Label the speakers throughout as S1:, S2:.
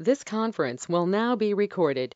S1: This conference will now be recorded.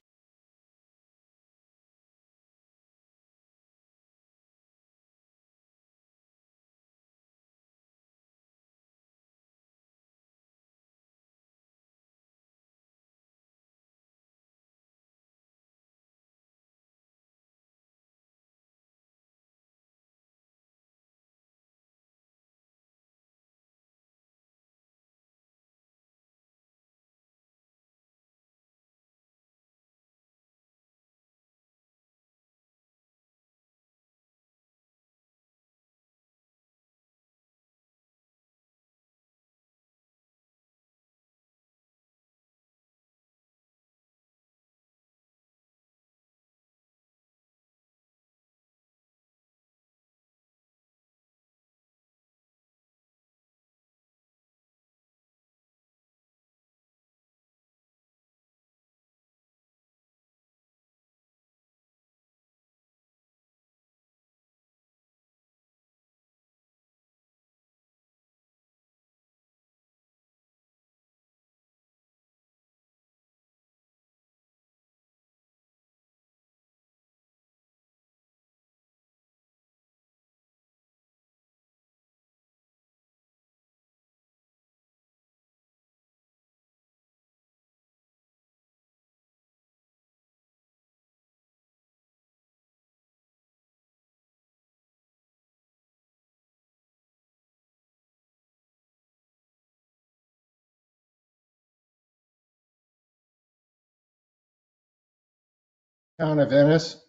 S2: Town of Ennis,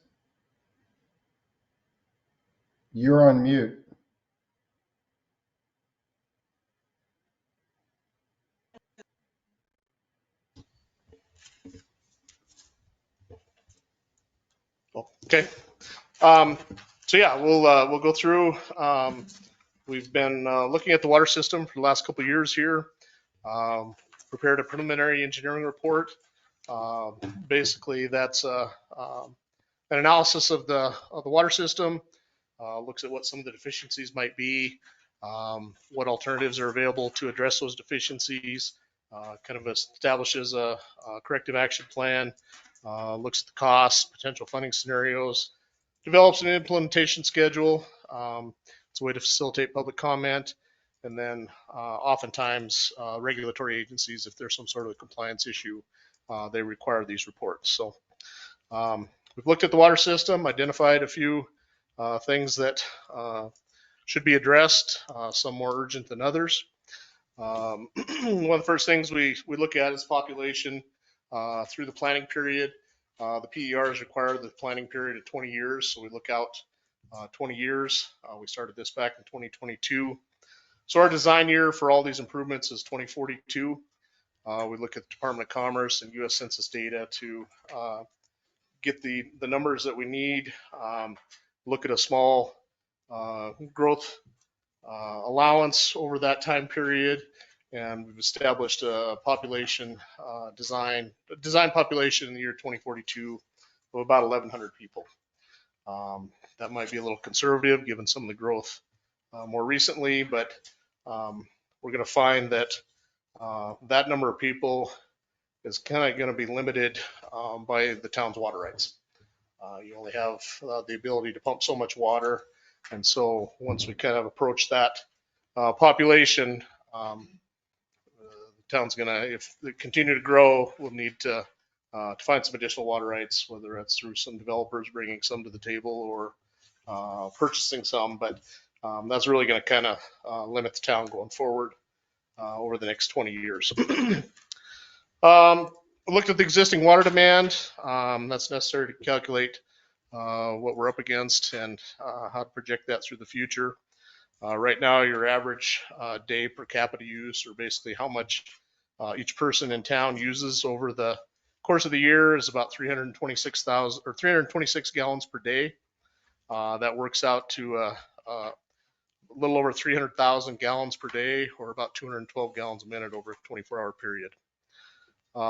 S2: you're on mute.
S3: Okay. So yeah, we'll go through. We've been looking at the water system for the last couple of years here. Prepared a preliminary engineering report. Basically, that's an analysis of the water system. Looks at what some of the deficiencies might be, what alternatives are available to address those deficiencies. Kind of establishes a corrective action plan. Looks at the costs, potential funding scenarios, develops an implementation schedule. It's a way to facilitate public comment. And then oftentimes regulatory agencies, if there's some sort of a compliance issue, they require these reports. So we've looked at the water system, identified a few things that should be addressed, some more urgent than others. One of the first things we look at is population through the planning period. The PERs require the planning period of 20 years, so we look out 20 years. We started this back in 2022. So our design year for all these improvements is 2042. We look at the Department of Commerce and U.S. Census data to get the numbers that we need. Look at a small growth allowance over that time period, and we've established a population design population in the year 2042 of about 1,100 people. That might be a little conservative given some of the growth more recently, but we're going to find that that number of people is kind of going to be limited by the town's water rights. You only have the ability to pump so much water, and so once we kind of approach that population, the town's going to, if they continue to grow, we'll need to find some additional water rights, whether that's through some developers bringing some to the table or purchasing some, but that's really going to kind of limit the town going forward over the next 20 years. Looked at the existing water demand. That's necessary to calculate what we're up against and how to project that through the future. Right now, your average day per capita use, or basically how much each person in town uses over the course of the year, is about 326,000 or 326 gallons per day. That works out to a little over 300,000 gallons per day, or about 212 gallons a minute over a 24-hour period.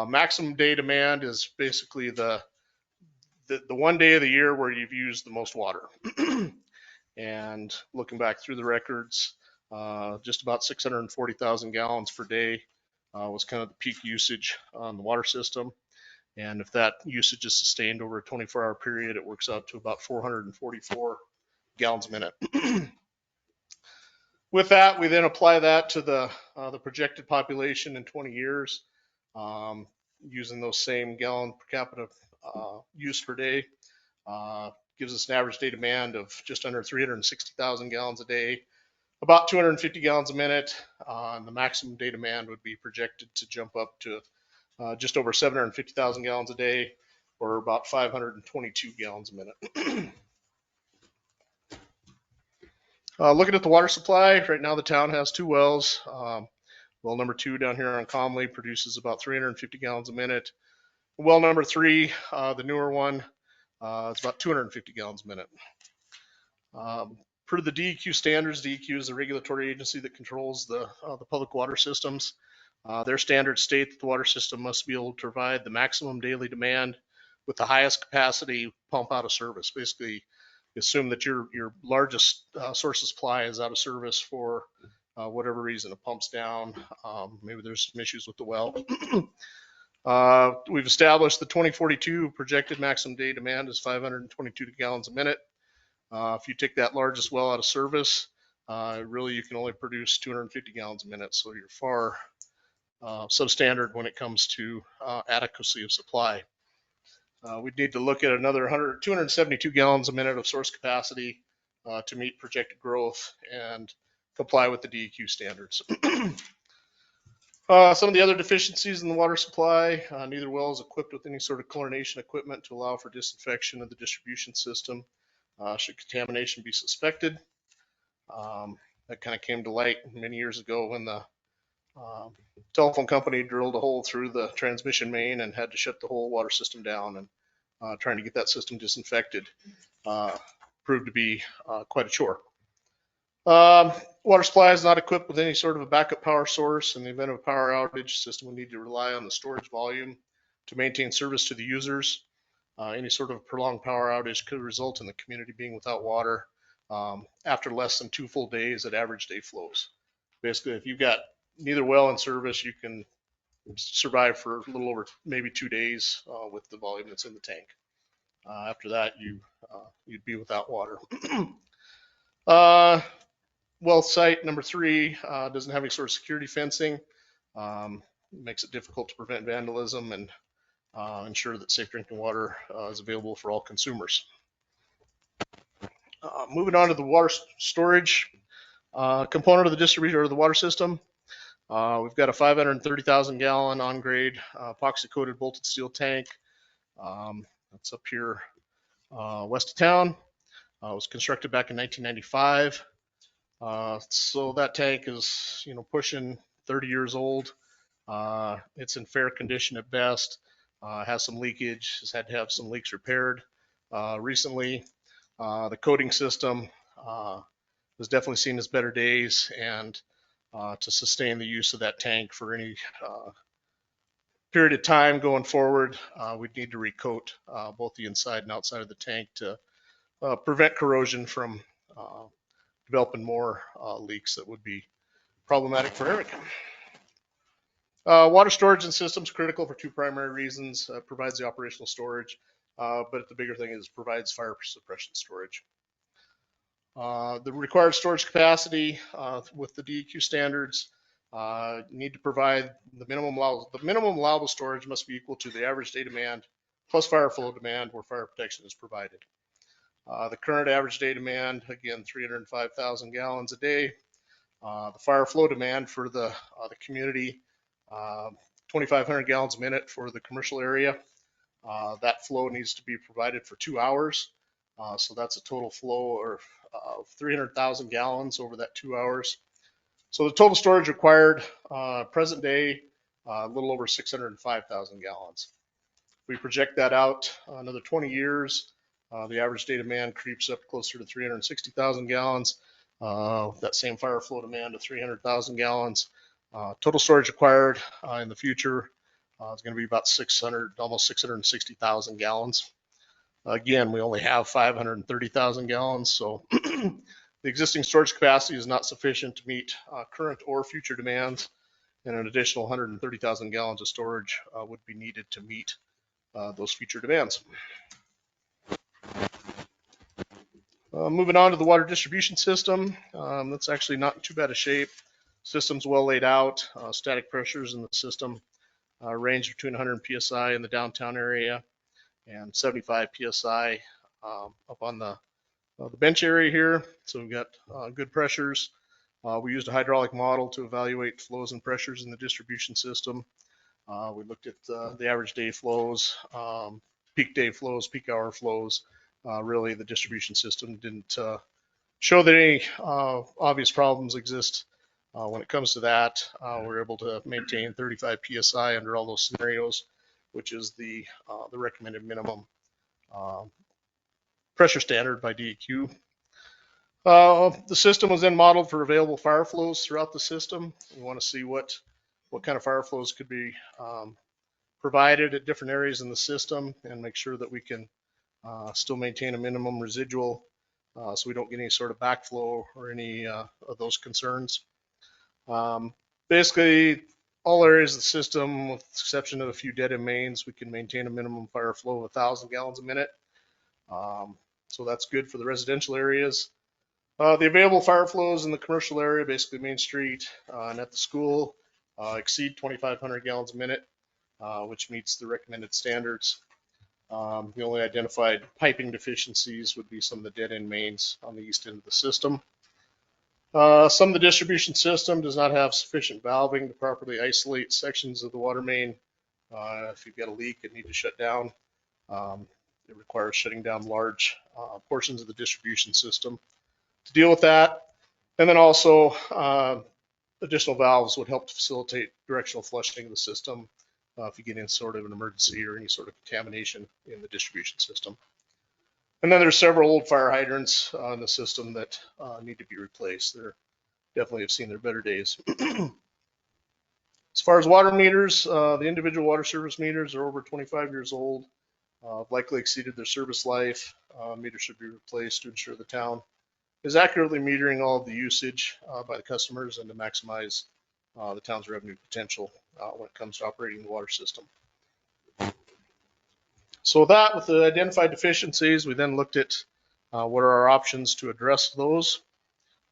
S3: Maximum day demand is basically the one day of the year where you've used the most water. And looking back through the records, just about 640,000 gallons per day was kind of the peak usage on the water system. And if that usage is sustained over a 24-hour period, it works out to about 444 gallons a minute. With that, we then apply that to the projected population in 20 years, using those same gallon per capita use per day. Gives us an average day demand of just under 360,000 gallons a day, about 250 gallons a minute. And the maximum day demand would be projected to jump up to just over 750,000 gallons a day, or about 522 gallons a minute. Looking at the water supply, right now the town has 2 wells. Well number 2 down here on Comley produces about 350 gallons a minute. Well number 3, the newer one, it's about 250 gallons a minute. Per the DEQ standards, DEQ is the regulatory agency that controls the public water systems. Their standards state that the water system must be able to provide the maximum daily demand with the highest capacity pump out of service. Basically, assume that your largest source of supply is out of service for whatever reason. It pumps down. Maybe there's some issues with the well. We've established the 2042 projected maximum day demand is 522 gallons a minute. If you take that largest well out of service, really you can only produce 250 gallons a minute. So you're far substandard when it comes to adequacy of supply. We'd need to look at another 272 gallons a minute of source capacity to meet projected growth and comply with the DEQ standards. Some of the other deficiencies in the water supply, neither well is equipped with any sort of chlorination equipment to allow for disinfection of the distribution system should contamination be suspected. That kind of came to light many years ago when the telephone company drilled a hole through the transmission main and had to shut the whole water system down, and trying to get that system disinfected proved to be quite a chore. Water supply is not equipped with any sort of a backup power source. In the event of a power outage, the system will need to rely on the storage volume to maintain service to the users. Any sort of prolonged power outage could result in the community being without water after less than 2 full days at average day flows. Basically, if you've got neither well in service, you can survive for a little over maybe 2 days with the volume that's in the tank. After that, you'd be without water. Well site number 3 doesn't have any sort of security fencing. Makes it difficult to prevent vandalism and ensure that safe drinking water is available for all consumers. Moving on to the water storage component of the distribution or the water system. We've got a 530,000 gallon on grade epoxy coated bolted steel tank. That's up here west of town. It was constructed back in 1995. So that tank is, pushing 30 years old. It's in fair condition at best. Has some leakage. Has had to have some leaks repaired recently. The coating system has definitely seen its better days, and to sustain the use of that tank for any period of time going forward, we'd need to recoat both the inside and outside of the tank to prevent corrosion from developing more leaks that would be problematic for Eric. Water storage and systems critical for 2 primary reasons. Provides the operational storage, but the bigger thing is provides fire suppression storage. The required storage capacity with the DEQ standards need to provide the minimum allowable storage must be equal to the average day demand plus fire flow demand where fire protection is provided. The current average day demand, again, 305,000 gallons a day. The fire flow demand for the community, 2,500 gallons a minute for the commercial area. That flow needs to be provided for 2 hours. So that's a total flow of 300,000 gallons over that 2 hours. So the total storage required present day, a little over 605,000 gallons. If we project that out another 20 years, the average day demand creeps up closer to 360,000 gallons. That same fire flow demand of 300,000 gallons. Total storage required in the future is going to be about almost 660,000 gallons. Again, we only have 530,000 gallons, so the existing storage capacity is not sufficient to meet current or future demands. and an additional 130,000 gallons of storage would be needed to meet those future demands. Moving on to the water distribution system, that's actually not in too bad a shape. System's well laid out. Static pressures in the system range between 100 psi in the downtown area and 75 psi up on the bench area here. So we've got good pressures. We used a hydraulic model to evaluate flows and pressures in the distribution system. We looked at the average day flows, peak day flows, peak hour flows. Really, the distribution system didn't show that any obvious problems exist when it comes to that. We're able to maintain 35 psi under all those scenarios, which is the recommended minimum pressure standard by DEQ. The system was then modeled for available fire flows throughout the system. We want to see what kind of fire flows could be provided at different areas in the system and make sure that we can still maintain a minimum residual so we don't get any sort of backflow or any of those concerns. Basically, all areas of the system, with the exception of a few dead-end mains, we can maintain a minimum fire flow of 1,000 gallons a minute. So that's good for the residential areas. The available fire flows in the commercial area, basically Main Street and at the school, exceed 2,500 gallons a minute, which meets the recommended standards. The only identified piping deficiencies would be some of the dead-end mains on the east end of the system. Some of the distribution system does not have sufficient valving to properly isolate sections of the water main. If you've got a leak and need to shut down, it requires shutting down large portions of the distribution system to deal with that. And then also additional valves would help to facilitate directional flushing of the system if you get in sort of an emergency or any sort of contamination in the distribution system. And then there's several old fire hydrants in the system that need to be replaced. They're definitely have seen their better days. As far as water meters, the individual water service meters are over 25 years old, likely exceeded their service life. Meters should be replaced to ensure the town is accurately metering all of the usage by the customers and to maximize the town's revenue potential when it comes to operating the water system. So with that, with the identified deficiencies, we then looked at what are our options to address those.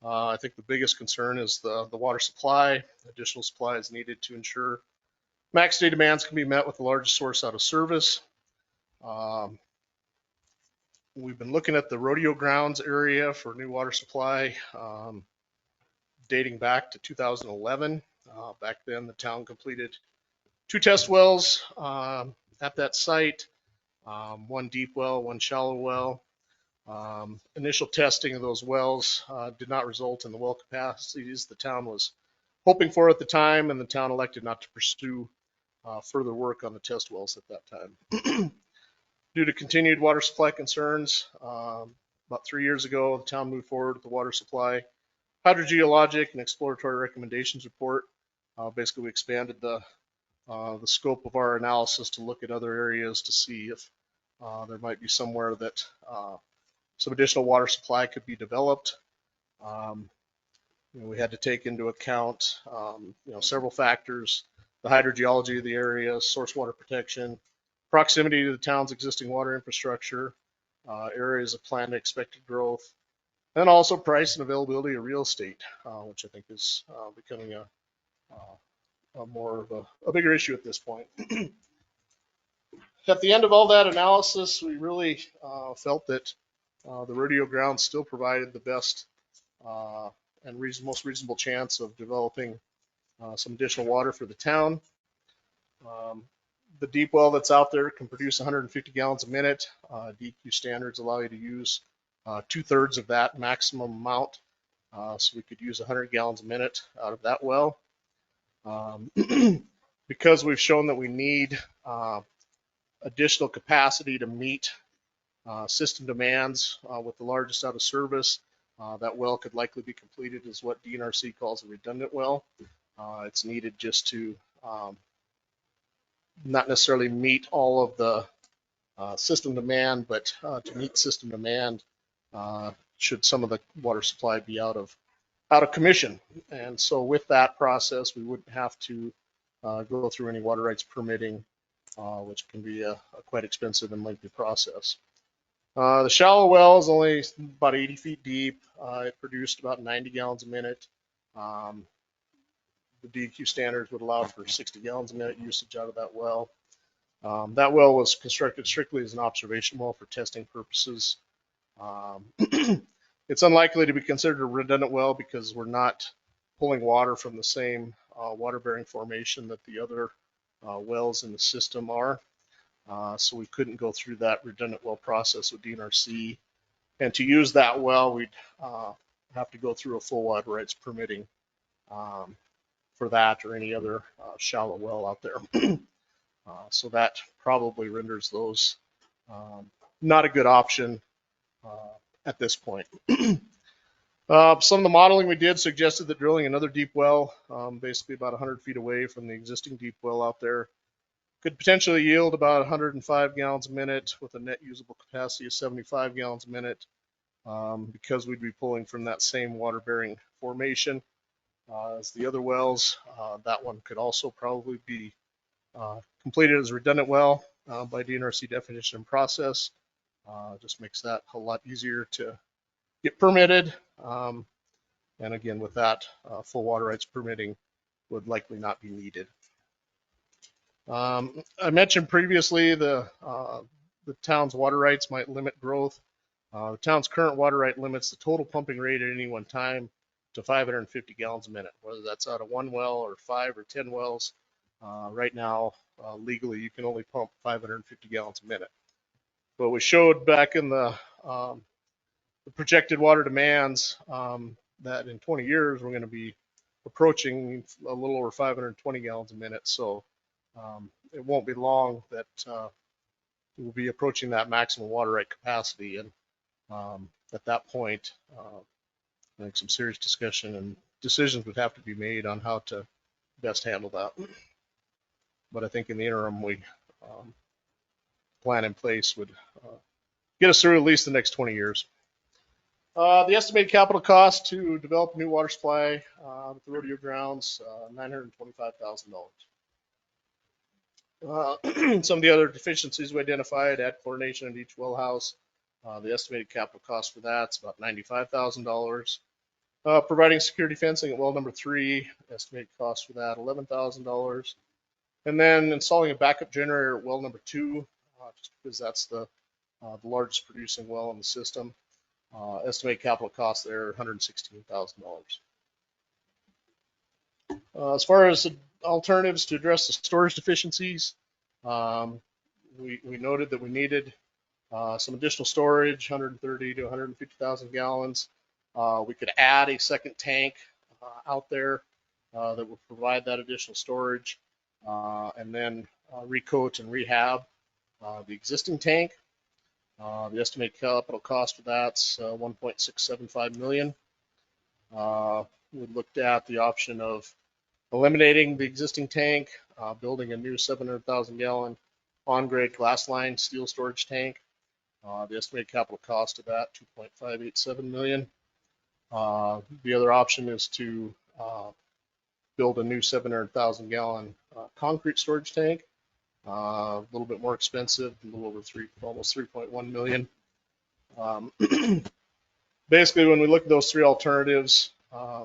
S3: I think the biggest concern is the water supply. Additional supply is needed to ensure max day demands can be met with the largest source out of service. We've been looking at the rodeo grounds area for new water supply dating back to 2011. Back then, the town completed 2 test wells at that site, 1 deep well, 1 shallow well. Initial testing of those wells did not result in the well capacities the town was hoping for at the time, and the town elected not to pursue further work on the test wells at that time. Due to continued water supply concerns, about 3 years ago, the town moved forward with the water supply hydrogeologic and exploratory recommendations report. Basically, we expanded the scope of our analysis to look at other areas to see if there might be somewhere that some additional water supply could be developed. We had to take into account several factors: the hydrogeology of the area, source water protection, proximity to the town's existing water infrastructure, areas of planned expected growth, and also price and availability of real estate, which I think is becoming a more of a bigger issue at this point. At the end of all that analysis, we really felt that the rodeo grounds still provided the best and most reasonable chance of developing some additional water for the town. The deep well that's out there can produce 150 gallons a minute. DEQ standards allow you to use 2/3 of that maximum amount. So we could use 100 gallons a minute out of that well. Because we've shown that we need additional capacity to meet system demands with the largest out of service, that well could likely be completed as what DNRC calls a redundant well. It's needed just to not necessarily meet all of the system demand, but to meet system demand should some of the water supply be out of out of commission. And so with that process, we wouldn't have to go through any water rights permitting, which can be a quite expensive and lengthy process. The shallow well is only about 80 feet deep. It produced about 90 gallons a minute. The DEQ standards would allow for 60 gallons a minute usage out of that well. That well was constructed strictly as an observation well for testing purposes. It's unlikely to be considered a redundant well because we're not pulling water from the same water-bearing formation that the other wells in the system are. So we couldn't go through that redundant well process with DNRC. And to use that well, we'd have to go through a full water rights permitting for that or any other shallow well out there. So that probably renders those not a good option at this point. Some of the modeling we did suggested that drilling another deep well, basically about 100 feet away from the existing deep well out there, could potentially yield about 105 gallons a minute with a net usable capacity of 75 gallons a minute, because we'd be pulling from that same water-bearing formation as the other wells. That one could also probably be completed as a redundant well by DNRC definition and process. Just makes that a lot easier to get permitted. And again, with that, full water rights permitting would likely not be needed. I mentioned previously the town's water rights might limit growth. The town's current water right limits the total pumping rate at any one time to 550 gallons a minute, whether that's out of one well or 5 or 10 wells. Right now, legally, you can only pump 550 gallons a minute. But we showed back in the projected water demands that in 20 years, we're going to be approaching a little over 520 gallons a minute. So it won't be long that we'll be approaching that maximum water right capacity. And at that point, I think some serious discussion and decisions would have to be made on how to best handle that. But I think in the interim, we plan in place would get us through at least the next 20 years. The estimated capital cost to develop a new water supply at the rodeo grounds, $925,000. Some of the other deficiencies we identified: add chlorination at each well house. The estimated capital cost for that's about $95,000. Providing security fencing at well number 3, estimated cost for that $11,000. And then installing a backup generator at well number 2, just because that's the largest producing well in the system. Estimated capital cost there, $116,000. As far as alternatives to address the storage deficiencies, we noted that we needed some additional storage, 130 to 150,000 gallons. We could add a second tank out there that would provide that additional storage, and then recoat and rehab the existing tank. The estimated capital cost for that's $1.675 million. We looked at the option of eliminating the existing tank, building a new 700,000 gallon on-grade glass line steel storage tank. The estimated capital cost of that, $2.587 million. The other option is to build a new 700,000 gallon concrete storage tank. A little bit more expensive, a little over almost 3.1 million. Basically, when we look at those three alternatives, I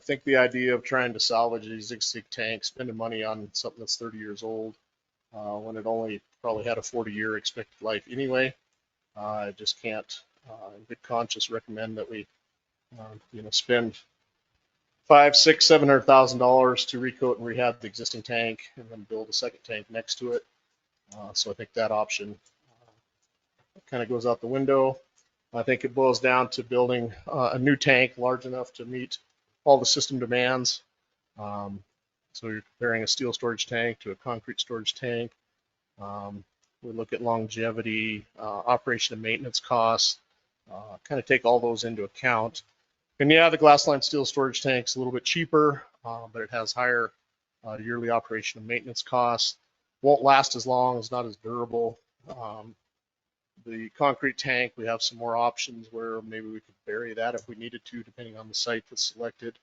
S3: think the idea of trying to salvage these existing tanks, spending money on something that's 30 years old, when it only probably had a 40-year expected life anyway, I just can't, in good conscience, recommend that we, spend $500,000, $600,000, $700,000 to recoat and rehab the existing tank and then build a second tank next to it. So I think that option kind of goes out the window. I think it boils down to building a new tank large enough to meet all the system demands. So you're comparing a steel storage tank to a concrete storage tank. We look at longevity, operation and maintenance costs, kind of take all those into account. And yeah, the glass line steel storage tank's a little bit cheaper, but it has higher yearly operation and maintenance costs. Won't last as long, it's not as durable. The concrete tank, we have some more options where maybe we could bury that if we needed to, depending on the site that's selected.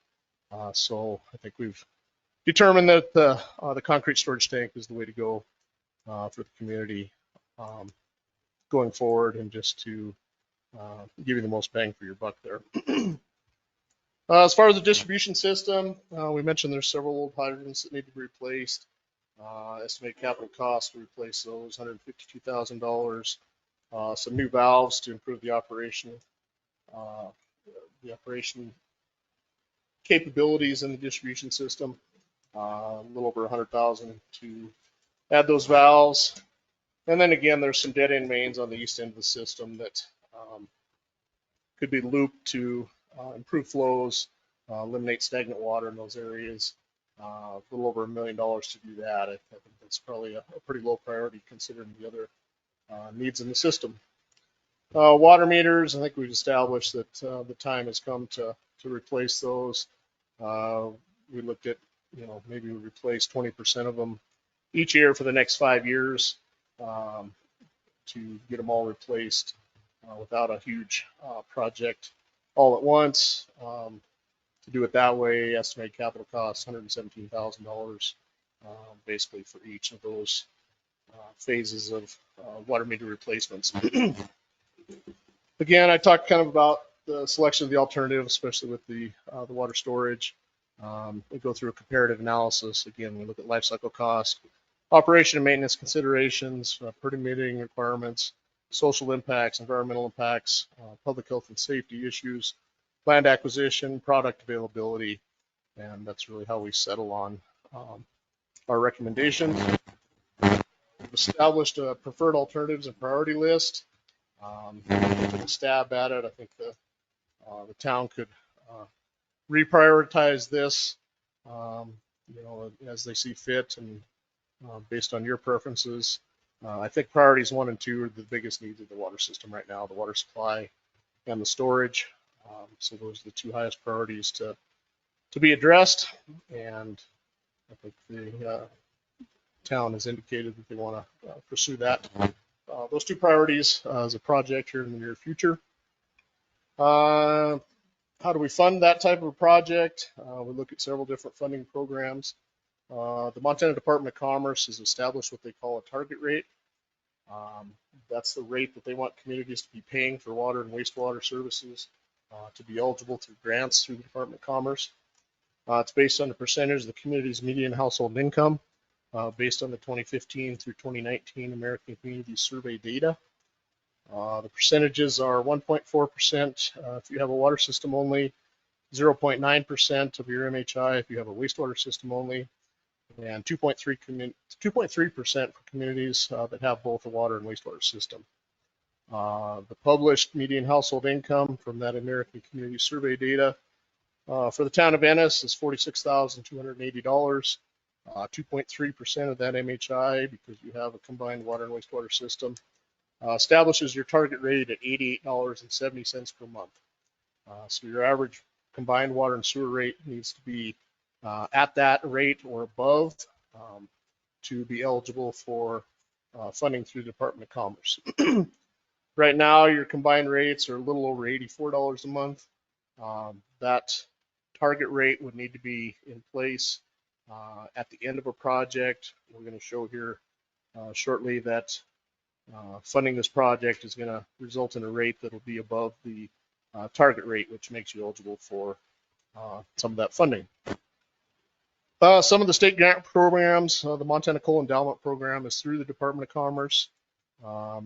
S3: So I think we've determined that the concrete storage tank is the way to go for the community going forward, and just to give you the most bang for your buck there. As far as the distribution system, we mentioned there's several old hydrants that need to be replaced. Estimated capital cost to replace those, $152,000. Some new valves to improve the operation capabilities in the distribution system. A little over 100,000 to add those valves. And then again, there's some dead end mains on the east end of the system that could be looped to improve flows, eliminate stagnant water in those areas. A little over $1 million to do that. I think that's probably a pretty low priority considering the other needs in the system. Water meters, I think we've established that the time has come to replace those. We looked at, maybe we replace 20% of them each year for the next 5 years to get them all replaced without a huge project all at once. To do it that way, estimated capital cost $117,000 basically for each of those phases of water meter replacements. Again, I talked kind of about the selection of the alternative, especially with the water storage. We go through a comparative analysis. Again, we look at life cycle cost, operation and maintenance considerations, permitting requirements, social impacts, environmental impacts, public health and safety issues, land acquisition, product availability, and that's really how we settle on our recommendations. We've established a preferred alternatives and priority list. Took a stab at it. I think the town could reprioritize this, as they see fit and based on your preferences. I think priorities 1 and 2 are the biggest needs of the water system right now: the water supply and the storage. So those are the 2 highest priorities to be addressed, and I think the town has indicated that they want to pursue that. Those 2 priorities as a project here in the near future. How do we fund that type of a project? We look at several different funding programs. The Montana Department of Commerce has established what they call a target rate. That's the rate that they want communities to be paying for water and wastewater services to be eligible through grants through the Department of Commerce. It's based on the percentage of the community's median household income based on the 2015 through 2019 American Community Survey data. The percentages are 1.4% if you have a water system only, 0.9% of your MHI if you have a wastewater system only, and 2.3% for communities that have both a water and wastewater system. The published median household income from that American Community Survey data for the town of Ennis is $46,280. 2.3% of that MHI, because you have a combined water and wastewater system, establishes your target rate at $88.70 per month. So your average combined water and sewer rate needs to be at that rate or above to be eligible for funding through the Department of Commerce. Right now, your combined rates are a little over $84 a month. That target rate would need to be in place at the end of a project. We're going to show here shortly that funding this project is going to result in a rate that will be above the target rate, which makes you eligible for some of that funding. Some of the state grant programs, the Montana Coal Endowment Program is through the Department of Commerce. To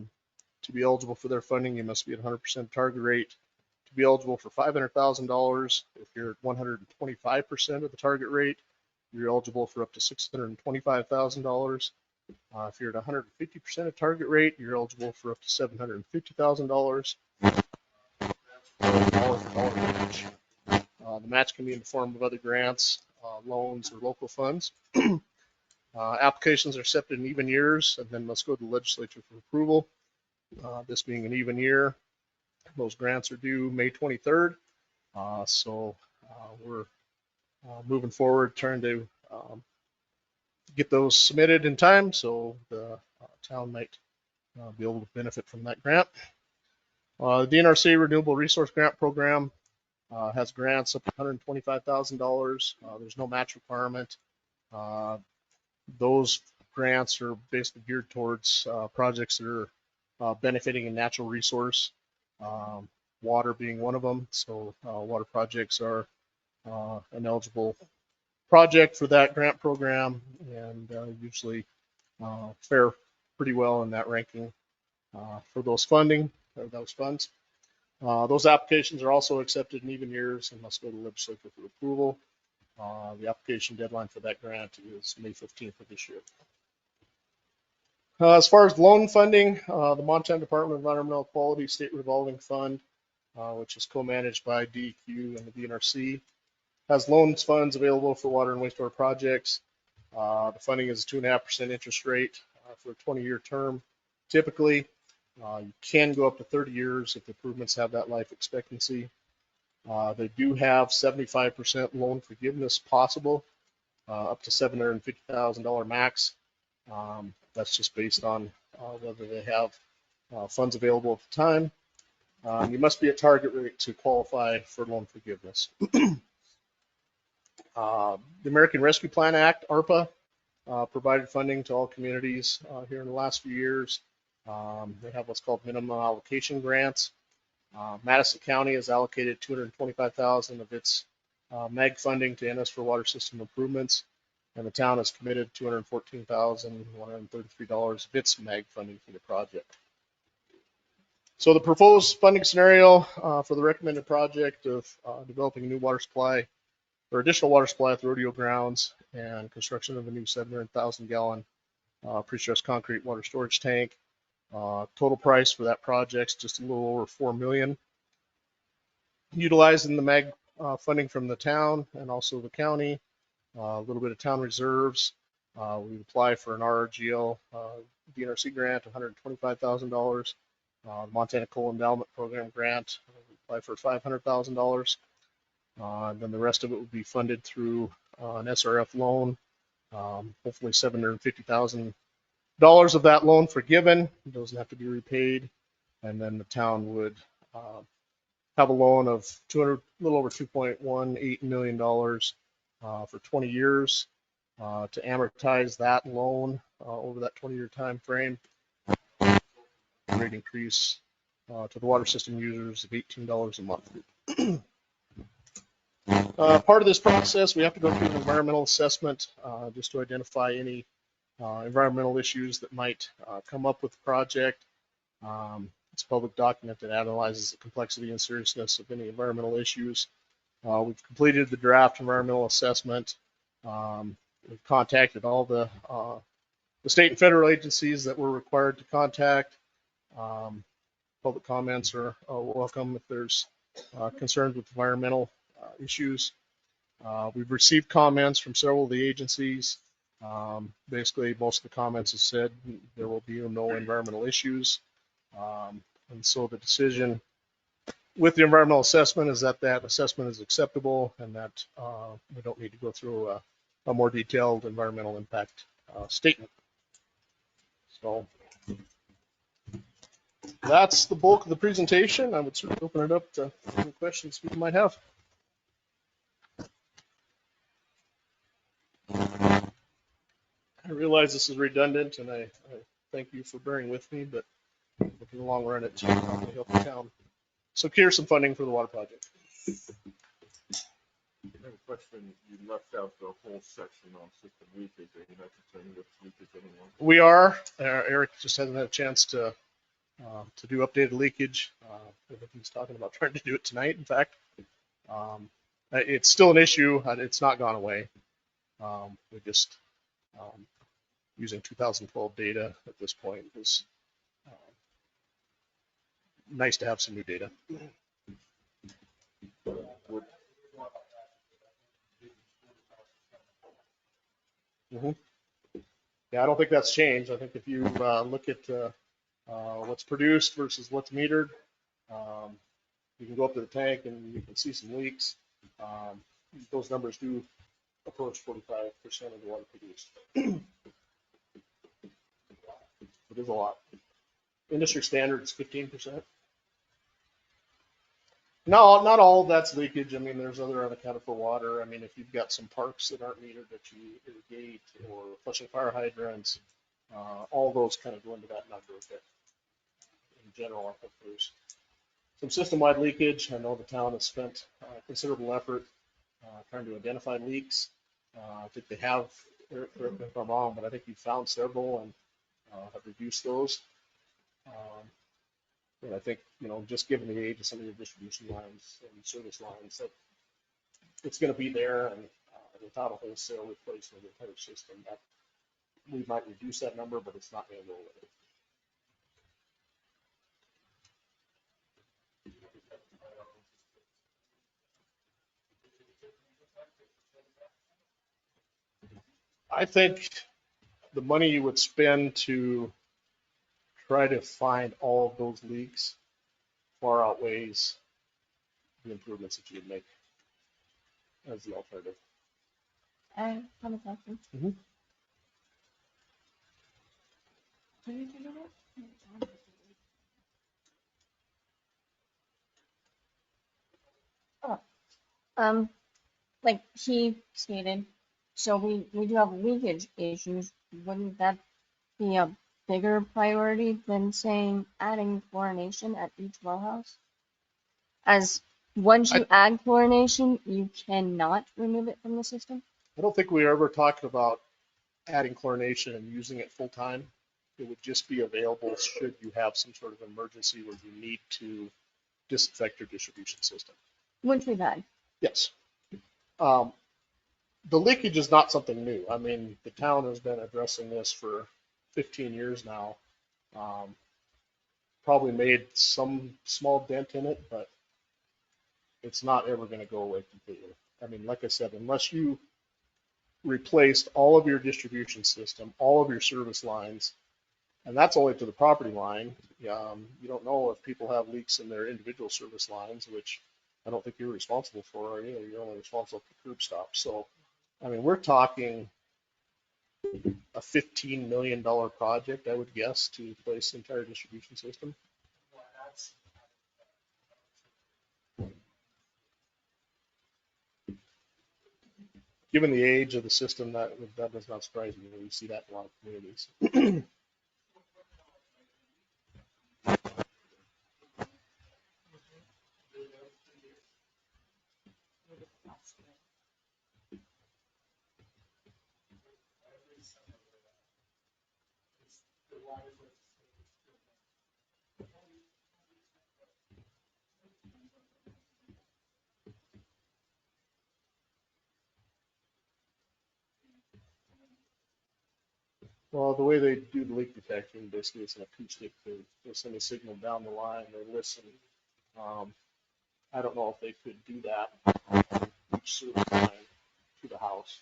S3: be eligible for their funding, you must be at 100% target rate. To be eligible for $500,000, if you're at 125% of the target rate, you're eligible for up to $625,000. If you're at 150% of target rate, you're eligible for up to $750,000. The match can be in the form of other grants, loans, or local funds. Applications are accepted in even years and then must go to the legislature for approval. This being an even year, those grants are due May 23rd. So we're moving forward, trying to get those submitted in time, so the town might be able to benefit from that grant. The DNRC Renewable Resource Grant Program has grants up to $125,000. There's no match requirement. Those grants are basically geared towards projects that are benefiting a natural resource, water being one of them. So water projects are an eligible project for that grant program, and usually fare pretty well in that ranking for those funding or those funds. Those applications are also accepted in even years and must go to the legislature for approval. The application deadline for that grant is May 15th of this year. As far as loan funding, the Montana Department of Environmental Quality State Revolving Fund, which is co-managed by DEQ and the DNRC, has loans funds available for water and wastewater projects. The funding is a 2.5% interest rate for a 20-year term. Typically, you can go up to 30 years if improvements have that life expectancy. They do have 75% loan forgiveness possible, up to $750,000 max. That's just based on whether they have funds available at the time. You must be at target rate to qualify for loan forgiveness. The American Rescue Plan Act, ARPA, provided funding to all communities here in the last few years. They have what's called minimum allocation grants. Madison County has allocated $225,000 of its MEG funding to Ennis for water system improvements, and the town has committed $214,133 of its MEG funding for the project. So the proposed funding scenario for the recommended project of developing a new water supply or additional water supply at the rodeo grounds and construction of a new 700,000 gallon pre-stressed concrete water storage tank. Total price for that project is just a little over $4 million. Utilizing the MEG funding from the town and also the county, a little bit of town reserves. We apply for an RRGL DNRC grant, $125,000. Montana Coal Endowment Program grant, we apply for $500,000. Then the rest of it will be funded through an SRF loan, hopefully $750,000 of that loan forgiven. It doesn't have to be repaid. And then the town would have a loan of a little over $2.18 million for 20 years to amortize that loan over that 20-year time frame. Rate increase to the water system users of $18 a month. Part of this process, we have to go through an environmental assessment just to identify any environmental issues that might come up with the project. It's a public document that analyzes the complexity and seriousness of any environmental issues. We've completed the draft environmental assessment. We've contacted all the state and federal agencies that we're required to contact. Public comments are welcome if there's concerns with environmental issues. We've received comments from several of the agencies. Basically, most of the comments have said there will be no environmental issues. And so the decision with the environmental assessment is that that assessment is acceptable and that we don't need to go through a more detailed environmental impact statement. So that's the bulk of the presentation. I would certainly open it up to any questions people might have. I realize this is redundant, and I thank you for bearing with me, but in the long run, it's probably help the town secure some funding for the water project.
S4: I have a question. You left out the whole section on system leakage. Are you not concerned with leakage anymore?
S3: We are. Eric just hasn't had a chance to do updated leakage. I think he's talking about trying to do it tonight, in fact. It's still an issue. It's not gone away. We just using 2012 data at this point is nice to have some new data. Yeah, I don't think that's changed. I think if you look at what's produced versus what's metered, you can go up to the tank and you can see some leaks. Those numbers do approach 45% of the water produced. It is a lot. Industry standard is 15%. No, not all of that's leakage. I mean, there's other unaccounted for water. I mean, if you've got some parks that aren't metered that you irrigate or flushing fire hydrants, all those kind of go into that number. But in general, I think there's some system-wide leakage. I know the town has spent considerable effort trying to identify leaks. I think they have, correct me if I'm wrong, but I think you found several and have reduced those. And I think, just given the age of some of your distribution lines and service lines, that it's going to be there, and without a wholesale replacement of the entire system, that we might reduce that number, but it's not going to go away. I think the money you would spend to try to find all of those leaks far outweighs the improvements that you would make as the alternative.
S5: I have a question.
S3: Mhm.
S5: Can you turn it up? Oh, like he stated, so we do have leakage issues. Wouldn't that be a bigger priority than saying adding chlorination at each well house? As once you add chlorination, you cannot remove it from the system?
S3: I don't think we were ever talking about adding chlorination and using it full time. It would just be available should you have some sort of emergency where you need to disinfect your distribution system.
S5: Which we've had.
S3: Yes. The leakage is not something new. I mean, the town has been addressing this for 15 years now. Probably made some small dent in it, but it's not ever going to go away completely. I mean, like I said, unless you replaced all of your distribution system, all of your service lines, and that's only to the property line. You don't know if people have leaks in their individual service lines, which I don't think you're responsible for, are you? You're only responsible for curb stops. So, I mean, we're talking a $15 million project, I would guess, to replace the entire distribution system. Given the age of the system, that does not surprise me. We see that in a lot of communities. Well, the way they do the leak detection, basically it's an acoustic. They send a signal down the line, they listen. I don't know if they could do that on each service line to the house.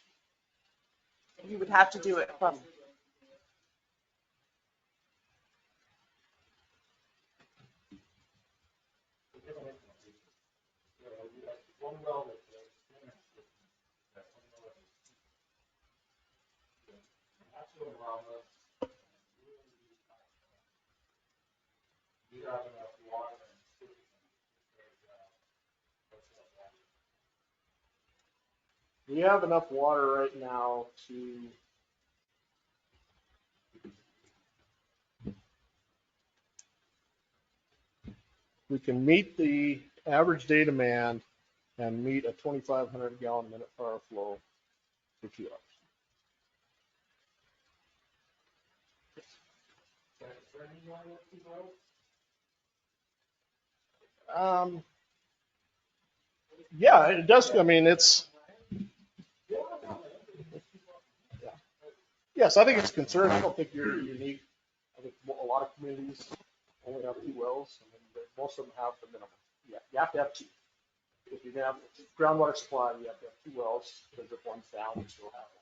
S6: You would have to do it from.
S3: We have enough water right now to we can meet the average day demand and meet a 2,500 gallon minute power flow for 2 hours. Yeah, it does. I mean, it's. Yes, I think it's a concern. I don't think you're unique. I think a lot of communities only have 2 wells. I mean, most of them have the minimum. Yeah, you have to have 2. If you have groundwater supply, you have to have 2 wells because if one's down, you still have one.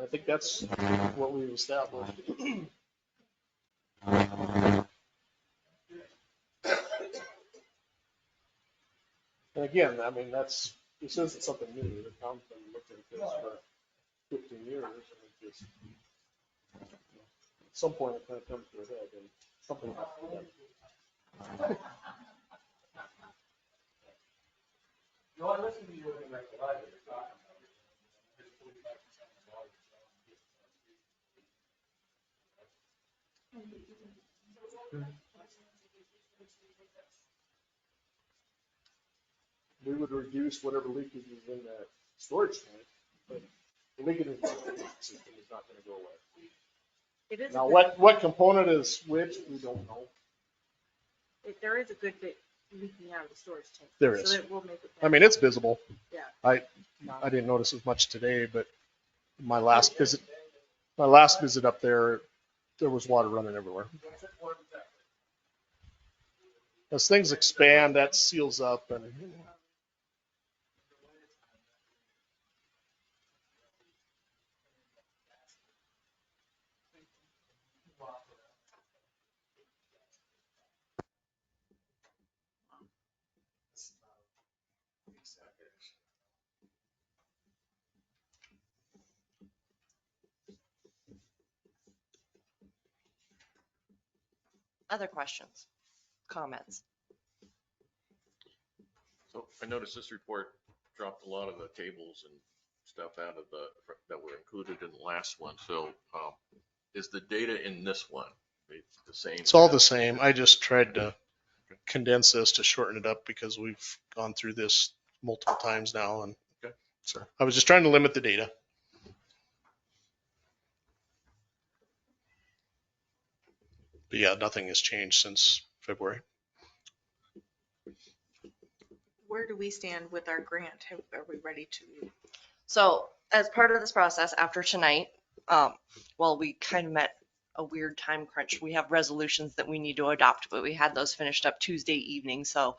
S3: I think that's what we've established. And again, I mean, this isn't something new. The town's been looking at this for 15 years, and it just, at some point, it kind of comes to a head, and something has to be done. We would reduce whatever leakage is in that storage tank, but the leakage in the system is not going to go away.
S6: It is.
S3: Now, what component is which, we don't know.
S6: There is a good bit leaking out of the storage tank.
S3: There is.
S6: So that will make it
S3: I
S6: better.
S3: mean, it's visible.
S6: Yeah.
S3: I didn't notice as much today, but my last visit up there was water running everywhere. As things expand, that seals up, and
S7: Other questions, comments?
S4: So I noticed this report dropped a lot of the tables and stuff out of that were included in the last one. So is the data in this one the same?
S3: it's all the same. I just tried to condense this to shorten it up because we've gone through this multiple times now, and
S4: Okay.
S3: so I was just trying to limit the data. But yeah, nothing has changed since February.
S6: Where do we stand with our grant? Are we ready to?
S7: So as part of this process, after tonight, well, we kind of met a weird time crunch. We have resolutions that we need to adopt, but we had those finished up Tuesday evening, so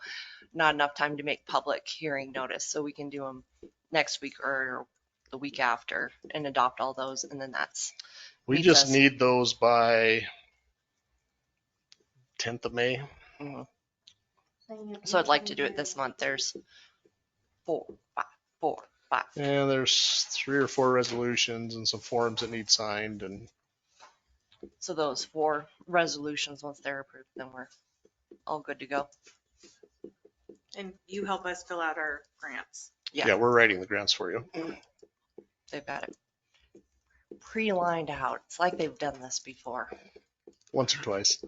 S7: not enough time to make public hearing notice. So we can do them next week or the week after and adopt all those, and then that's.
S3: We
S7: meets
S3: just
S7: us.
S3: need those by 10th of May.
S7: Mhm. So I'd like to do it this month. There's four, five.
S3: And there's 3 or 4 resolutions and some forms that need signed, and
S7: So those 4 resolutions, once they're approved, then we're all good to go.
S6: And you help us fill out our grants.
S7: Yeah.
S3: we're writing the grants for you.
S7: They've got it pre-lined out. It's like they've done this before.
S3: Once or twice.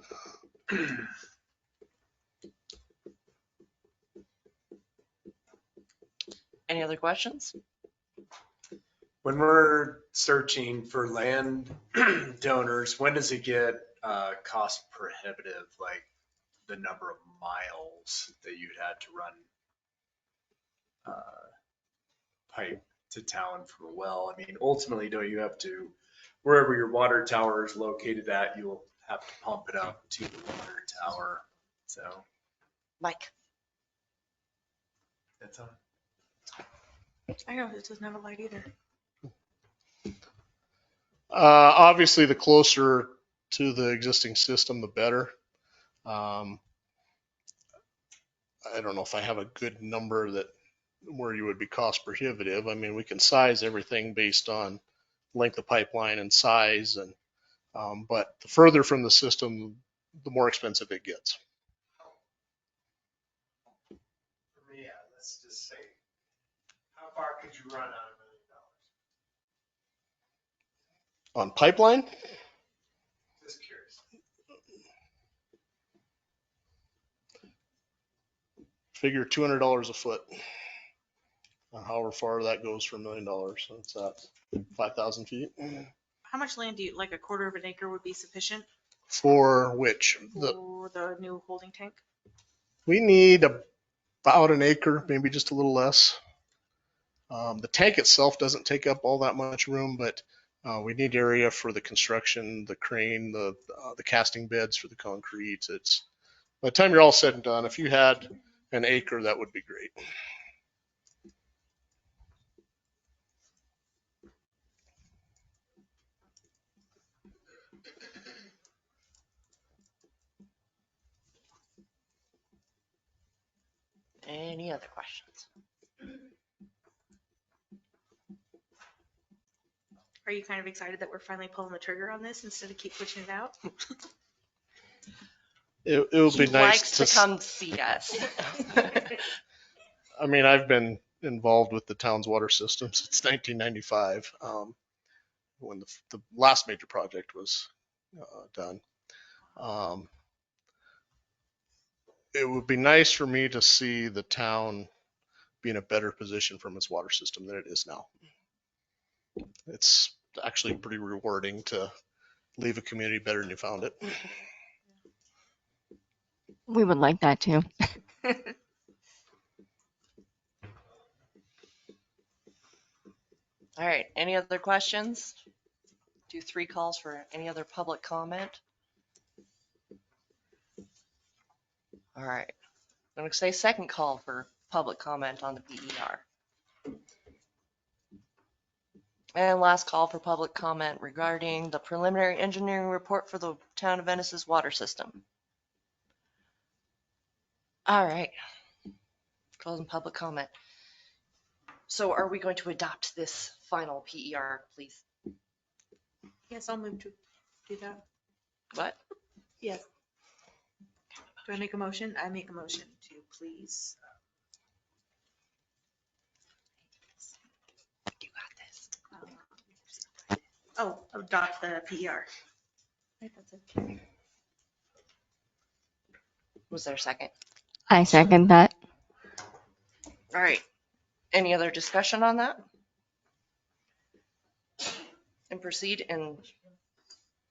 S7: Any other questions?
S8: When we're searching for land donors, when does it get cost prohibitive, like the number of miles that you'd had to run pipe to town from a well? I mean, ultimately, don't you have to, wherever your water tower is located at, you'll have to pump it up to the water tower. So
S7: Mike?
S8: that's on.
S6: I know, it doesn't have a light either.
S3: Obviously, the closer to the existing system, the better. I don't know if I have a good number that where you would be cost prohibitive. I mean, we can size everything based on length of pipeline and size, and but the further from the system, the more expensive it gets.
S8: Yeah, let's just say, how far could you run on $1 million?
S3: On pipeline,
S8: Just curious.
S3: figure $200 a foot. However far that goes for $1 million, so it's at 5,000 feet.
S6: How much land do you, like a quarter of an acre would be sufficient
S3: For which
S6: for the new holding tank?
S3: we need about an acre, maybe just a little less. The tank itself doesn't take up all that much room, but we need area for the construction, the crane, the casting beds for the concrete. It's by the time you're all said and done, if you had an acre, that would be great.
S7: other questions?
S6: Are you kind of excited that we're finally pulling the trigger on this instead of keep pushing it out?
S3: It would be
S7: He
S3: nice
S7: likes
S3: to,
S7: to come see us.
S3: I mean, I've been involved with the town's water system since 1995, when the last major project was done. It would be nice for me to see the town be in a better position from its water system than it is now. It's actually pretty rewarding to leave a community better than you found it.
S5: We would like that too.
S7: All right, any other questions? Do 3 calls for any other public comment. All right, I'm gonna say second call for public comment on the PER. And last call for public comment regarding the preliminary engineering report for the town of Ennis's water system. All right, closing public comment. So are we going to adopt this final PER, please?
S6: Yes, I'll move to do that.
S7: What?
S6: Yes. Do I make a motion? I make a motion to please.
S7: You got this.
S6: Oh, adopt the PER. Right, that's it.
S7: Was there a second?
S5: I second that.
S7: All right, any other discussion on that? And proceed and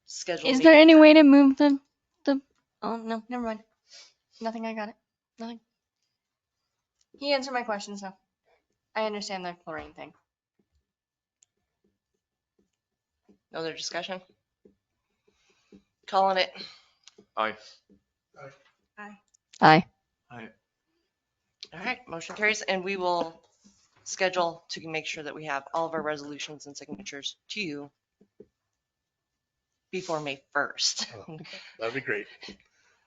S7: schedule.
S5: Is there any way to move the, oh, no, never mind. Nothing, I got it. Nothing. He answered my question, so I understand the chlorine thing.
S7: No other discussion? Calling it.
S4: Aye.
S5: Aye.
S7: All right, motion carries, and we will schedule to make sure that we have all of our resolutions and signatures to you before May 1st.
S3: Oh, that'd be great.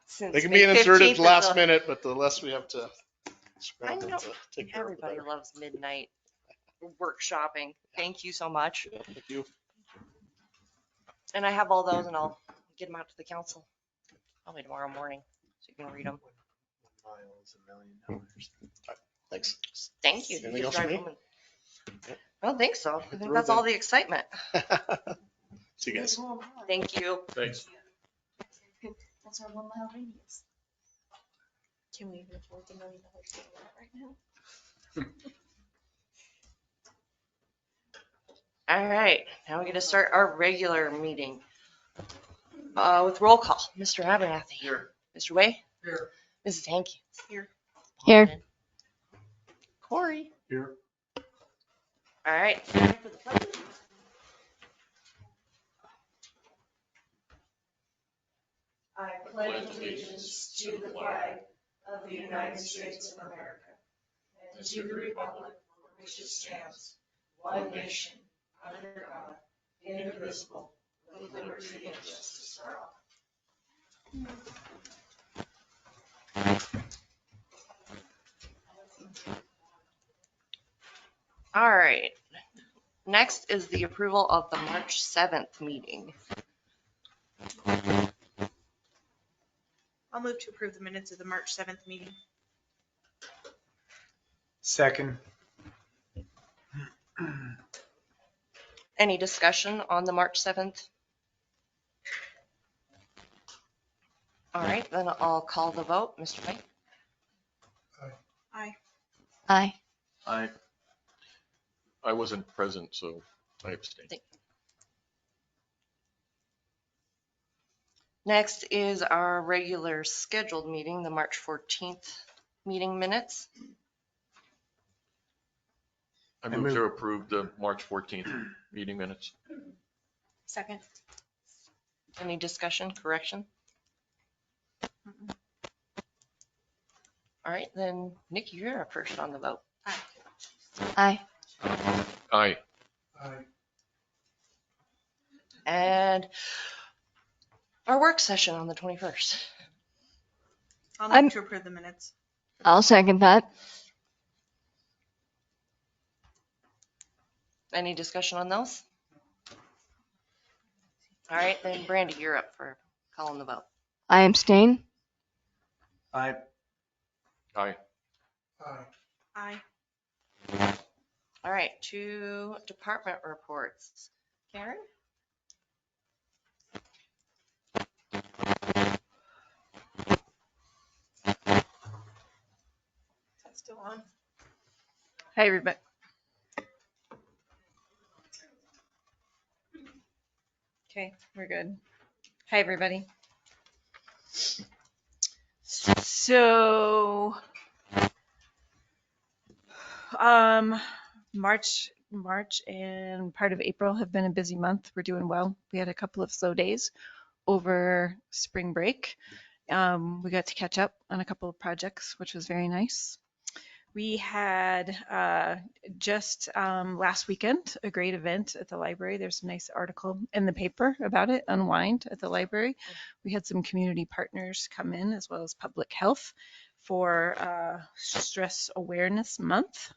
S7: Since
S3: They can
S7: May
S3: be inserted
S7: 15th is
S3: last
S7: the-
S3: minute, but the less we have to
S7: I
S3: scrap them
S7: know.
S3: to take care of it, the
S7: Everybody
S3: better.
S7: loves midnight workshopping. Thank you so much.
S3: Yeah, thank you.
S7: And I have all those and I'll get them out to the council probably tomorrow morning so you can read them.
S8: Miles, $1 million.
S3: Thanks.
S7: Thank you.
S3: Anything
S7: You
S3: else
S7: can
S3: for me?
S7: drive home and- I don't think so. I think
S3: through
S7: that's
S3: then.
S7: all the excitement.
S3: See you guys.
S7: Thank you.
S4: Thanks.
S5: That's our 1 mile radius.
S6: Can we even afford $1 million to do that right now?
S7: All right, now we're gonna start our regular meeting with roll call. Mr. Abernathy. Here. Mr. Way.
S8: Here.
S7: Mrs. Hankey.
S6: Here.
S5: Here.
S7: Corey.
S8: Here.
S7: All right.
S9: I pledge allegiance to the flag of the United States of America and to the republic for which it stands, one nation, under God, indivisible, with liberty and justice for all.
S7: All right. Next is the approval of the March 7th meeting.
S6: I'll move to approve the minutes of the March 7th meeting.
S8: Second.
S7: Any discussion on the March 7th? All right, then I'll call the vote. Mr. White?
S6: Aye.
S5: Aye.
S4: I wasn't present, so I abstained.
S7: Next is our regular scheduled meeting, the March 14th meeting minutes.
S4: I move to approve the March 14th meeting minutes.
S6: Second.
S7: Any discussion, correction? All right, then Nikki, you're up first on the vote.
S5: Aye.
S4: Aye.
S7: And our work session on the 21st.
S6: I'll
S5: I'm-
S6: move to approve the minutes.
S5: I'll second that.
S7: Any discussion on those? All right, then Brandy, you're up for calling the vote.
S5: I abstain.
S8: I,
S4: Aye.
S6: Aye.
S7: All right, 2 department reports. Karen?
S6: Is that still on?
S10: Hi, everybody. Okay, we're good. Hi, everybody. So, March and part of April have been a busy month. We're doing well. We had a couple of slow days over spring break. We got to catch up on a couple of projects, which was very nice. We had just last weekend a great event at the library. There's a nice article in the paper about it, Unwind at the library. We had some community partners come in as well as public health for Stress Awareness Month.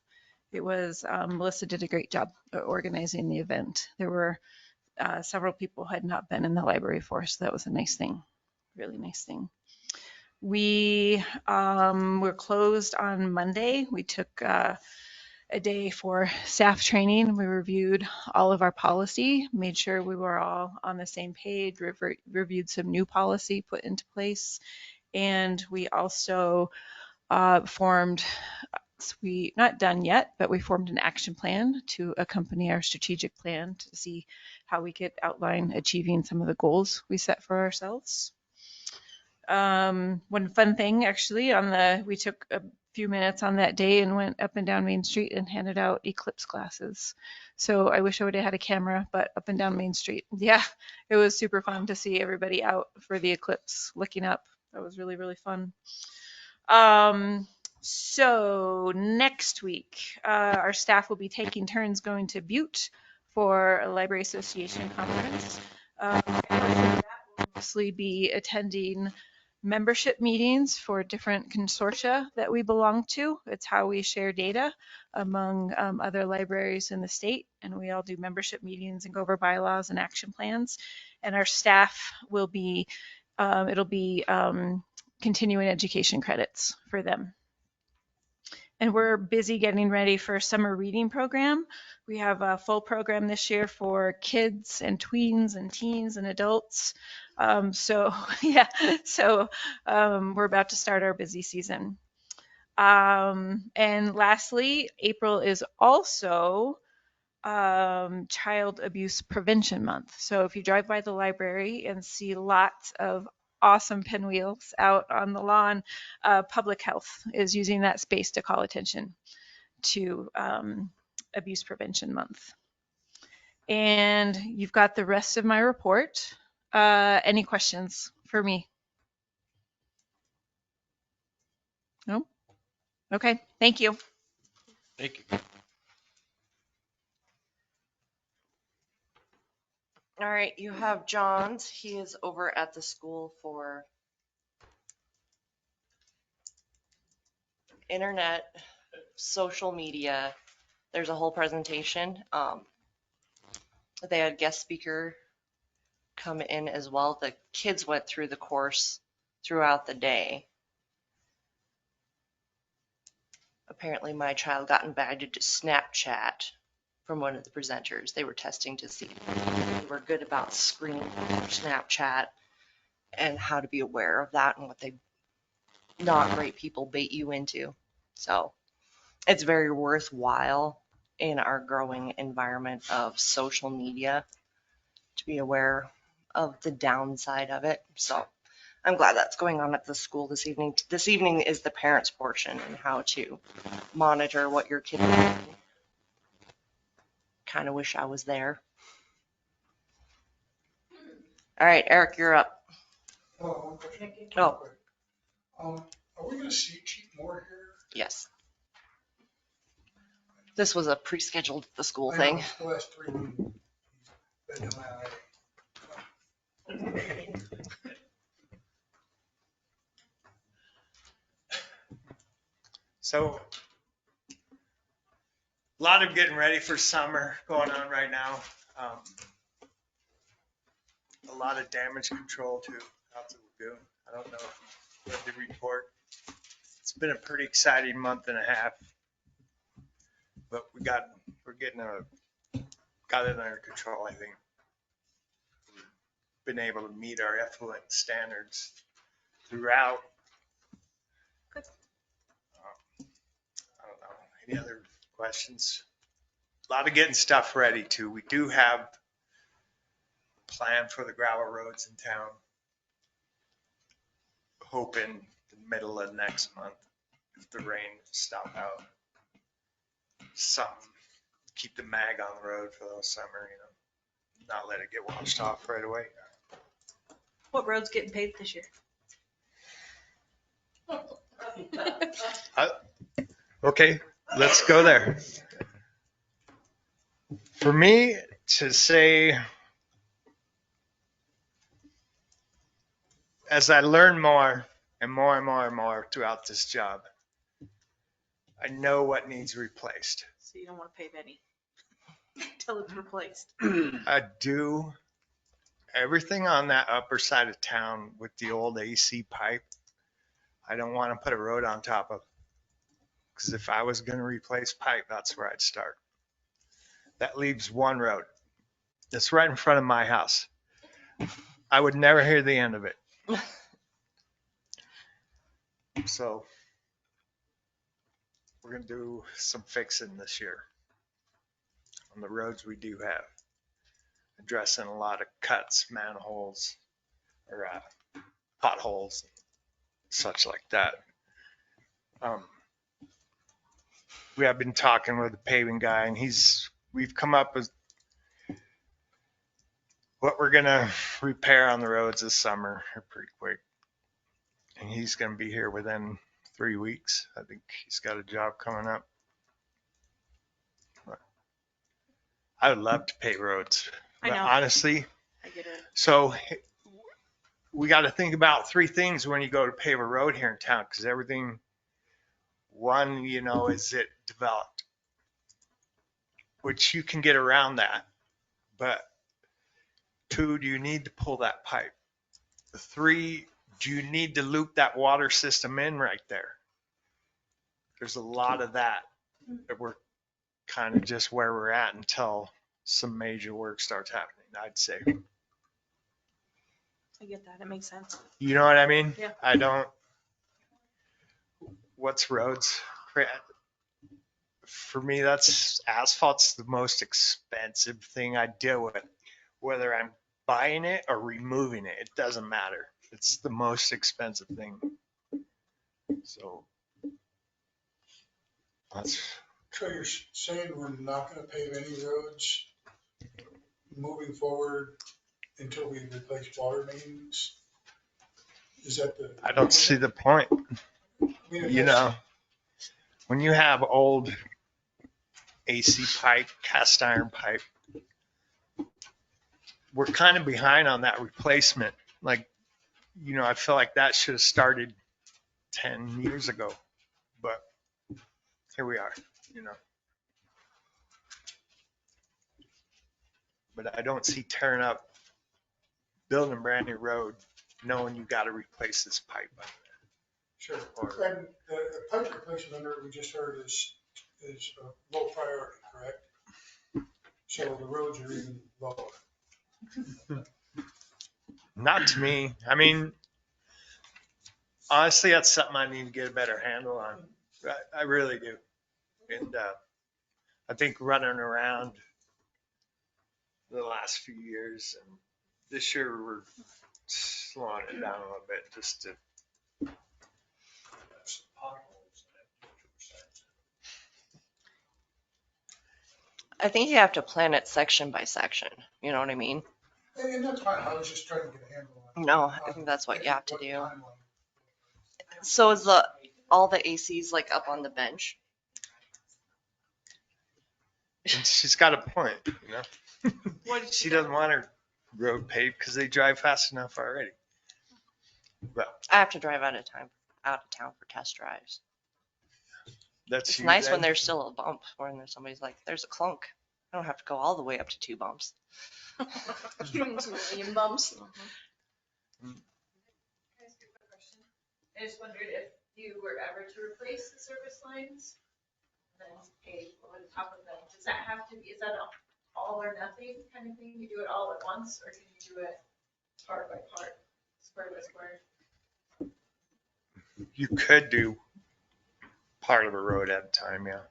S10: It was, Melissa did a great job organizing the event. There were several people who had not been in the library for, so that was a nice thing, really nice thing. We were closed on Monday. We took a day for staff training. We reviewed all of our policy, made sure we were all on the same page, reviewed some new policy put into place. And we also formed, not done yet, but we formed an action plan to accompany our strategic plan to see how we could outline achieving some of the goals we set for ourselves. One fun thing actually we took a few minutes on that day and went up and down Main Street and handed out eclipse glasses. So I wish I would have had a camera, but up and down Main Street. Yeah, it was super fun to see everybody out for the eclipse looking up. That was really, really fun. So next week, our staff will be taking turns going to Butte for a Library Association conference. That will mostly be attending membership meetings for different consortia that we belong to. It's how we share data among other libraries in the state, and we all do membership meetings and go over bylaws and action plans. And our staff will be, it'll be continuing education credits for them. And we're busy getting ready for summer reading program. We have a full program this year for kids and tweens and teens and adults. So we're about to start our busy season. And lastly, April is also Child Abuse Prevention Month. So if you drive by the library and see lots of awesome pinwheels out on the lawn, public health is using that space to call attention to Abuse Prevention Month. And you've got the rest of my report. Any questions for me? No? Okay, thank you.
S4: Thank you.
S7: All right, you have John's. He is over at the school for internet, social media. There's a whole presentation. They had guest speaker come in as well. The kids went through the course throughout the day. Apparently my child got invited to Snapchat from one of the presenters. They were testing to see if they were good about screening for Snapchat and how to be aware of that and what they not great people bait you into. So it's very worthwhile in our growing environment of social media to be aware of the downside of it. So I'm glad that's going on at the school this evening. This evening is the parents portion and how to monitor what your kid is doing. Kind of wish I was there. All right, Eric, you're up.
S11: Oh. Are we going to see cheap more here?
S7: Yes. This was a pre-scheduled at the school
S11: I
S7: thing.
S11: know, the last 3 meetings. But no matter.
S8: so A lot of getting ready for summer going on right now. A lot of damage control too out the lagoon. I don't know if you read the report. It's been a pretty exciting month and a half, but got it under control. I think we've been able to meet our effluent standards throughout.
S6: Good.
S8: I don't know. Any other questions? A lot of getting stuff ready too. We do have a plan for the gravel roads in town. Hoping the middle of next month, if the rain stop out. Something, keep the mag on the road for the summer, not let it get washed off right away.
S6: What road's getting paved this year?
S8: Okay, let's go there. For me to say, as I learn more and more and more and more throughout this job, I know what needs replaced.
S6: So you don't want to pave any until it's replaced.
S8: I do everything on that upper side of town with the old AC pipe. I don't want to put a road on top of, because if I was going to replace pipe, that's where I'd start. That leaves one road. It's right in front of my house. I would never hear the end of it. So we're going to do some fixing this year on the roads we do have, addressing a lot of cuts, manholes, or potholes, such like that. We have been talking with the paving guy, and we've come up with what we're gonna repair on the roads this summer pretty quick. And he's gonna be here within 3 weeks. I think he's got a job coming up. But I would love to pave roads.
S6: I
S8: But
S6: know.
S8: honestly,
S6: I get it.
S8: so we got to think about 3 things when you go to pave a road here in town, because everything, one, is it developed, which you can get around that. But 2, do you need to pull that pipe? 3, do you need to loop that water system in right there? There's a lot of that we're kind of just where we're at until some major work starts happening, I'd say.
S6: I get that. It makes sense.
S8: You know what I mean?
S6: Yeah.
S8: I don't. What's roads? For me, that's asphalt's the most expensive thing I deal with. Whether I'm buying it or removing it, it doesn't matter. It's the most expensive thing. So that's.
S11: So you're saying we're not gonna pave any roads moving forward until we replace water mains? Is that the?
S8: I don't see the point.
S11: I mean, if that's-
S8: When you have old AC pipe, cast iron pipe, we're kind of behind on that replacement. Like, I feel like that should have started 10 years ago, but here we are, But I don't see tearing up, building a brand new road, knowing you got to replace this pipe.
S11: Sure. And the pipe replacement under we just heard is a low priority, correct? So the roads are even lower.
S8: Not to me. I mean, honestly, that's something I need to get a better handle on. I really do. And I think running around the last few years, and this year we're slowing it down a little bit just to.
S7: I think you have to plan it section by section. You know what I mean?
S11: And that's fine. I was just trying to get a handle on.
S7: No, I think that's what you have to
S11: what
S7: do.
S11: timeline.
S7: So is all the ACs like up on the bench?
S8: And she's got a point,
S6: What did
S8: She doesn't want her road paved because they drive fast enough already. Well,
S7: I have to drive out of town for test drives.
S12: That's
S7: It's
S12: you
S7: nice
S12: then?
S7: when there's still a bump, or when there's somebody's like, there's a clunk. I don't have to go all the way up to 2 bumps.
S6: Million bumps.
S13: I just wondered if you were ever to replace the service lines, then pay on top of them. Does that have to be, is that a all or nothing kind of thing? You do it all at once, or can you do it part by part, square by square?
S12: You could do part of a road at a time, yeah.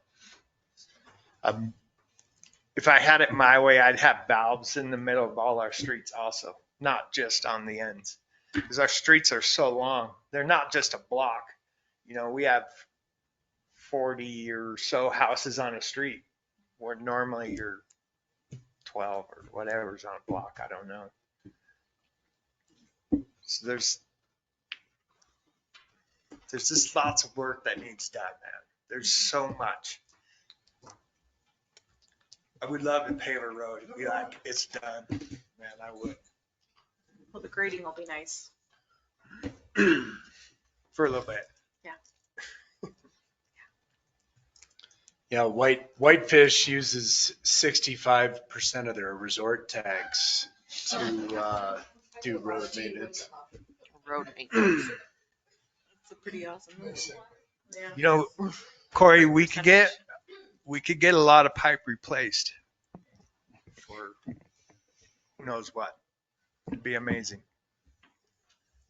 S12: If I had it my way, I'd have valves in the middle of all our streets also, not just on the ends. Because our streets are so long. They're not just a block. You know, we have 40 or so houses on a street where normally you're 12 or whatever's on a block. I don't know. So there's just lots of work that needs done, man. There's so much. I would love to pave a road and be like, it's done. Man, I would.
S6: Well, the grading will be nice.
S12: For a little bit.
S8: Yeah, Whitefish uses 65% of their resort tax to do road maintenance.
S7: Road maintenance.
S6: It's a pretty awesome move. Yeah.
S12: You know, Corey, we could get a lot of pipe replaced for who knows what. It'd be amazing.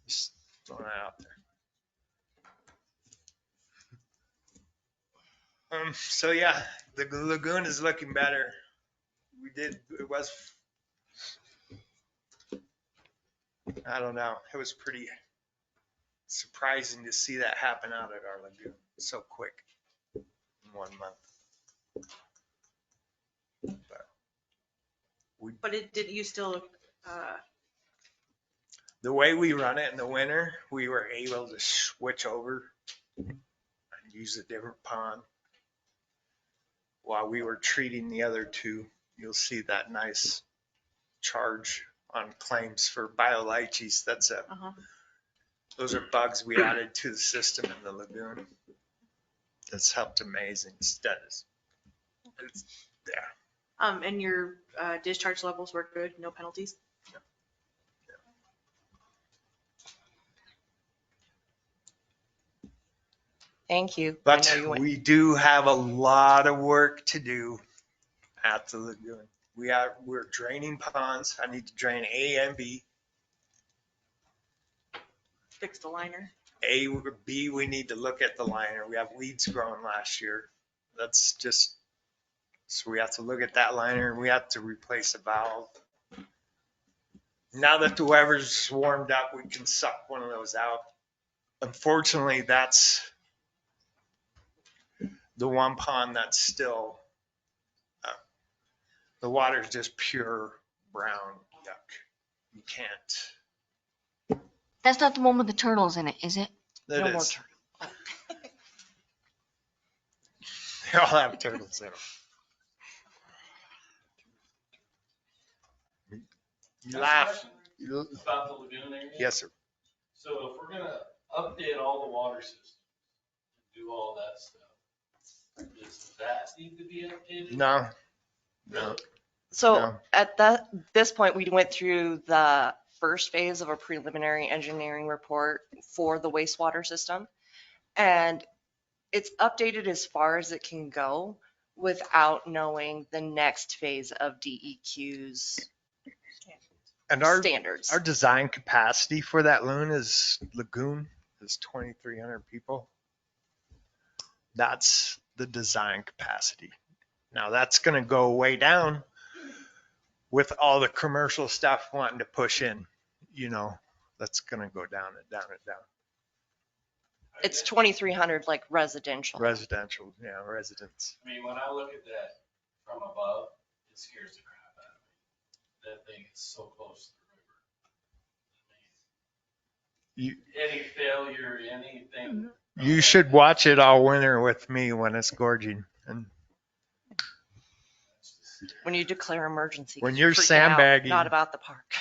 S12: Just throwing that out there. So yeah, the lagoon is looking better. It was, I don't know, it was pretty surprising to see that happen out at our lagoon so quick in 1 month.
S6: But did you still,
S12: The way we run it in the winter, we were able to switch over and use a different pond while we were treating the other two. You'll see that nice charge on claims for bioliches. Those are bugs we added to the system in the lagoon. That's helped amazing.
S6: and your discharge levels were good, no penalties?
S7: Thank you.
S12: But
S7: I know you went.
S12: we do have a lot of work to do at the lagoon. We're draining ponds. I need to drain A and B.
S6: Fix the liner.
S12: A or B, we need to look at the liner. We have weeds growing last year. That's just, so we have to look at that liner. We have to replace a valve. Now that the weather's warmed up, we can suck one of those out. Unfortunately, that's the one pond that's still, the water's just pure brown yuck. You can't.
S5: That's not the one with the turtles in it, is it?
S12: That
S7: No more
S12: is. They all have turtles in them. You laugh.
S14: About the lagoon area?
S12: Yes, sir.
S14: So if we're gonna update all the water systems, do all that stuff, does that need to be updated?
S12: No.
S7: So
S12: No.
S7: at this point, we went through the first phase of a preliminary engineering report for the wastewater system. And it's updated as far as it can go without knowing the next phase of DEQ's
S12: And our
S7: standards.
S12: Our design capacity for that lagoon is 2,300 people. That's the design capacity. Now that's going to go way down with all the commercial stuff wanting to push in. You know, that's going to go down and down and down.
S7: It's 2,300 like residential.
S12: Residential, yeah, residents.
S14: I mean, when I look at that from above, it scares the crap out of me. That thing is so close to the river. Any failure, anything.
S12: You should watch it all winter with me when it's gorging. And
S7: When you declare emergency.
S12: when you're
S7: freaking out,
S12: sandbagging
S7: not about the park.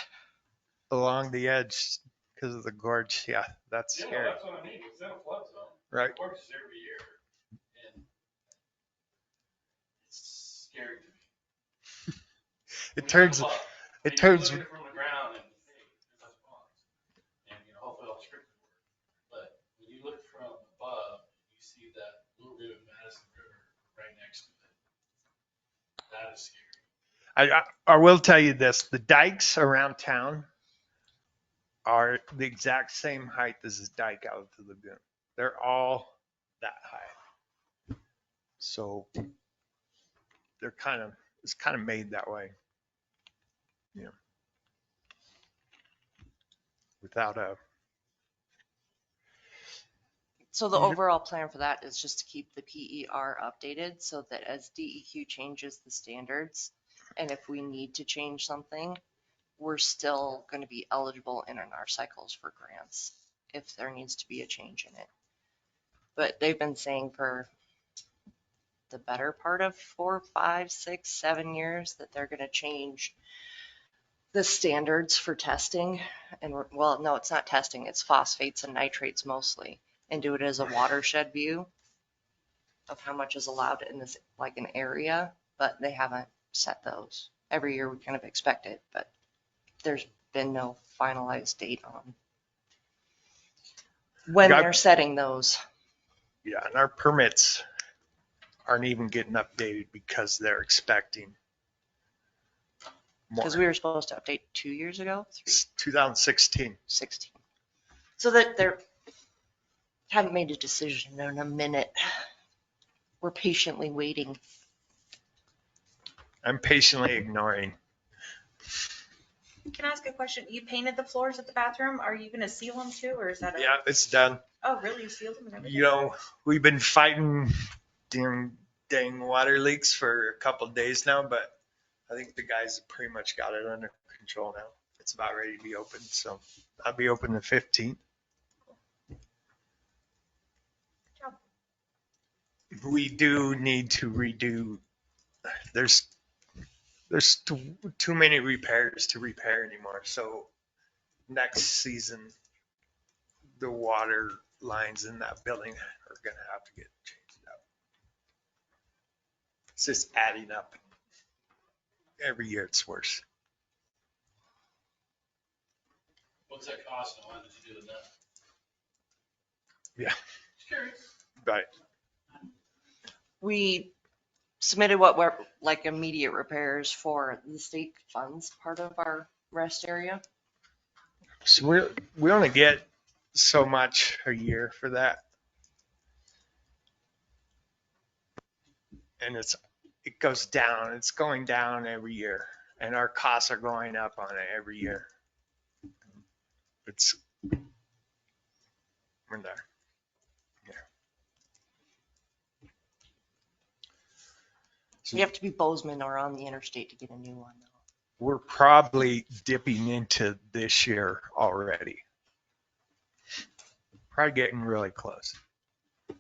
S12: along the edge because of the gorge, yeah, that's
S14: Yeah,
S12: scary.
S14: that's what I mean. It's in a flood zone.
S12: Right.
S14: It works every year. And scary to me.
S12: It turns,
S14: You
S12: it turns,
S14: look at it from the ground and, hey, there's those ponds. And, hopefully I'll strip it. But when you look from above, you see that little bit of Madison River right next to it. That is scary.
S12: I will tell you this, the dikes around town are the exact same height as the dike out of the lagoon. They're all that high. So it's kind of made that way. Without a,
S7: So the overall plan for that is just to keep the PER updated so that as DEQ changes the standards, and if we need to change something, we're still going to be eligible in our cycles for grants if there needs to be a change in it. But they've been saying for the better part of 4, 5, 6, 7 years that they're going to change the standards for testing. And well, no, it's not testing, it's phosphates and nitrates mostly, and do it as a watershed view of how much is allowed in this, like an area, but they haven't set those. Every year we kind of expect it, but there's been no finalized date on when they're setting those.
S12: yeah, and our permits aren't even getting updated because they're expecting more.
S7: Because we were supposed to update 2 years ago,
S12: 2016.
S7: 16. So that they're haven't made a decision in a minute. We're patiently waiting.
S12: I'm patiently ignoring.
S6: Can I ask a question? You painted the floors at the bathroom. Are you gonna seal them too, or is that?
S12: Yeah, it's done.
S6: Oh, really? You sealed them and everything?
S12: We've been fighting dang water leaks for a couple of days now, but I think the guys have pretty much got it under control now. It's about ready to be open, so I'll be open the 15th. We do need to redo. There's too many repairs to repair anymore. So next season, the water lines in that building are going to have to get changed up. It's just adding up. Every year it's worse.
S14: What's that cost and why did you do that?
S12: Yeah.
S14: Just curious.
S12: Right.
S7: We submitted what were like immediate repairs for the state funds part of our rest area.
S12: So we only get so much a year for that. And it goes down. It's going down every year. And our costs are going up on it every year. We're there.
S7: You have to be Bozeman or on the interstate to get a new one though.
S12: We're probably dipping into this year already. Probably getting really close to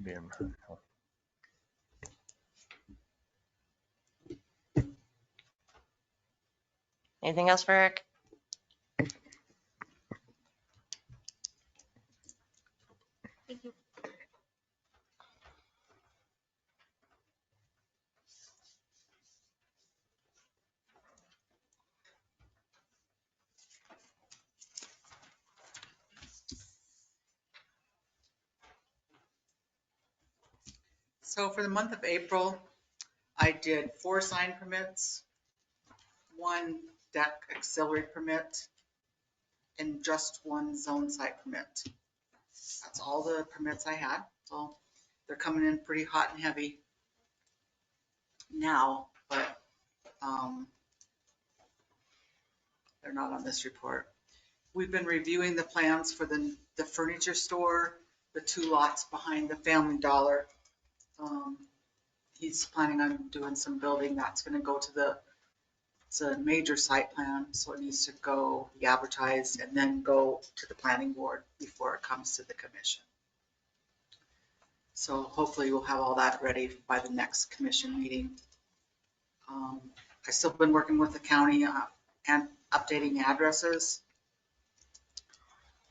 S12: being.
S7: Anything else for Eric?
S6: Thank you.
S15: So for the month of April, I did 4 sign permits, 1 deck auxiliary permit, and just 1 zone site permit. That's all the permits I had. So they're coming in pretty hot and heavy now, but they're not on this report. We've been reviewing the plans for the furniture store, the 2 lots behind the Family Dollar. He's planning on doing some building that's going to go to it's a major site plan, so it needs to go be advertised and then go to the planning board before it comes to the commission. So hopefully we'll have all that ready by the next commission meeting. I've still been working with the county and updating addresses,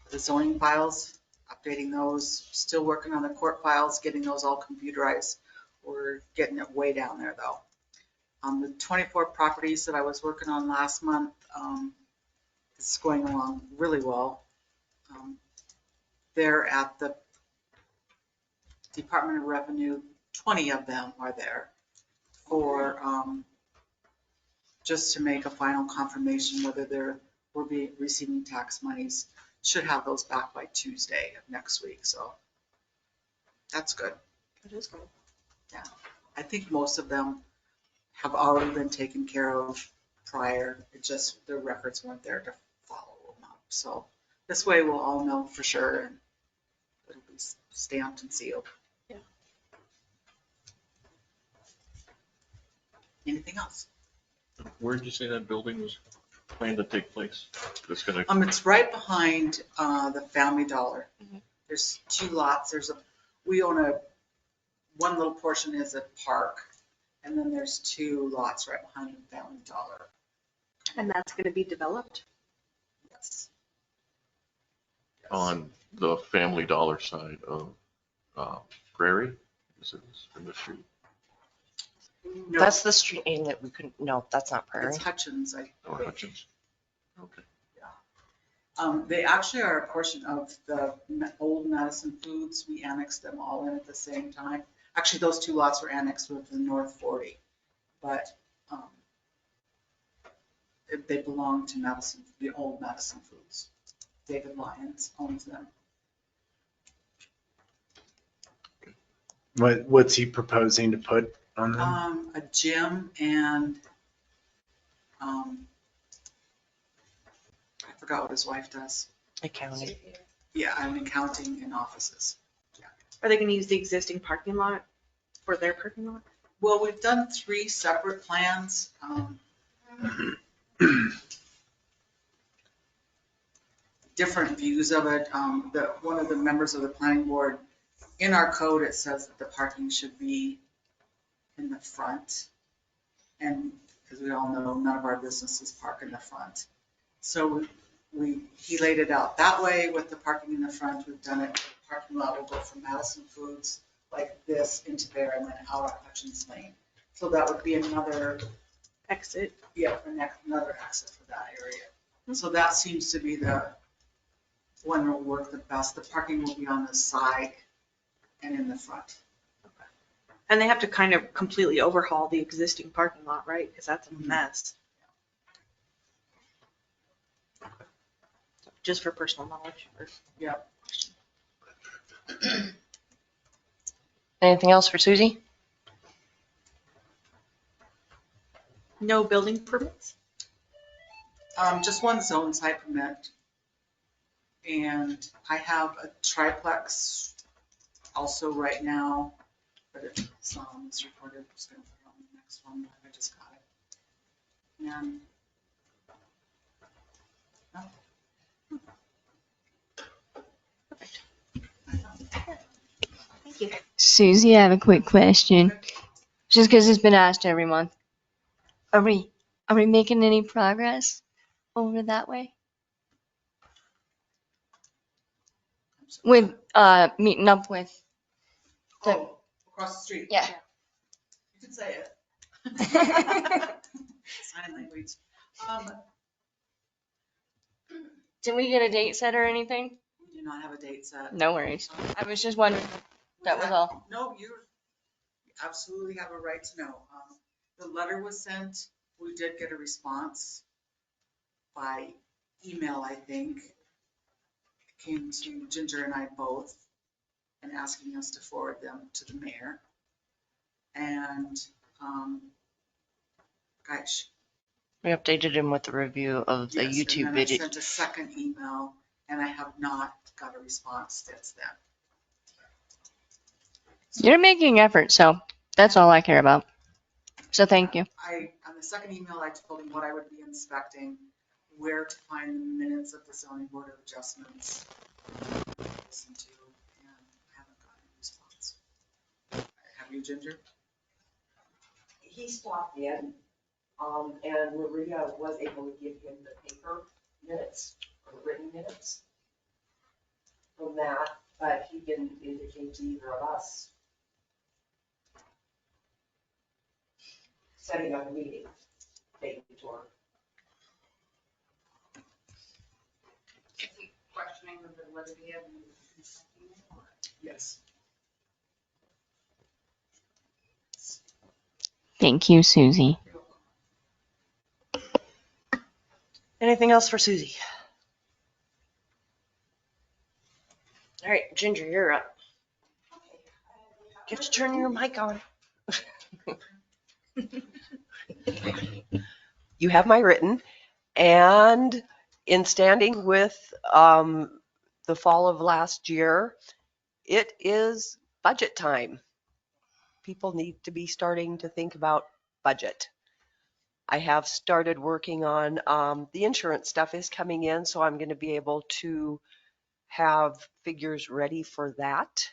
S15: the zoning files, updating those, still working on the court files, getting those all computerized. We're getting it way down there though. The 24 properties that I was working on last month, it's going along really well. They're at the Department of Revenue, 20 of them are there for just to make a final confirmation whether we'll be receiving tax monies. Should have those back by Tuesday of next week, so that's good.
S6: That is good.
S15: Yeah, I think most of them have already been taken care of prior. It just, their records weren't there to follow them up. So this way we'll all know for sure and it'll be stamped and sealed.
S6: Yeah.
S15: Anything else?
S4: Where did you say that building was planned to take place? It's gonna,
S15: It's right behind the Family Dollar.
S7: Mhm.
S15: There's 2 lots. We own one little portion is a park, and then there's 2 lots right behind the Family Dollar.
S6: And that's going to be developed?
S15: Yes.
S4: on the Family Dollar side of Prairie? Is it in the street?
S15: No,
S7: That's the street name that we couldn't, no, that's not Prairie.
S15: it's Hutchins.
S4: Or Hutchins? Okay.
S15: They actually are a portion of the old Madison Foods. We annexed them all in at the same time. Actually, those 2 lots were annexed with the North 40, but they belong to Madison, the old Madison Foods. David Lyons owns them.
S8: What's he proposing to put on them?
S15: A gym and I forgot what his wife does.
S7: Accounting.
S15: Yeah, accounting and offices.
S6: Are they going to use the existing parking lot for their parking lot?
S15: Well, we've done 3 separate plans. Different views of it. One of the members of the planning board, in our code, it says that the parking should be in the front. And as we all know, none of our businesses park in the front. So he laid it out that way with the parking in the front. We've done it, the parking lot will go from Madison Foods like this into there and then out on Hutchins Lane. So that would be another
S6: Exit.
S15: Yeah, another exit for that area. So that seems to be the one that will work the best. The parking will be on the side and in the front.
S6: And they have to kind of completely overhaul the existing parking lot, right? Because that's a mess. Just for personal knowledge.
S15: Yeah.
S7: Anything else for Susie?
S6: No building permits?
S15: Just one zone site permit. And I have a triplex also right now, but it's not on this recorded. I'm just gonna put it on the next one. I just got it. And
S6: Thank you.
S5: Susie, I have a quick question. Just because it's been asked every month. Are we making any progress over that way? With meeting up with
S15: across the street.
S5: Yeah.
S15: You could say it. Sign language.
S5: Did we get a date set or anything?
S15: We do not have a date set.
S5: No worries. I was just wondering. That was all.
S15: No, you absolutely have a right to know. The letter was sent. We did get a response by email, I think. It came to Ginger and I both and asking us to forward them to the mayor. And, gosh.
S7: We updated him with the review of the
S15: Yes,
S7: YouTube
S15: and then I
S7: video.
S15: sent a second email and I have not got a response since then.
S5: You're making effort, so that's all I care about. So thank you.
S15: On the second email, I told him what I would be inspecting, where to find the minutes of the zoning board of adjustments. Listen to, and I haven't gotten a response. Have you, Ginger?
S16: He stopped in, and Maria was able to give him the paper minutes, or the written minutes from that, but he didn't indicate to either of us setting up a meeting date or.
S13: Questioning the validity of consenting or?
S8: Yes.
S5: Thank you, Susie.
S7: Anything else for Susie? All right, Ginger, you're up. You have to turn your mic on. You have my written, and in standing with the fall of last year, it is budget time. People need to be starting to think about budget. I have started working on the insurance stuff is coming in, so I'm going to be able to have figures ready for that,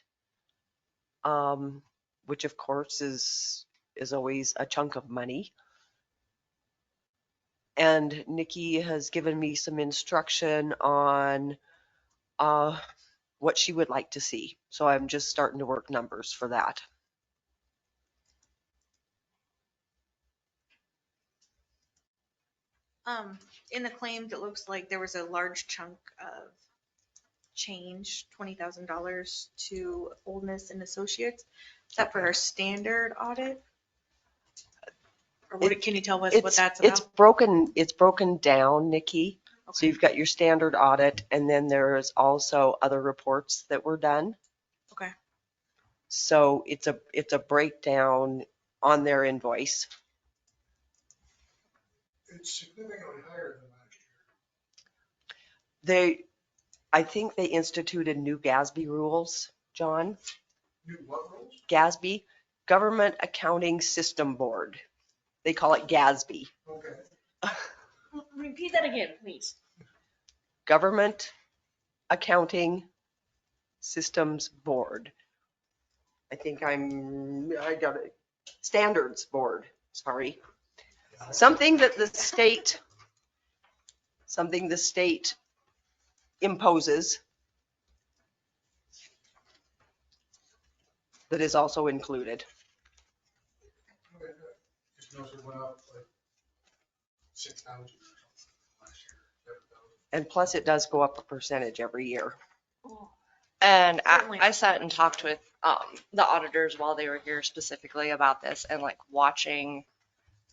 S7: which of course is always a chunk of money. And Nikki has given me some instruction on what she would like to see. So I'm just starting to work numbers for that.
S6: In the claims, it looks like there was a large chunk of change, $20,000 to Ennis and Associates. Is that for our standard audit? Or what, can you tell us what that's about?
S7: It's broken down, Nikki.
S6: Okay.
S7: So you've got your standard audit, and then there's also other reports that were done.
S6: Okay.
S7: So it's a breakdown on their invoice.
S11: It's significantly higher than last
S7: I think they instituted new GASB rules, John.
S11: year. New what rules?
S7: GASB, Government Accounting System Board. They call it GASB.
S11: Okay.
S5: Repeat that again, please.
S7: Government Accounting Systems Board. I got it. Standards Board, sorry. Something the state imposes that is also included.
S11: Just noticed it went up like 6,000 or something last year. 7,000.
S7: And plus it does go up a percentage every year. And
S6: Certainly.
S7: I sat and talked with the auditors while they were here specifically about this and like watching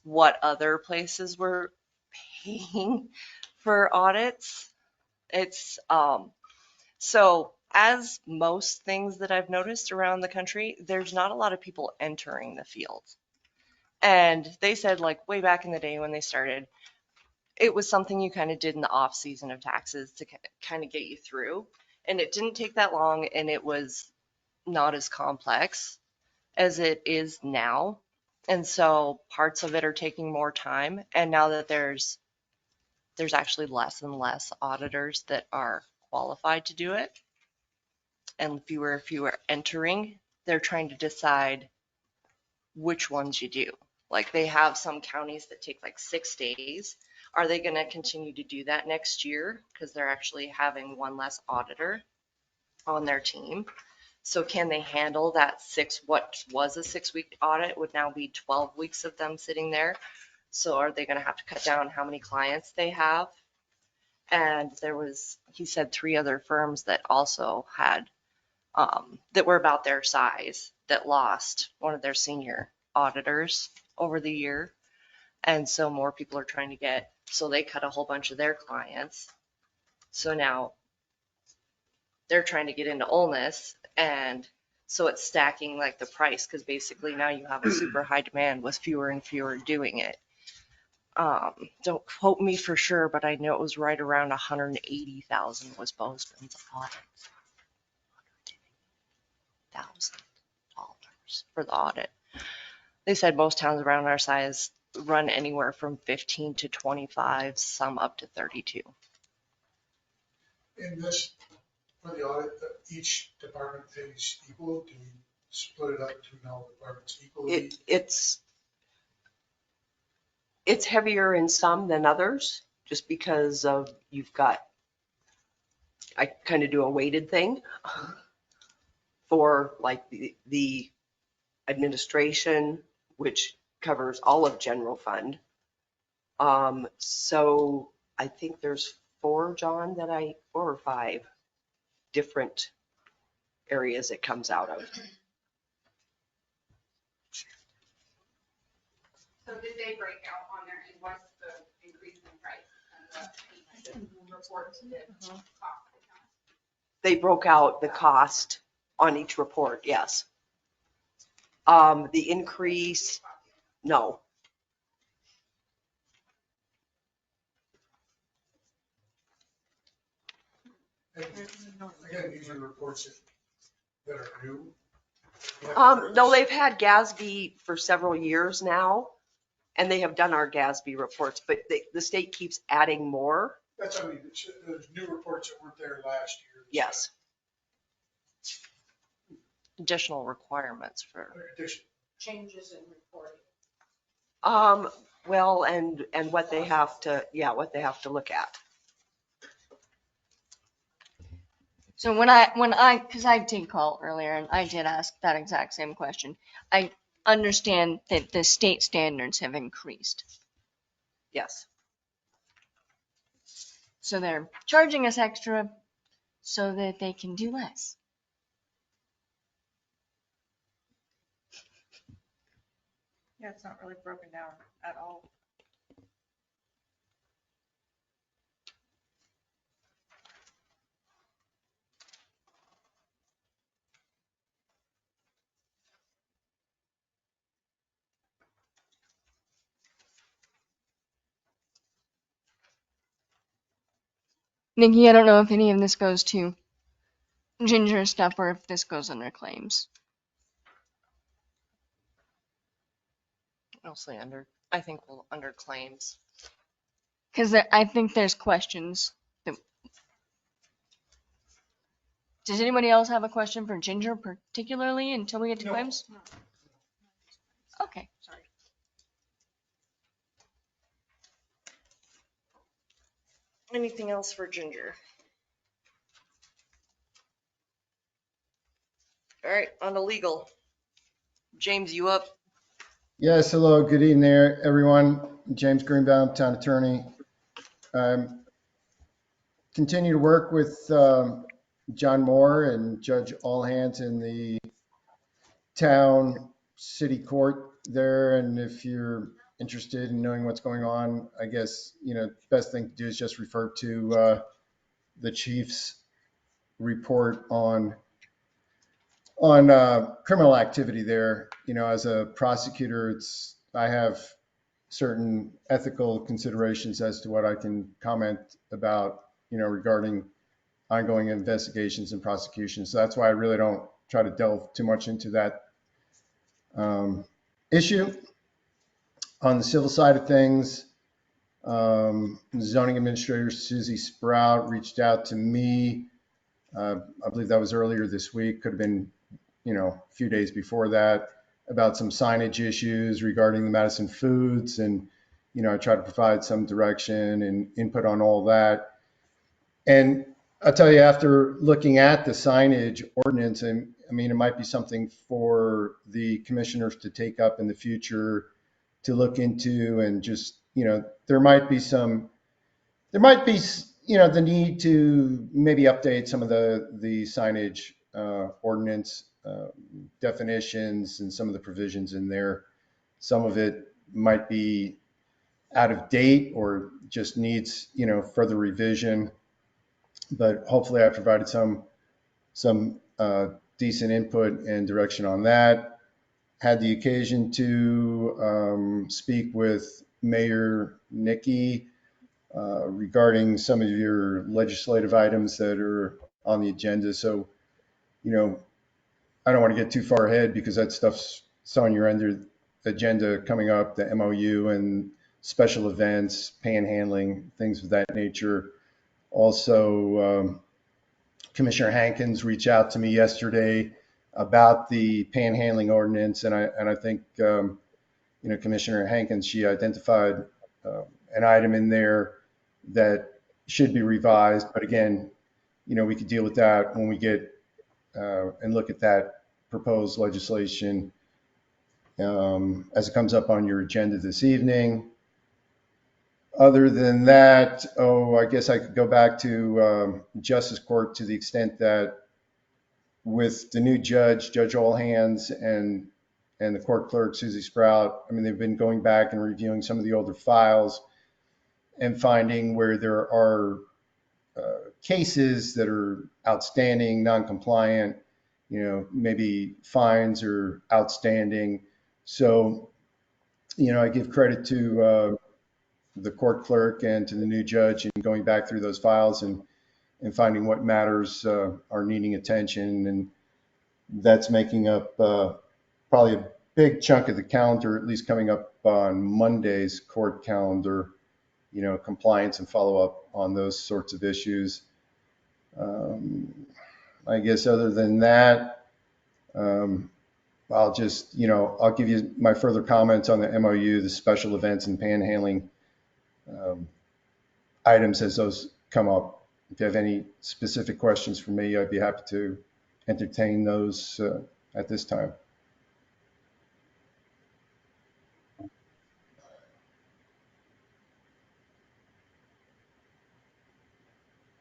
S7: what other places were paying for audits. It's so as most things that I've noticed around the country, there's not a lot of people entering the field. And they said like way back in the day when they started, it was something you kind of did in the off season of taxes to kind of get you through. And it didn't take that long, and it was not as complex as it is now. And so parts of it are taking more time. And now that there's actually less and less auditors that are qualified to do it, and fewer entering, they're trying to decide which ones you do. Like they have some counties that take like 6 days. Are they going to continue to do that next year? Because they're actually having one less auditor on their team. So can they handle that what was a 6-week audit would now be 12 weeks of them sitting there? So are they going to have to cut down how many clients they have? And he said 3 other firms that also had, that were about their size that lost one of their senior auditors over the year. And so more people are trying to so they cut a whole bunch of their clients. So now they're trying to get into Ennis, and so it's stacking like the price because basically now you have a super high demand with fewer and fewer doing it. Don't quote me for sure, but I know it was right around 180,000 was Bozeman's audit. $180,000 for the audit. They said most towns around our size run anywhere from 15 to 25, some up to 32.
S11: In this, for the audit, each department pays equal. Do we split it up between all departments equally?
S7: It's heavier in some than others, just because of I kind of do a weighted thing for like the administration, which
S16: covers all of general fund. So I think there's 4, John, 4 or 5 different areas it comes out of.
S9: So did they break out on there and what's the increase in price? And the report did cost?
S16: They broke out the cost on each report, yes. The increase, no.
S11: Again, these are reports that are new.
S16: No, they've had GASB for several years now, and they have done our GASB reports, but the state keeps adding more.
S11: That's, I mean, there's new reports that weren't there last year.
S16: Yes.
S7: Additional requirements for.
S9: Changes in reporting.
S16: Well, and what they have to, what they have to look at.
S5: So because I did call earlier and I did ask that exact same question. I understand that the state standards have increased.
S16: Yes.
S5: So they're charging us extra so that they can do less.
S6: Yeah, it's not really broken down at all.
S5: Nikki, I don't know if any of this goes to Ginger stuff or if this goes under claims.
S7: Mostly I think we'll under claims.
S5: Because I think there's questions. Does anybody else have a question for Ginger particularly until we get to claims?
S6: No.
S5: Okay.
S6: Sorry.
S7: Anything else for Ginger? All right, on to legal. James, you up?
S2: Yes, hello, good evening there, everyone. James Greenbaum, Town Attorney. Continue to work with John Moore and Judge Allhands in the town city court there. And if you're interested in knowing what's going on, I guess, best thing to do is just refer to the chief's report on criminal activity there. As a prosecutor, I have certain ethical considerations as to what I can comment about, regarding ongoing investigations and prosecutions. So that's why I really don't try to delve too much into that issue. On the civil side of things, zoning administrator Susie Sprout reached out to me. I believe that was earlier this week, could have been, a few days before that, about some signage issues regarding the Madison Foods. And, I tried to provide some direction and input on all that. And I'll tell you, after looking at the signage ordinance, and I mean, it might be something for the commissioners to take up in the future to look into, and just, there might be, the need to maybe update some of the signage ordinance definitions and some of the provisions in there. Some of it might be out of date or just needs, further revision. But hopefully I provided some decent input and direction on that. Had the occasion to speak with Mayor Nikki regarding some of your legislative items that are on the agenda. So, I don't want to get too far ahead because that stuff's on your agenda coming up, the MOU and special events, panhandling, things of that nature. Also, Commissioner Hankins reached out to me yesterday about the panhandling ordinance, and I think Commissioner Hankins, she identified an item in there that should be revised. But again, we could deal with that when we get and look at that proposed legislation as it comes up on your agenda this evening. Other than that, I guess I could go back to Justice Court to the extent that with the new judge, Judge Allhands, and the court clerk, Susie Sprout, I mean, they've been going back and reviewing some of the older files and finding where there are cases that are outstanding, non-compliant, maybe fines are outstanding. So, I give credit to the court clerk and to the new judge in going back through those files and finding what matters are needing attention. And that's making up probably a big chunk of the calendar, at least coming up on Monday's court calendar, compliance and follow up on those sorts of issues. I guess other than that, I'll just, I'll give you my further comments on the MOU, the special events and panhandling items as those come up. If you have any specific questions for me, I'd be happy to entertain those at this time.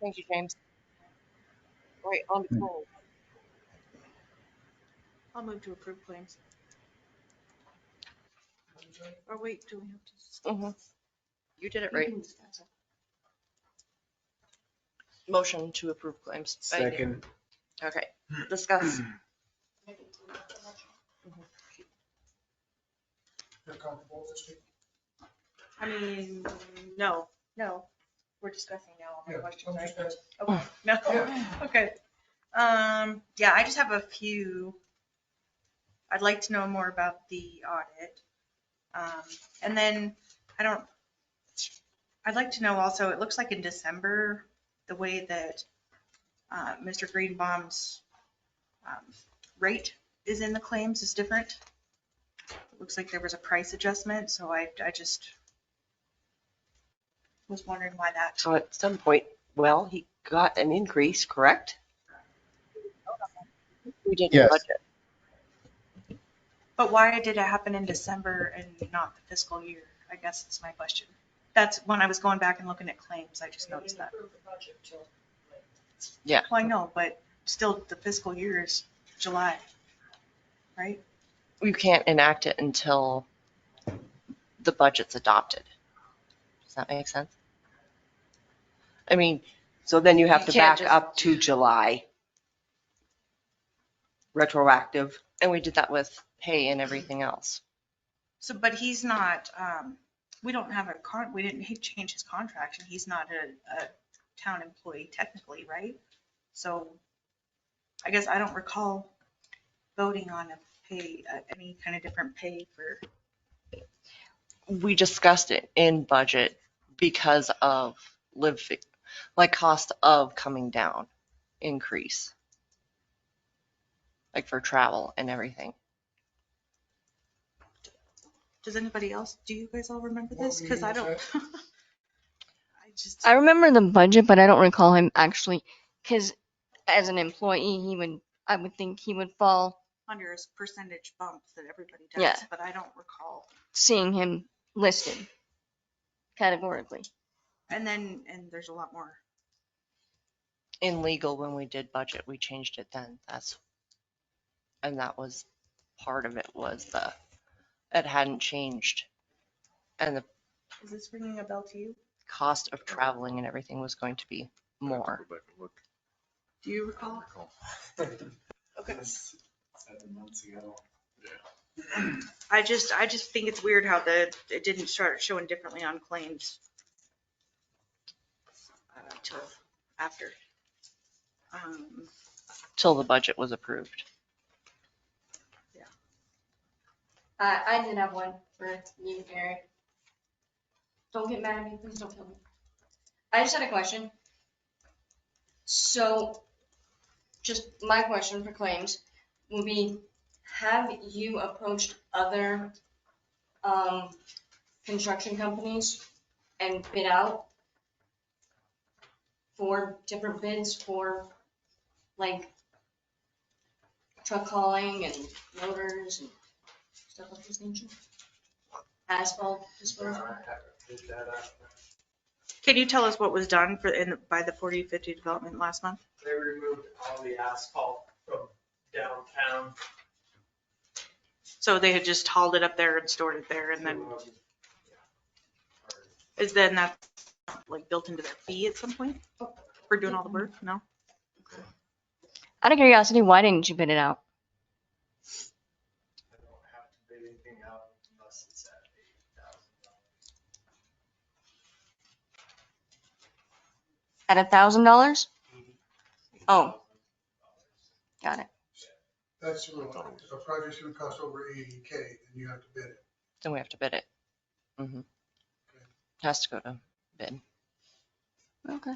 S7: Thank you, James. Right, on to claims.
S6: I'll move to approve claims. Or wait, do we have to?
S7: You did it right. Motion to approve claims.
S8: Second.
S7: Okay, discuss.
S11: You're comfortable with this, Steve?
S6: I mean, no, we're discussing now all my
S11: Yeah,
S6: questions,
S11: I'm
S6: right?
S11: just
S6: Okay, no, okay. Yeah, I just have a few. I'd like to know more about the audit. And then I'd like to know also, it looks like in December, the way that Mr. Greenbaum's rate is in the claims is different. It looks like there was a price adjustment, so I just was wondering why that.
S16: So at some point, well, he got an increase, correct?
S7: We did
S2: Yes.
S7: budget.
S6: But why did it happen in December and not the fiscal year? I guess that's my question. That's when I was going back and looking at claims, I just noticed that.
S7: Yeah.
S6: Well, I know, but still the fiscal year is July, right?
S7: You can't enact it until the budget's adopted. Does that make sense? I mean,
S16: So then you have
S7: You
S16: to
S7: can't
S16: back
S7: just-
S16: up to July. Retroactive.
S7: and we did that with pay and everything else.
S6: So, but he's not, we don't have he changed his contract and he's not a town employee technically, right? So I guess I don't recall voting on a pay, any kind of different pay for.
S7: We discussed it in budget because of cost of coming down increase. Like for travel and everything.
S6: Does anybody else, do you guys all remember this? Because I don't.
S5: I remember the budget, but I don't recall him actually, because as an employee, I would think he would fall
S6: Under a percentage bump that everybody
S5: Yeah.
S6: does, but I don't recall.
S5: seeing him listed categorically.
S6: And there's a lot more.
S7: In legal, when we did budget, we changed it then. And that was part of it was it hadn't changed. And the
S6: Is this ringing a bell to you?
S7: cost of traveling and everything was going to be more.
S4: Go back and look.
S6: Do you recall? Okay.
S8: 7 months ago.
S6: I just think it's weird how it didn't start showing differently on claims till after.
S7: Till the budget was approved.
S5: I did have one for you, Eric. Don't get mad at me, please don't kill me. I just had a question. So, just my question for claims would be, have you approached other construction companies and bid out for different bids for like truck hauling and loaders and Self-extension? Asphalt disposal?
S8: I haven't did that up.
S6: Can you tell us what was done by the 4050 development last month?
S8: They removed all the asphalt from downtown.
S6: So they had just hauled it up there and stored it there, and then then that's like built into their fee at some point for doing all the work? No.
S5: Out of curiosity, why didn't you bid it out?
S8: I don't have to bid anything out unless it's at
S5: At $1,000?
S8: $80,000.
S5: Oh. Got it.
S11: That's the rule. If a project's gonna cost over 80K, then you have to bid it.
S7: Then we have to bid it. Mm-hmm. Has to go to bid.
S5: Okay.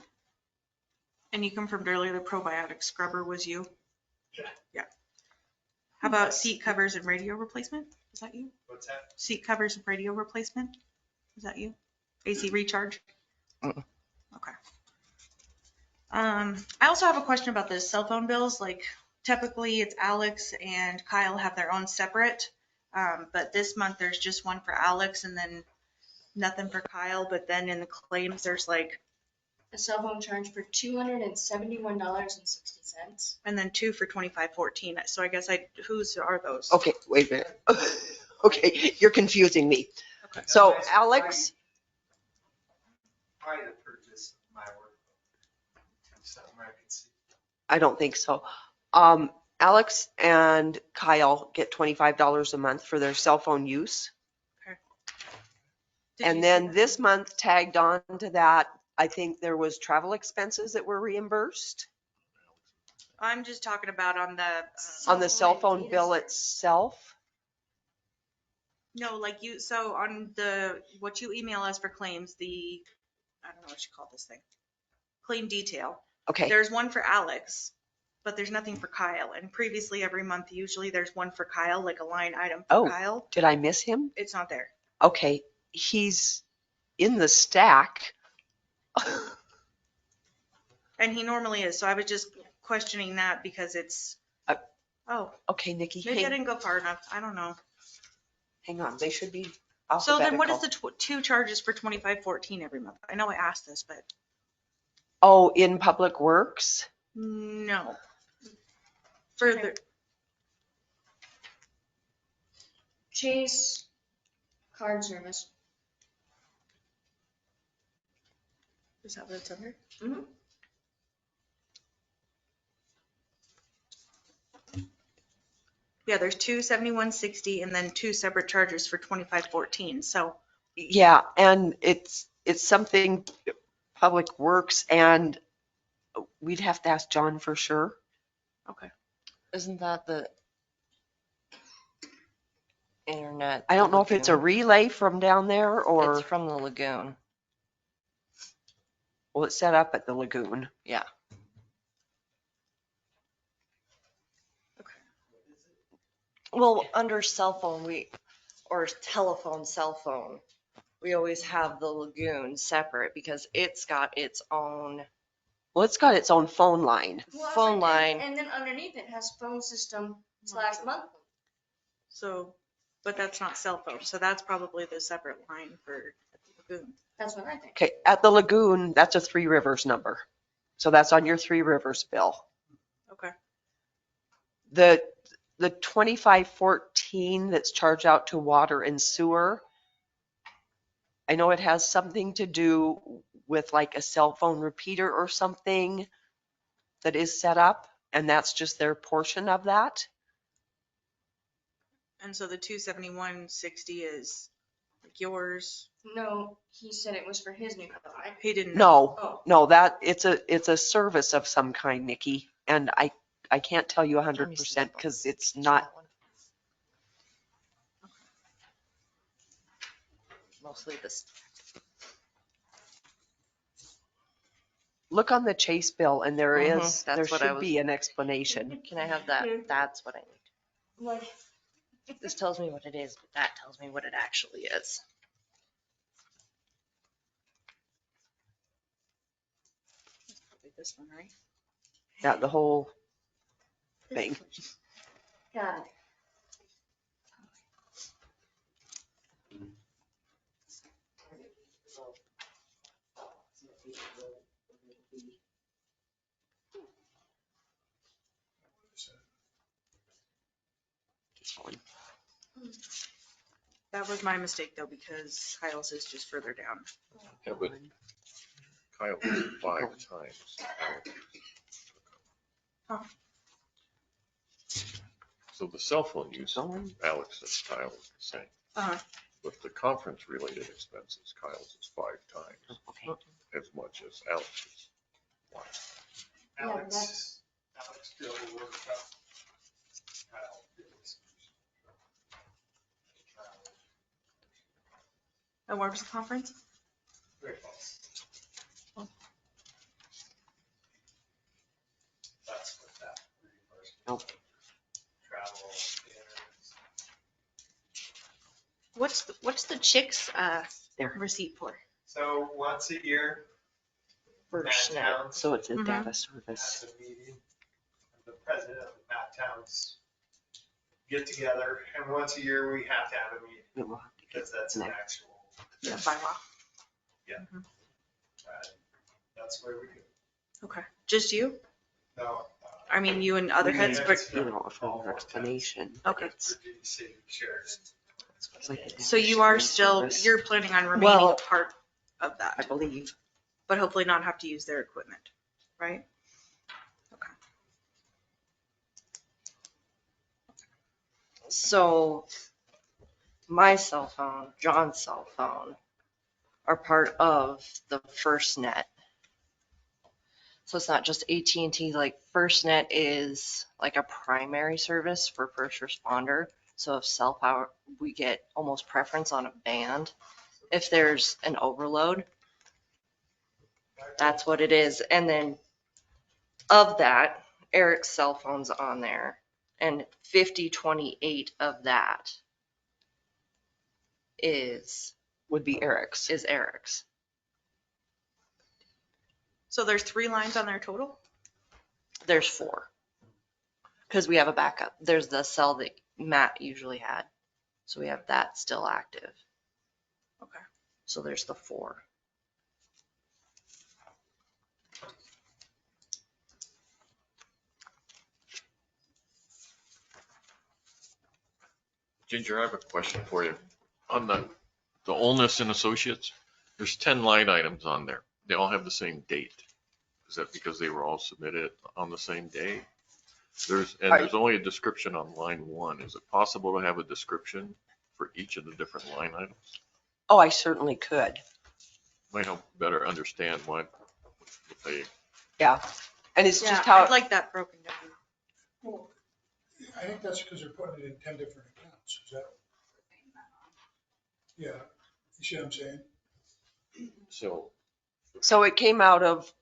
S6: And you confirmed earlier the probiotic scrubber was you?
S8: Yeah.
S6: Yeah. How about seat covers and radio replacement? Is that you?
S8: What's that?
S6: Seat covers and radio replacement? Is that you? AC recharge?
S7: Mm-mm.
S6: Okay. I also have a question about the cell phone bills. Like typically it's Alex and Kyle have their own separate. But this month there's just one for Alex and then nothing for Kyle. But then in the claims, there's like
S5: A cell phone charge for $271.60.
S6: and then two for 2514. So I guess whose are those?
S16: Okay, wait a minute. Okay, you're confusing me.
S6: Okay.
S16: So Alex,
S8: Probably the purchase of my work. Something I can see.
S16: I don't think so. Alex and Kyle get $25 a month for their cell phone use.
S6: Did you
S16: And
S6: see
S16: then
S6: that?
S16: this month tagged on to that, I think there was travel expenses that were reimbursed
S6: I'm just talking about on the
S16: on the cell phone bill itself.
S6: no, like you. So on the what you email us for claims, the I don't know what you call this thing, claim detail.
S16: Okay,
S6: There's one for Alex, but there's nothing for Kyle. And previously, every month, usually there's one for Kyle, like a line item for
S16: Oh.
S6: Kyle.
S16: did I miss him?
S6: It's not there.
S16: Okay, he's in the stack.
S6: And he normally is. So I was just questioning that because it's,
S16: Okay, Nikki,
S6: maybe I didn't go far enough. I don't know.
S16: hang on, they should be
S6: So then what is
S16: alphabetical.
S6: the two charges for 2514 every month? I know I asked this, but
S16: Oh, in Public Works?
S6: no. Further,
S5: Chase card service.
S6: is that what it's under?
S5: Mm-hmm.
S6: Yeah, there's 27160 and then two separate charges for 2514. So
S16: Yeah, and it's something Public Works, and we'd have to ask John for sure.
S6: okay.
S7: Isn't that the internet?
S16: I don't
S7: the
S16: know if it's a
S7: lagoon?
S16: relay from down there or,
S7: It's from the lagoon.
S16: well, it's set up at the lagoon.
S7: Yeah. Well, under cell phone, or telephone, cell phone, we always have the lagoon separate because it's got its own
S16: Well, it's got its own phone line.
S7: phone line.
S5: And then underneath it has phone system / monthly.
S6: So, but that's not cell phone. So that's probably the separate line for Lagoon.
S5: That's what I think.
S16: Okay, at the lagoon, that's a Three Rivers number. So that's on your Three Rivers bill.
S6: Okay.
S16: The 2514 that's charged out to water and sewer, I know it has something to do with like a cell phone repeater or something that is set up, and that's just their portion of that.
S6: And so the 27160 is like yours.
S5: No, he said it was for his new car.
S6: He didn't know.
S5: Oh.
S16: No, that it's a service of some kind, Nikki, and I can't tell you 100% because it's not.
S7: Mostly this.
S16: Look on the Chase bill, and there
S7: That's
S16: there
S7: what I
S16: should
S7: was-
S16: be an explanation.
S7: Can I have that? That's what I need.
S5: Like,
S7: This tells me what it is, but that tells me what it actually is.
S6: Probably this one, right?
S16: Yeah, the whole thing.
S5: got it.
S6: That was my mistake though, because Kyle's is just further down.
S4: Yeah, but Kyle was 5 times.
S6: Oh.
S4: So the cell phone use, Alex and Kyle is the same.
S6: Uh-huh.
S4: But the conference related expenses, Kyle's is 5 times as much as Alex's. Wow.
S12: Alex still works out.
S6: And where was the conference?
S12: Great Falls. That's what that reimbursement. Travel.
S6: What's the chicks receipt for?
S12: So once a year,
S16: First
S12: Matt
S16: net,
S12: Towns
S16: so it's a
S6: Mhm.
S16: data service.
S12: has a meeting. The president of the Matt Towns get together, and once a year we have to have a meeting
S16: It will have to
S12: because that's an actual.
S6: Yeah, by law.
S12: That's where we do.
S6: Okay. Just you?
S12: No.
S6: I mean, you and other heads, but
S16: You know, a further explanation.
S6: okay.
S12: City shares.
S16: It's like a data
S6: So you are
S16: sharing
S6: still,
S16: service.
S6: you're planning on remaining
S16: Well,
S6: a part of
S16: I
S6: that,
S16: believe.
S6: but hopefully not have to use their equipment, right? Okay.
S7: So my cell phone, John's cell phone are part of the FirstNet. So it's not just AT&T, like FirstNet is like a primary service for first responder. So if cell power, we get almost preference on a band. If there's an overload, that's what it is. And then of that, Eric's cell phone's on there, and 5028 of that
S16: Would be Eric's.
S7: is Eric's.
S6: So there's 3 lines on there total?
S7: There's 4. Because we have a backup. There's the cell that Matt usually had. So we have that still active.
S6: Okay.
S7: So there's the 4.
S4: Ginger, I have a question for you. On the Ennis and Associates, there's 10 line items on there. They all have the same date. Is that because they were all submitted on the same day? There's only a description on line 1. Is it possible to have a description for each of the different line items?
S16: Oh, I certainly could.
S4: Might help better understand what they.
S16: Yeah. And it's
S6: Yeah,
S16: just how,
S6: I'd like that broken down.
S11: Well, I think that's because they're putting it in 10 different accounts. Is that? Yeah. You see what I'm saying?
S16: so it came out of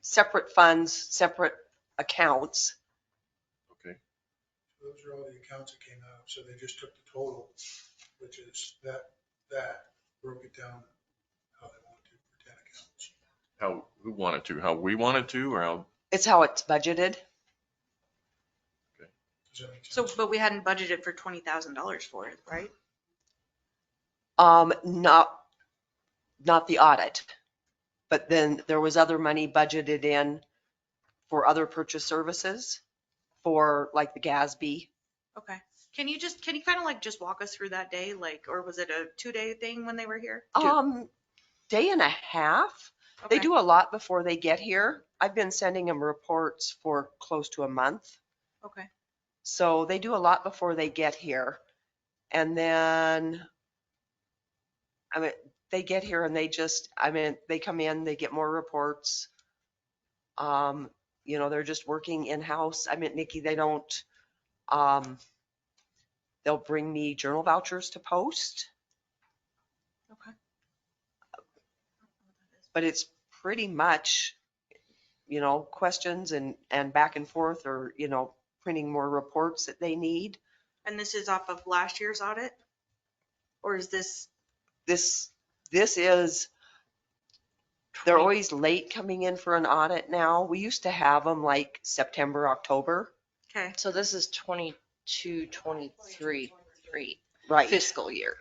S16: separate funds, separate accounts.
S4: Okay.
S11: Those are all the accounts that came out. So they just took the total, which is that broke it down how they want to for 10 accounts.
S4: Who wanted to? How we wanted to, or how?
S16: It's how it's budgeted.
S11: Does that make
S6: So,
S11: sense?
S6: but we hadn't budgeted for $20,000 for it, right?
S16: Not the audit, but then there was other money budgeted in for other purchase services for like the GASB.
S6: Okay. Can you kind of like just walk us through that day? Like, or was it a 2-day thing when they were here?
S16: Day and a half.
S6: Okay.
S16: They do a lot before they get here. I've been sending them reports for close to a month.
S6: Okay.
S16: So they do a lot before they get here. And then, they get here and they come in, they get more reports. They're just working in-house. Nikki, they don't, they'll bring me journal vouchers to post.
S6: Okay.
S16: But it's pretty much, questions and back and forth, or, printing more reports that they need.
S6: And this is off of last year's audit? Or is this?
S16: This is, they're always late coming in for an audit now. We used to have them like September, October.
S6: Okay.
S7: So this is 22, 23
S16: Right.
S7: fiscal year.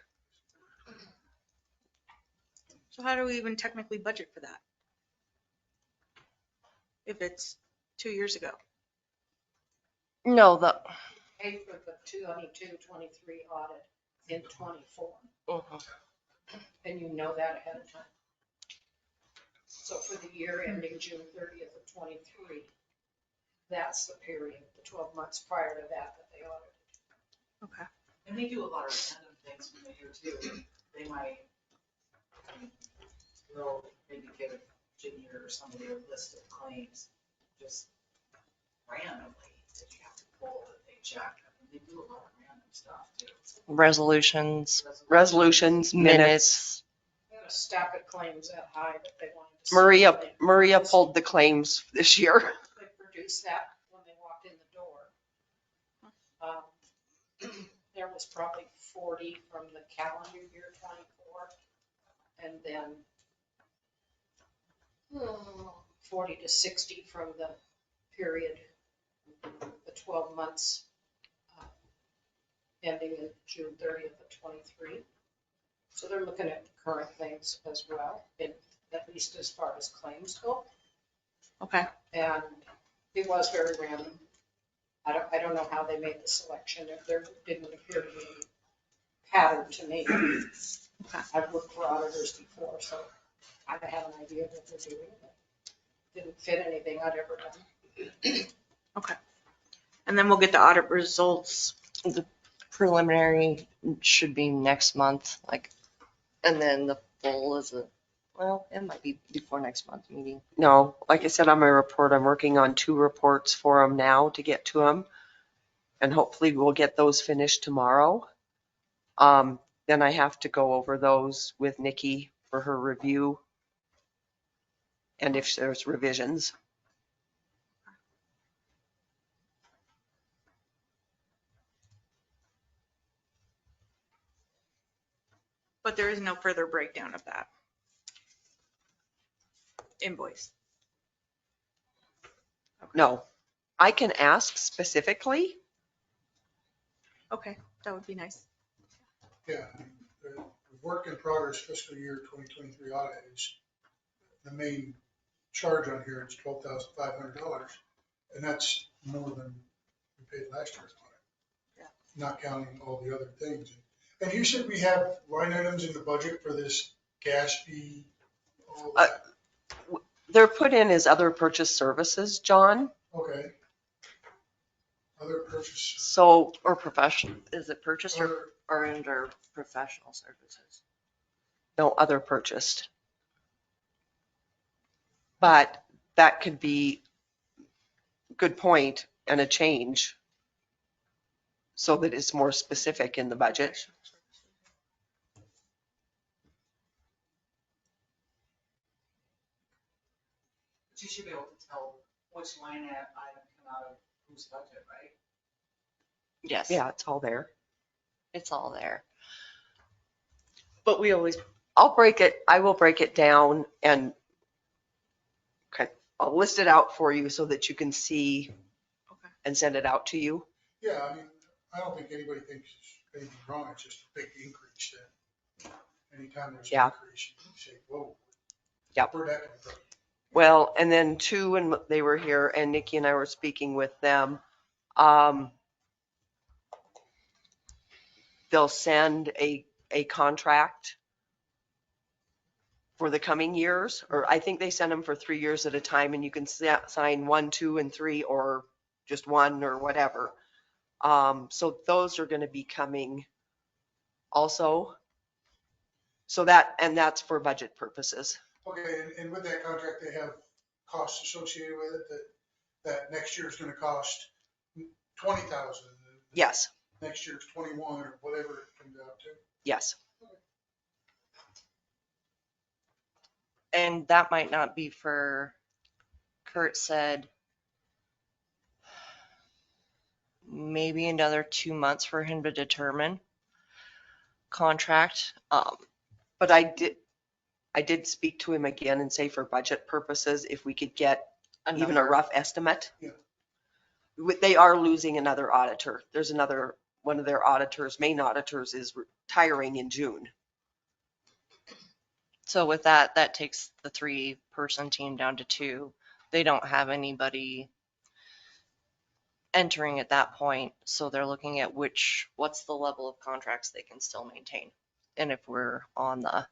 S6: So how do we even technically budget for that? If it's 2 years ago?
S16: No, the,
S9: Paid for the 22-23 audit in 24, and you know that ahead of time. So for the year ending June 30th of 23, that's the period, the 12 months prior to that they audited.
S6: Okay.
S15: And they do a lot of random things when they do too. They might, they'll maybe give Junior or somebody a list of claims, just randomly that you have to pull that they check. I mean, they do a lot of random stuff too.
S16: resolutions, minutes.
S9: They had a stack of claims that high that they wanted to see.
S16: Maria pulled the claims this year.
S9: They produced that when they walked in the door. There was probably 40 from the calendar year 24, and then 40 to 60 from the period, the 12 months ending in June 30th of 23. So they're looking at current things as well, at least as far as claims go.
S6: Okay.
S9: And it was very random. I don't know how they made the selection. There didn't appear to be any pattern to me.
S6: Okay.
S9: I've worked for auditors before, so I have an idea of what they're doing. But didn't fit anything I'd ever done.
S6: Okay. And then we'll get the audit results.
S16: The preliminary should be next month, and then the full it might be before next month's meeting. No, like I said on my report, I'm working on 2 reports for them now to get to them. And hopefully we'll get those finished tomorrow. Then I have to go over those with Nikki for her review. And if there's revisions.
S6: But there is no further breakdown of that invoice.
S16: No, I can ask specifically.
S6: Okay, that would be nice.
S11: Yeah, the work in progress fiscal year 2023 audit is the main charge on here. It's $12,500, and that's more than we paid last year's audit. Yeah. Not counting all the other things. And you said we have line items in the budget for this gas fee. All that.
S16: They're put in as other purchase services, John.
S11: Okay. Other purchase.
S16: So, or professional, is it purchased or under professional services? No, other purchased. But that could be good point and a change so that it's more specific in the budget.
S15: But you should be able to tell which line item come out of whose budget, right?
S16: Yes. Yeah, it's all there.
S7: It's all there.
S16: But I will break it down and I'll list it out for you so that you can see and send it out to you.
S11: Yeah, I mean, I don't think anybody thinks there's anything wrong. It's just a big increase then. Anytime there's an increase, you say, whoa.
S16: Yep.
S11: Where'd that come from?
S16: Well, and then 2, when they were here and Nikki and I were speaking with them, they'll send a contract for the coming years, or I think they send them for 3 years at a time, and you can sign 1, 2, and 3, or just 1 or whatever. So those are going to be coming also. So that's for budget purposes.
S11: Okay, and with that contract, they have costs associated with it that next year is going to cost 20,000.
S16: Yes.
S11: Next year's 21 or whatever it comes out to.
S16: Yes.
S7: And that might not be for, Kurt said, maybe another 2 months for him to determine contract.
S16: But I did speak to him again and say for budget purposes, if we could get even a rough estimate.
S11: Yeah.
S16: They are losing another auditor. There's one of their auditors, main auditors, is retiring in June.
S7: So with that, that takes the 3-person team down to 2. They don't have anybody entering at that point, so they're looking at what's the level of contracts they can still maintain. And if we're on the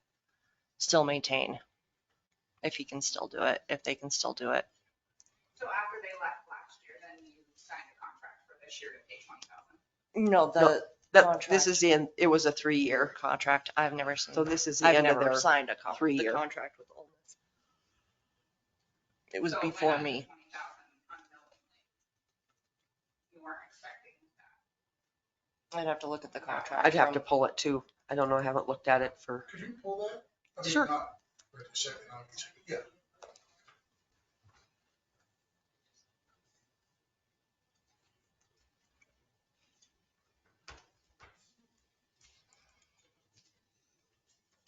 S7: still maintain, if he can still do it, if they can still do it.
S17: So after they left last year, then you signed a contract for this year to pay 20,000.
S7: No,
S16: This is it was a 3-year.
S7: contract, I've never seen.
S16: So this is the
S7: I've
S16: end of
S7: never
S16: their
S7: signed the
S16: 3-year.
S7: contract with Ole Miss. It was
S17: So it went
S7: before
S17: up to
S7: me.
S17: 20,000 unknowingly. You weren't expecting that.
S7: I'd have to look at the contract.
S16: I'd have to pull it too. I don't know. I haven't looked at it for.
S11: Could you pull that? I mean,
S16: Sure.
S11: not right this second, obviously, but yeah.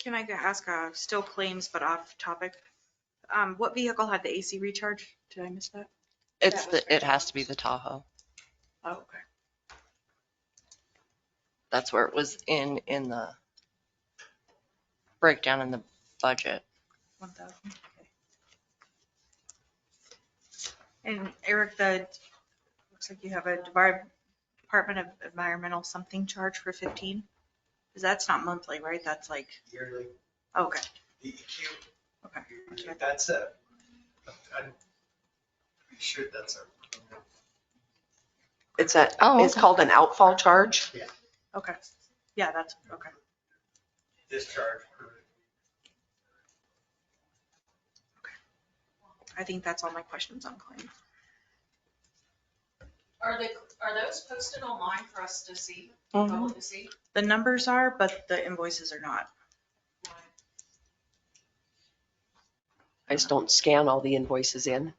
S6: Can I ask still claims but off topic? What vehicle had the AC recharge? Did I miss that?
S7: It has to be the Tahoe.
S6: Oh, okay.
S7: That's where it was in the breakdown in the budget.
S6: 1,000. Okay. And Eric, looks like you have a Department of Environmental something charge for 15. Because that's not monthly, right? That's like
S8: Yearly.
S6: okay.
S8: DEQ.
S6: Okay.
S8: That's it. I'm pretty sure that's our.
S16: It's
S5: Oh,
S16: it's
S5: okay.
S16: called an outfall charge.
S6: Okay. Yeah, that's okay.
S8: Discharge.
S6: I think that's all my questions on claims.
S13: Are those posted online for us to see,
S7: Mhm.
S13: public to see?
S6: The numbers are, but the invoices are not.
S16: I just don't scan all the invoices in.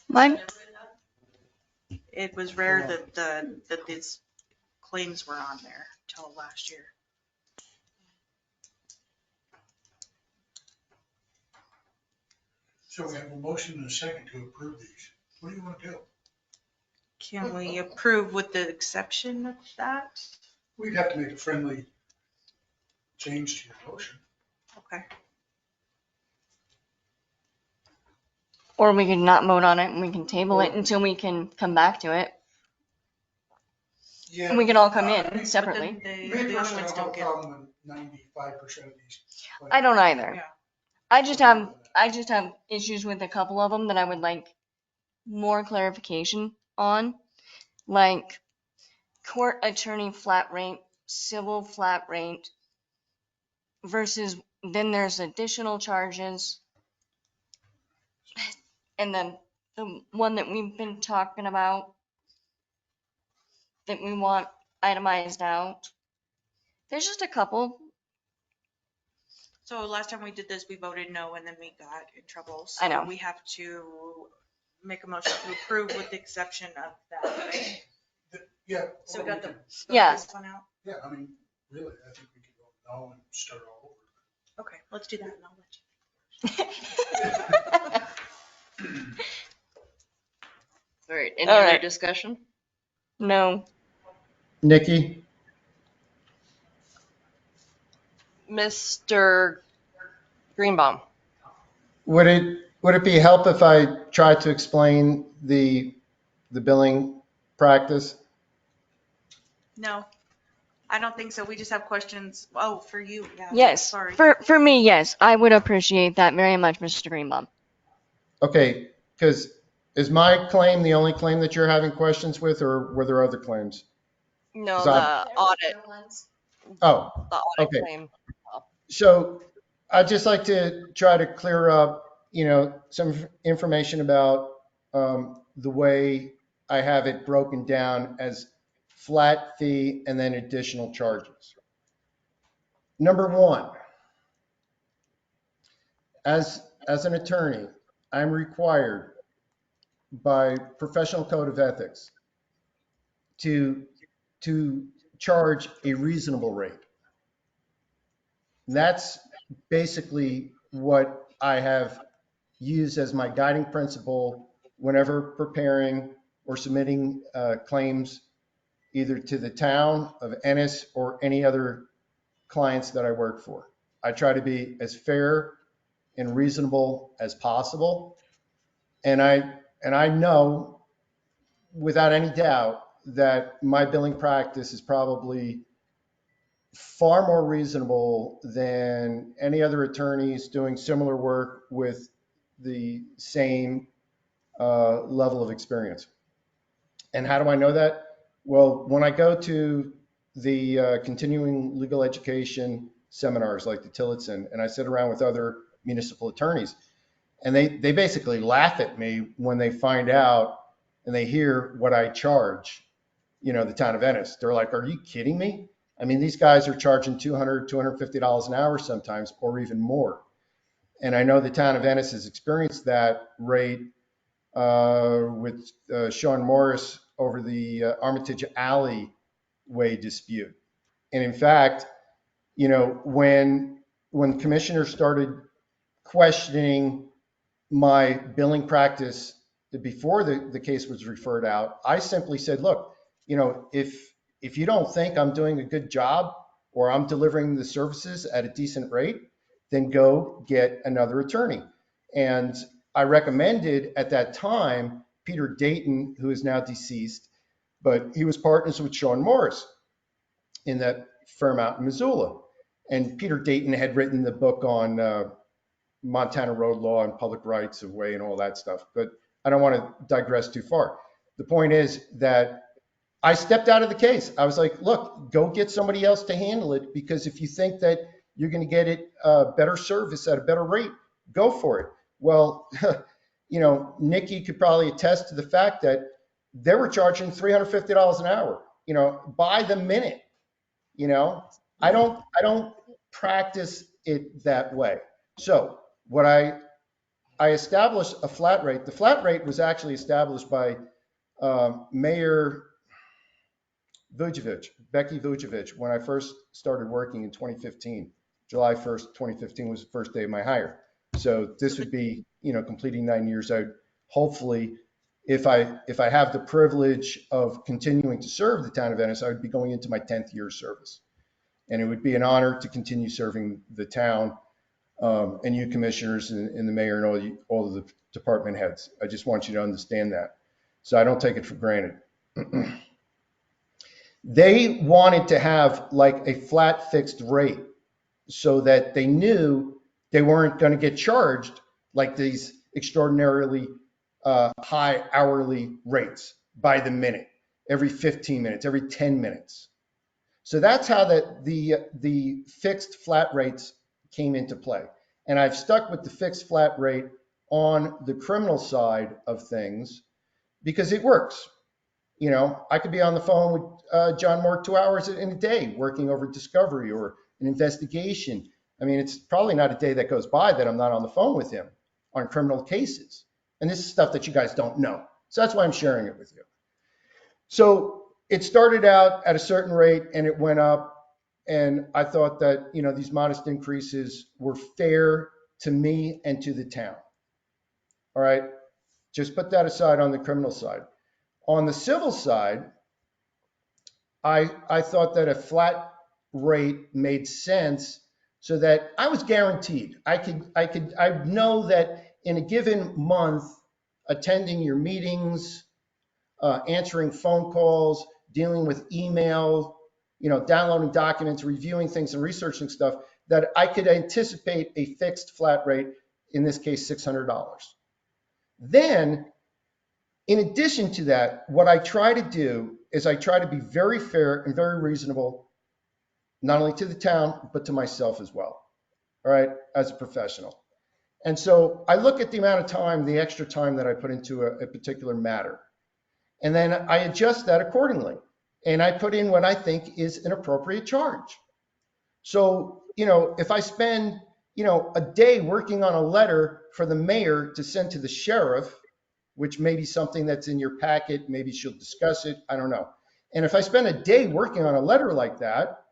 S5: Mine,
S6: It was rare that these claims were on there till last year.
S11: So we have a motion and a second to approve these. What do you want to do?
S6: Can we approve with the exception of that?
S11: We'd have to make a friendly change to your motion.
S6: Okay.
S5: or we could not vote on it and we can table it until we can come back to it.
S11: Yeah.
S5: And we can all come
S11: I
S5: in
S11: mean,
S5: separately.
S11: Me
S6: The other
S11: personally, I
S6: ones
S11: don't have
S6: don't
S11: a
S6: get.
S11: problem with 95% of these. but-
S5: I don't either.
S6: Yeah.
S5: I just have issues with a couple of them that I would like more clarification on, like court attorney flat rate, civil flat rate versus then there's additional charges. And then the one that we've been talking about that we want itemized out. There's just a couple.
S6: So last time we did this, we voted no and then we got in trouble. So
S5: I know.
S6: we have to make a motion to approve with the exception of that, right?
S11: Yeah.
S6: So we got the
S5: Yeah.
S6: this one out?
S11: Yeah, I mean, really, I think we could vote no and start all over.
S6: Okay, let's do that and I'll let you.
S7: All right, any
S5: All
S7: other
S5: right.
S7: discussion?
S5: No.
S2: Nikki,
S7: Mr. Greenbaum?
S2: would it be help if I tried to explain the billing practice?
S6: No, I don't think so. We just have questions. Oh, for you, yeah.
S5: Yes.
S6: Sorry.
S5: For me, yes. I would appreciate that very much, Mr. Greenbaum.
S2: Okay, because is my claim the only claim that you're having questions with, or were there other claims?
S7: No,
S2: Is
S7: the
S2: that-
S7: audit,
S2: Oh,
S7: the audit
S2: okay.
S7: claim.
S2: So I'd just like to try to clear up, some information about the way I have it broken down as flat fee and then additional charges. Number one, as an attorney, I'm required by professional code of ethics to charge a reasonable rate. That's basically what I have used as my guiding principle whenever preparing or submitting claims either to the town of Ennis or any other clients that I work for. I try to be as fair and reasonable as possible. And I know without any doubt that my billing practice is probably far more reasonable than any other attorneys doing similar work with the same level of experience. And how do I know that? Well, when I go to the continuing legal education seminars like the Tillotson, and I sit around with other municipal attorneys, and they basically laugh at me when they find out and they hear what I charge, the town of Ennis. They're like, are you kidding me? I mean, these guys are charging $200, $250 an hour sometimes, or even more. And I know the town of Ennis has experienced that rate with Sean Morris over the Armitage Alley way dispute. And in fact, when commissioners started questioning my billing practice before the case was referred out, I simply said, look, if you don't think I'm doing a good job or I'm delivering the services at a decent rate, then go get another attorney. And I recommended at that time Peter Dayton, who is now deceased, but he was partners with Sean Morris in that firm out in Missoula. And Peter Dayton had written the book on Montana road law and public rights of way and all that stuff. But I don't want to digress too far. The point is that I stepped out of the case. I was like, look, go get somebody else to handle it, because if you think that you're going to get it better service at a better rate, go for it. Well, Nikki could probably attest to the fact that they were charging $350 an hour, by the minute. I don't practice it that way. So what I established a flat rate. The flat rate was actually established by Mayor Becky Vujovic, when I first started working in 2015. July 1st, 2015 was the first day of my hire. So this would be, completing 9 years. I hopefully, if I have the privilege of continuing to serve the town of Ennis, I would be going into my 10th year of service. And it would be an honor to continue serving the town and you commissioners and the mayor and all of the department heads. I just want you to understand that. So I don't take it for granted. They wanted to have like a flat fixed rate so that they knew they weren't going to get charged like these extraordinarily high hourly rates by the minute, every 15 minutes, every 10 minutes. So that's how the fixed flat rates came into play. And I've stuck with the fixed flat rate on the criminal side of things because it works. I could be on the phone with John Moore 2 hours in a day working over discovery or an investigation. I mean, it's probably not a day that goes by that I'm not on the phone with him on criminal cases. And this is stuff that you guys don't know. So that's why I'm sharing it with you. So it started out at a certain rate and it went up. And I thought that, these modest increases were fair to me and to the town. All right. Just put that aside on the criminal side. On the civil side, I thought that a flat rate made sense so that I was guaranteed. I know that in a given month, attending your meetings, answering phone calls, dealing with email, downloading documents, reviewing things and researching stuff, that I could anticipate a fixed flat rate, in this case, $600. Then, in addition to that, what I try to do is I try to be very fair and very reasonable, not only to the town, but to myself as well, all right, as a professional. And so I look at the amount of time, the extra time that I put into a particular matter, and then I adjust that accordingly. And I put in what I think is an appropriate charge. So, if I spend, a day working on a letter for the mayor to send to the sheriff, which may be something that's in your packet, maybe she'll discuss it, I don't know. And if I spend a day working on a letter like that,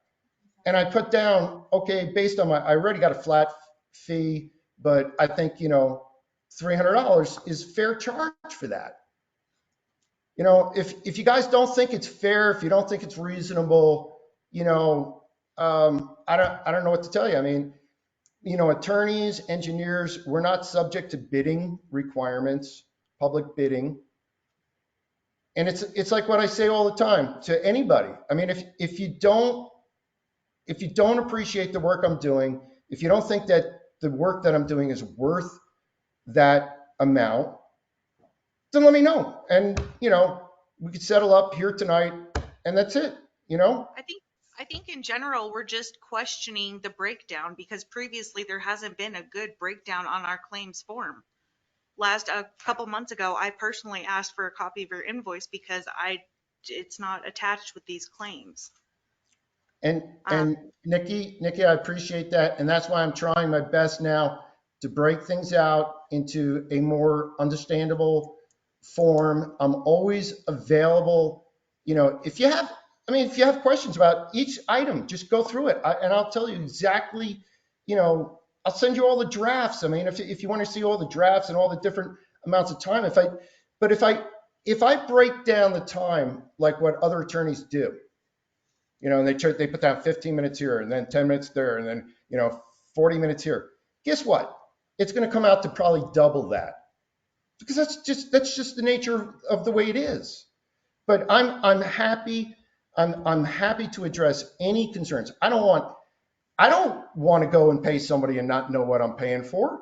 S2: and I put down, okay, based on I already got a flat fee, but I think, $300 is fair charge for that. You know, if you guys don't think it's fair, if you don't think it's reasonable, you know, I don't know what to tell you. I mean, you know, attorneys, engineers, we're not subject to bidding requirements, public bidding. And it's like what I say all the time to anybody. I mean, if you don't appreciate the work I'm doing, if you don't think that the work that I'm doing is worth that amount, then let me know. And, you know, we could settle up here tonight and that's it, you know?
S6: I think in general, we're just questioning the breakdown because previously there hasn't been a good breakdown on our claims form. A couple months ago, I personally asked for a copy of your invoice because it's not attached with these claims.
S2: And Nikki, I appreciate that. And that's why I'm trying my best now to break things out into a more understandable form. I'm always available. You know, if you have questions about each item, just go through it. And I'll tell you exactly, you know, I'll send you all the drafts. I mean, if you want to see all the drafts and all the different amounts of time, if I break down the time like what other attorneys do, you know, and they put down 15 minutes here and then 10 minutes there and then, you know, 40 minutes here. Guess what? It's going to come out to probably double that because that's just the nature of the way it is. But I'm happy to address any concerns. I don't want to go and pay somebody and not know what I'm paying for.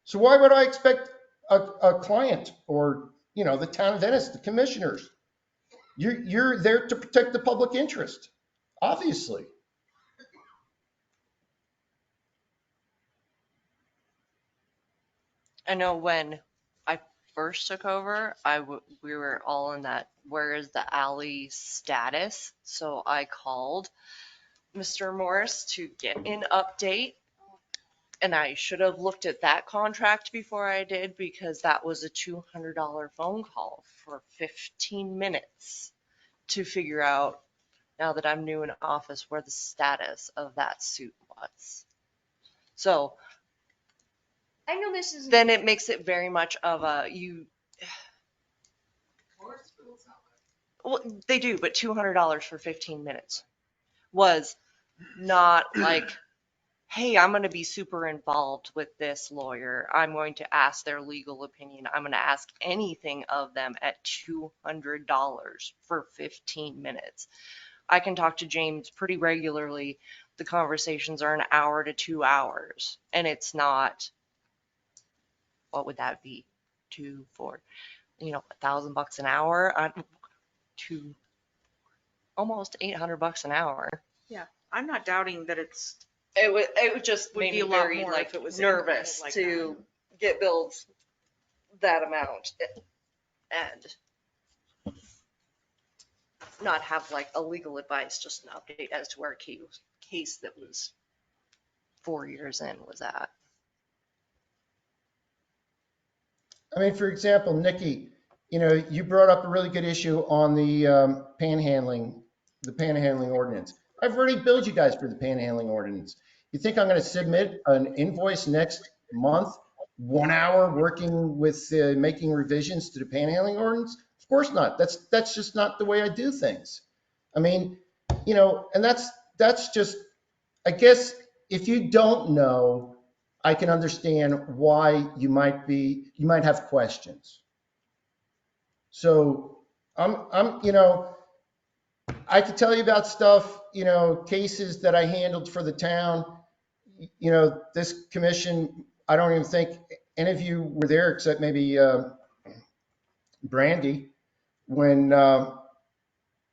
S2: So why would I expect a client or, you know, the town of Ennis, the commissioners? You're there to protect the public interest, obviously.
S7: I know when I first took over, we were all in that, where is the alley status? So I called Mr. Morris to get an update. And I should have looked at that contract before I did because that was a $200 phone call for 15 minutes to figure out, now that I'm new in office, where the status of that suit was. So
S5: I know this is.
S7: then it makes it very much of well, they do, but $200 for 15 minutes was not like, hey, I'm going to be super involved with this lawyer. I'm going to ask their legal opinion. I'm going to ask anything of them at $200 for 15 minutes. I can talk to James pretty regularly. The conversations are an hour to 2 hours, and it's not, what would that be? 2, 4, you know, $1,000 an hour, to almost $800 an hour.
S6: Yeah, I'm not doubting that
S7: It would just
S6: would
S7: made
S6: be
S7: me
S6: a lot
S7: very
S6: more
S7: like
S6: if it was
S7: nervous
S6: like
S7: to get billed that amount and not have like a legal advice, just an update as to where a case that was 4 years in was at.
S2: I mean, for example, Nikki, you know, you brought up a really good issue on the panhandling ordinance. I've already billed you guys for the panhandling ordinance. You think I'm going to submit an invoice next month, 1 hour working with making revisions to the panhandling ordinance? Of course not. That's just not the way I do things. I mean, you know, and that's just, I guess if you don't know, I can understand why you might have questions. So you know, I could tell you about stuff, you know, cases that I handled for the town. You know, this commission, I don't even think any of you were there except maybe Brandy when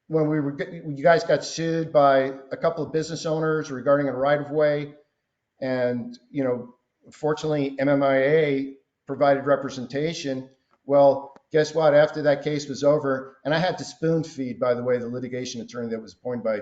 S2: you guys got sued by a couple of business owners regarding a right of way. And, you know, fortunately, MMIA provided representation. Well, guess what? After that case was over, and I had to spoon feed, by the way, the litigation attorney that was appointed by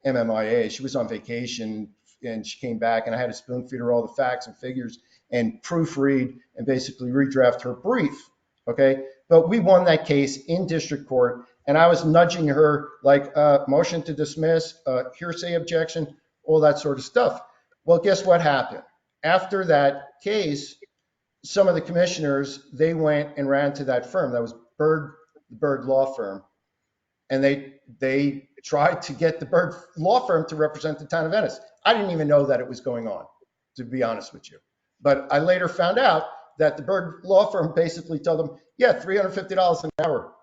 S2: MMIA. She was on vacation and she came back, and I had to spoon feed her all the facts and figures and proofread and basically redraft her brief. Okay. But we won that case in district court, and I was nudging her like motion to dismiss, hearsay objection, all that sort of stuff. Well, guess what happened? After that case, some of the commissioners, they went and ran to that firm. That was Bird the Berg Law Firm, and they tried to get the Berg Law Firm to represent the town of Ennis. I didn't even know that it was going on, to be honest with you. But I later found out that the Berg Law Firm basically told them, yeah, $350 an hour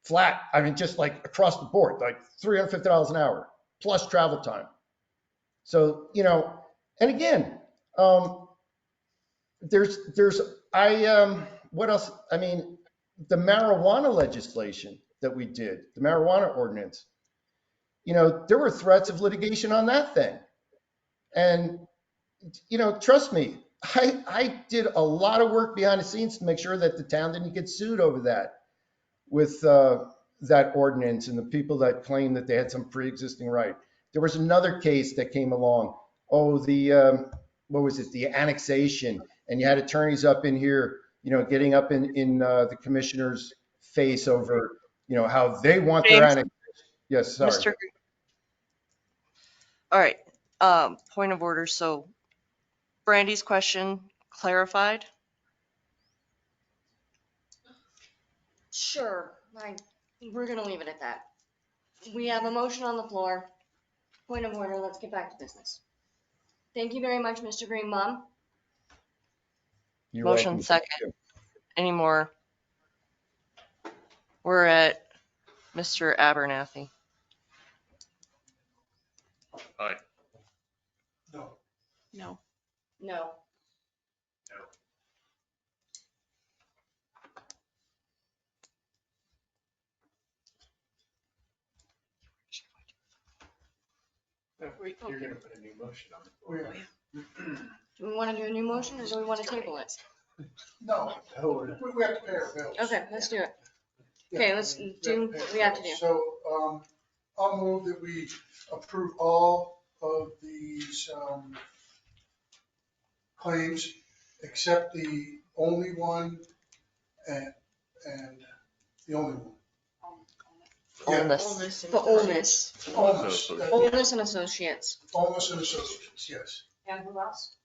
S2: flat. I mean, just like across the board, like $350 an hour plus travel time. So, you know, and again, what else? I mean, the marijuana legislation that we did, the marijuana ordinance, you know, there were threats of litigation on that thing. And, you know, trust me, I did a lot of work behind the scenes to make sure that the town didn't get sued over that with that ordinance and the people that claimed that they had some pre-existing right. There was another case that came along. Oh, what was it? The annexation. And you had attorneys up in here, you know, getting up in the commissioner's face over, you know, how they want their
S7: James?
S2: annexation. Yes, sorry.
S7: Mr. All right, point of order. So Brandy's question clarified?
S5: Sure, we're gonna leave it at that. We have a motion on the floor. Point of order, let's get back to business. Thank you very much, Mr. Greenbaum.
S2: You're
S7: Motion
S2: welcome.
S7: second. Any more? We're at Mr. Abernathy.
S4: Aye.
S11: No.
S10: No.
S5: No.
S8: You're gonna put a new motion on the
S11: Oh,
S8: floor.
S11: yeah.
S5: Do we wanna do a new motion or do we wanna table it?
S11: No, we have to pay our bills.
S5: Okay, let's do it.
S11: Yeah,
S5: Okay, let's
S11: we
S5: do
S11: pay
S5: what
S11: our
S5: we have to
S11: bills.
S5: do.
S11: So, I'll move that we approve all of these, claims except the only one and the only one. Yeah,
S7: Olness.
S5: The Olness.
S11: Olness,
S5: Olness and Associates.
S11: Olness and Associates, yes.
S5: And who else?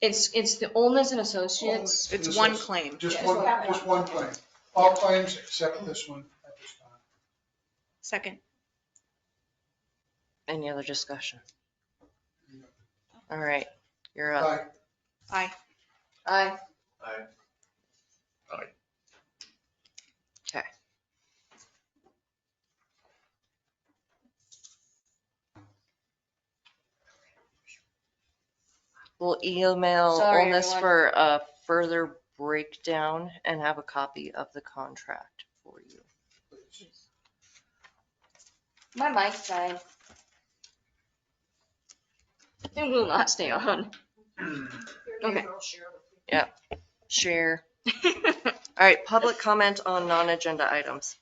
S5: It's the Olness and Associates.
S6: It's one claim.
S11: Just one claim. All claims except this one at this time.
S6: Second.
S7: Any other discussion? All right, you're up.
S11: Aye.
S6: Aye.
S5: Aye.
S4: Aye.
S7: Okay. We'll email
S5: Sorry,
S7: Olness
S5: everyone.
S7: for a further breakdown and have a copy of the contract for you.
S5: My mic's died. It will not stay on. Okay.
S7: Yep, share. All right, public comment on non-agenda items.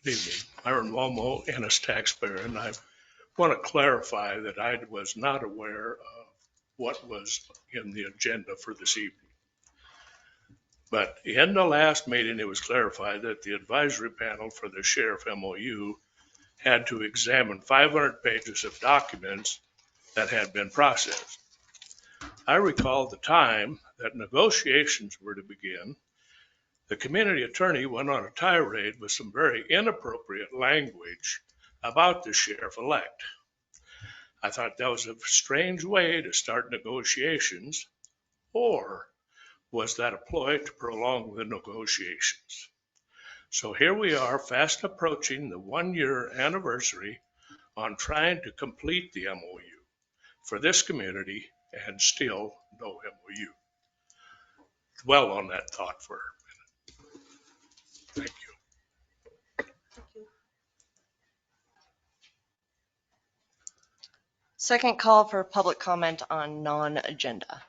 S18: Good evening. Myron Momo, Ennis taxpayer, and I want to clarify that I was not aware of what was in the agenda for this evening. But in the last meeting, it was clarified that the advisory panel for the sheriff MOU had to examine 500 pages of documents that had been processed. I recall the time that negotiations were to begin. The community attorney went on a tirade with some very inappropriate language about the sheriff-elect. I thought that was a strange way to start negotiations, or was that a ploy to prolong the negotiations? So here we are, fast approaching the 1-year anniversary on trying to complete the MOU for this community, and still no MOU. Dwell on that thought for a minute. Thank you.
S7: Second call for public comment on non-agenda.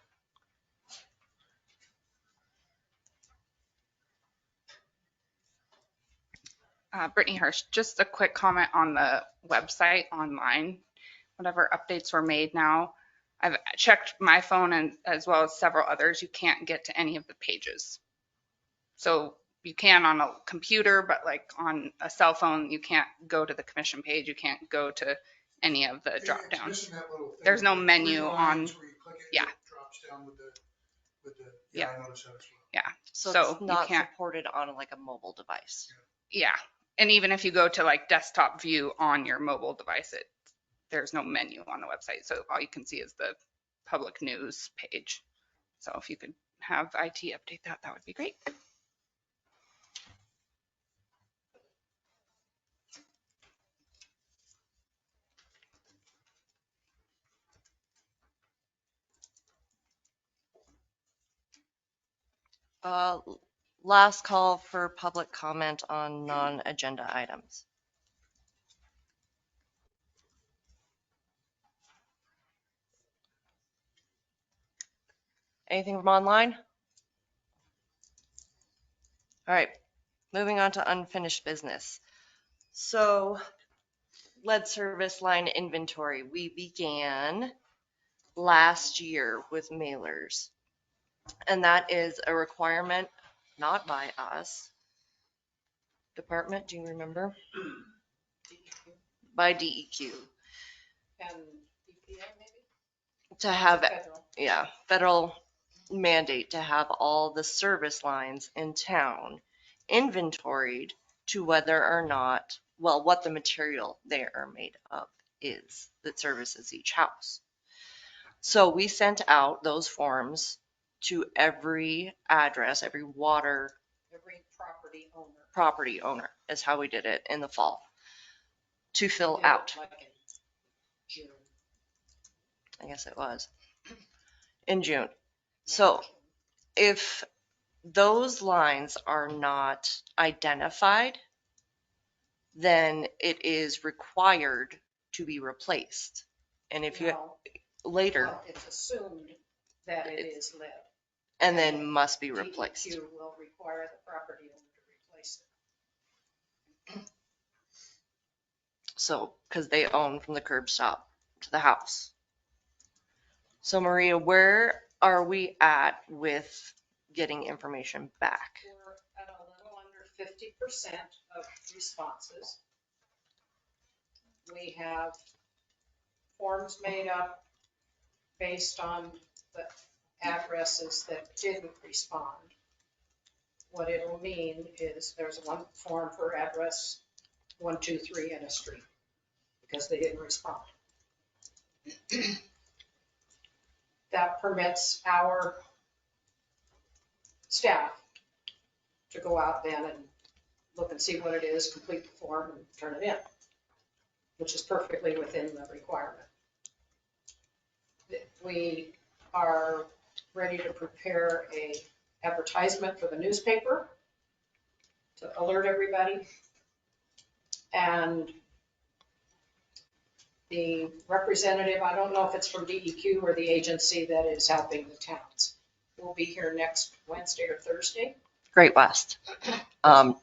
S17: Brittany Hirsch, just a quick comment on the website online. Whatever updates were made now, I've checked my phone and as well as several others, you can't get to any of the pages. So you can on a computer, but like on a cell phone, you can't go to the commission page. You can't go to any of the drop
S11: It's
S17: downs.
S11: missing that little thing
S17: There's no
S11: with the
S17: menu
S11: three
S17: on,
S11: lines where you click it,
S17: yeah.
S11: it drops down with the, yeah, I noticed that as well.
S17: Yeah.
S16: So it's
S17: you
S16: not
S17: can't,
S16: supported on like a mobile device.
S17: yeah. And even if you go to like desktop view on your mobile device, there's no menu on the website. So all you can see is the public news page. So if you could have IT update that, that would be great.
S16: Last call for public comment on non-agenda items. Anything from online? All right, moving on to unfinished business. So lead service line inventory. We began last year with mailers. And that is a requirement, not by us. Department, do you remember? By DEQ.
S15: And EPA maybe?
S16: To have,
S15: Federal.
S16: yeah, federal mandate to have all the service lines in town inventoried to whether or not, well, what the material they are made of is that services each house. So we sent out those forms to every address, every water
S15: Every property owner.
S16: is how we did it in the fall to fill
S15: We did it
S16: out.
S15: like in June.
S16: I guess it was in June. So if those lines are not identified, then it is required to be replaced. And if you
S15: No,
S16: later,
S15: well, it's assumed that it is lead.
S16: and then must be replaced.
S15: DEQ will require the property owner to replace it.
S16: So, because they own from the curb stop to the house. So Maria, where are we at with getting information back?
S15: We're at a little under 50% of responses. We have forms made up based on the addresses that didn't respond. What it'll mean is there's one form per address, 123 Ennis Street, because they didn't respond. That permits our staff to go out then and look and see what it is, complete the form and turn it in, which is perfectly within the requirement. We are ready to prepare a advertisement for the newspaper to alert everybody. And the representative, I don't know if it's from DEQ or the agency that is helping the towns, will be here next Wednesday or Thursday.
S16: Great West.
S15: I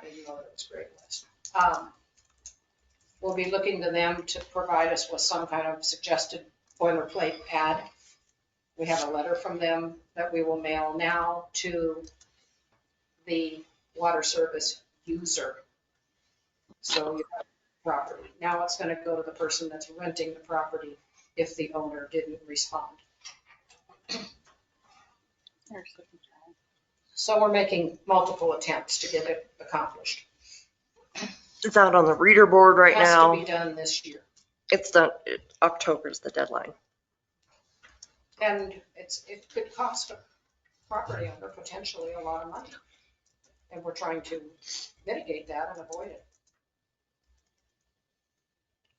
S15: didn't know that it was Great West. We'll be looking to them to provide us with some kind of suggested boilerplate ad. We have a letter from them that we will mail now to the water service user. So you have property. Now it's going to go to the person that's renting the property if the owner didn't respond. So we're making multiple attempts to get it accomplished.
S16: It's out on the reader board right
S15: It has
S16: now.
S15: to be done this year.
S16: It's done. October is the deadline.
S15: And it could cost a property owner potentially a lot of money. And we're trying to mitigate that and avoid it.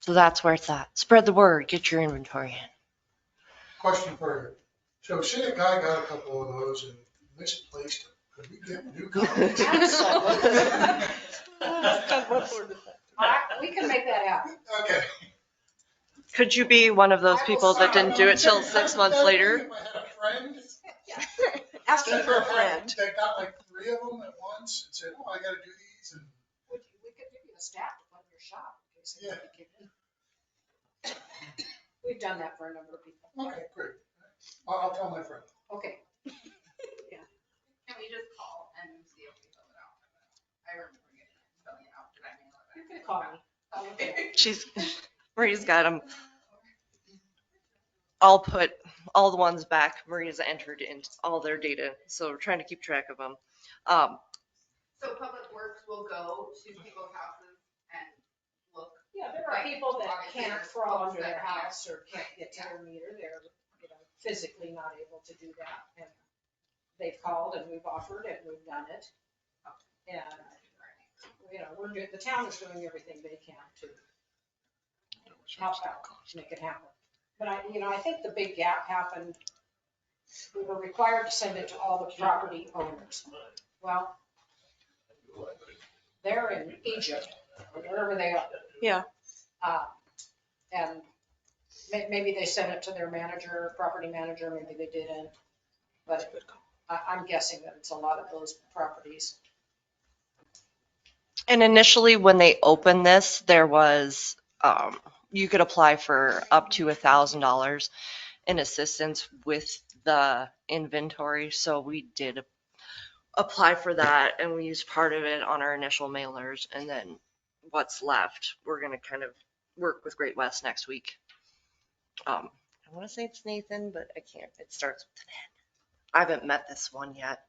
S16: So that's where it's at. Spread the word. Get your inventory in.
S11: Question for you. So say a guy got a couple of those and misplaced them. Could we get new copies?
S15: We can make that happen.
S11: Okay.
S16: Could you be one of those people that didn't do it till 6 months later?
S11: If I had a friend.
S16: Asking for a friend.
S11: That got like 3 of them at once and said, oh, I gotta do these and.
S15: We could give you a staff to put in your shop in case they kick in. We've done that for a number of people.
S11: Okay, great. I'll tell my friend.
S15: Okay.
S17: Can we just call and see if we have
S9: You can call me. I'll look it up.
S7: Maria's got them. I'll put all the ones back. Maria's entered in all their data, so we're trying to keep track of them.
S17: So Public Works will go to people's houses and look.
S9: Yeah, there are people that can't crawl under their house or can't get to their meter. They're, physically not able to do that. And they've called and we've offered and we've done it. And, the town is doing everything they can to help out, to make it happen. But I think the big gap happened, we were required to send it to all the property owners. Well, they're in Egypt or wherever they are.
S6: Yeah.
S9: And maybe they sent it to their manager, property manager, maybe they didn't. But I'm guessing that it's a lot of those properties.
S7: And initially, when they opened this, there was, you could apply for up to $1,000 in assistance with the inventory. So we did apply for that and we used part of it on our initial mailers. And then what's left, we're going to kind of work with Great West next week. I want to say it's Nathan, but I can't. It starts with an N. I haven't met this one yet.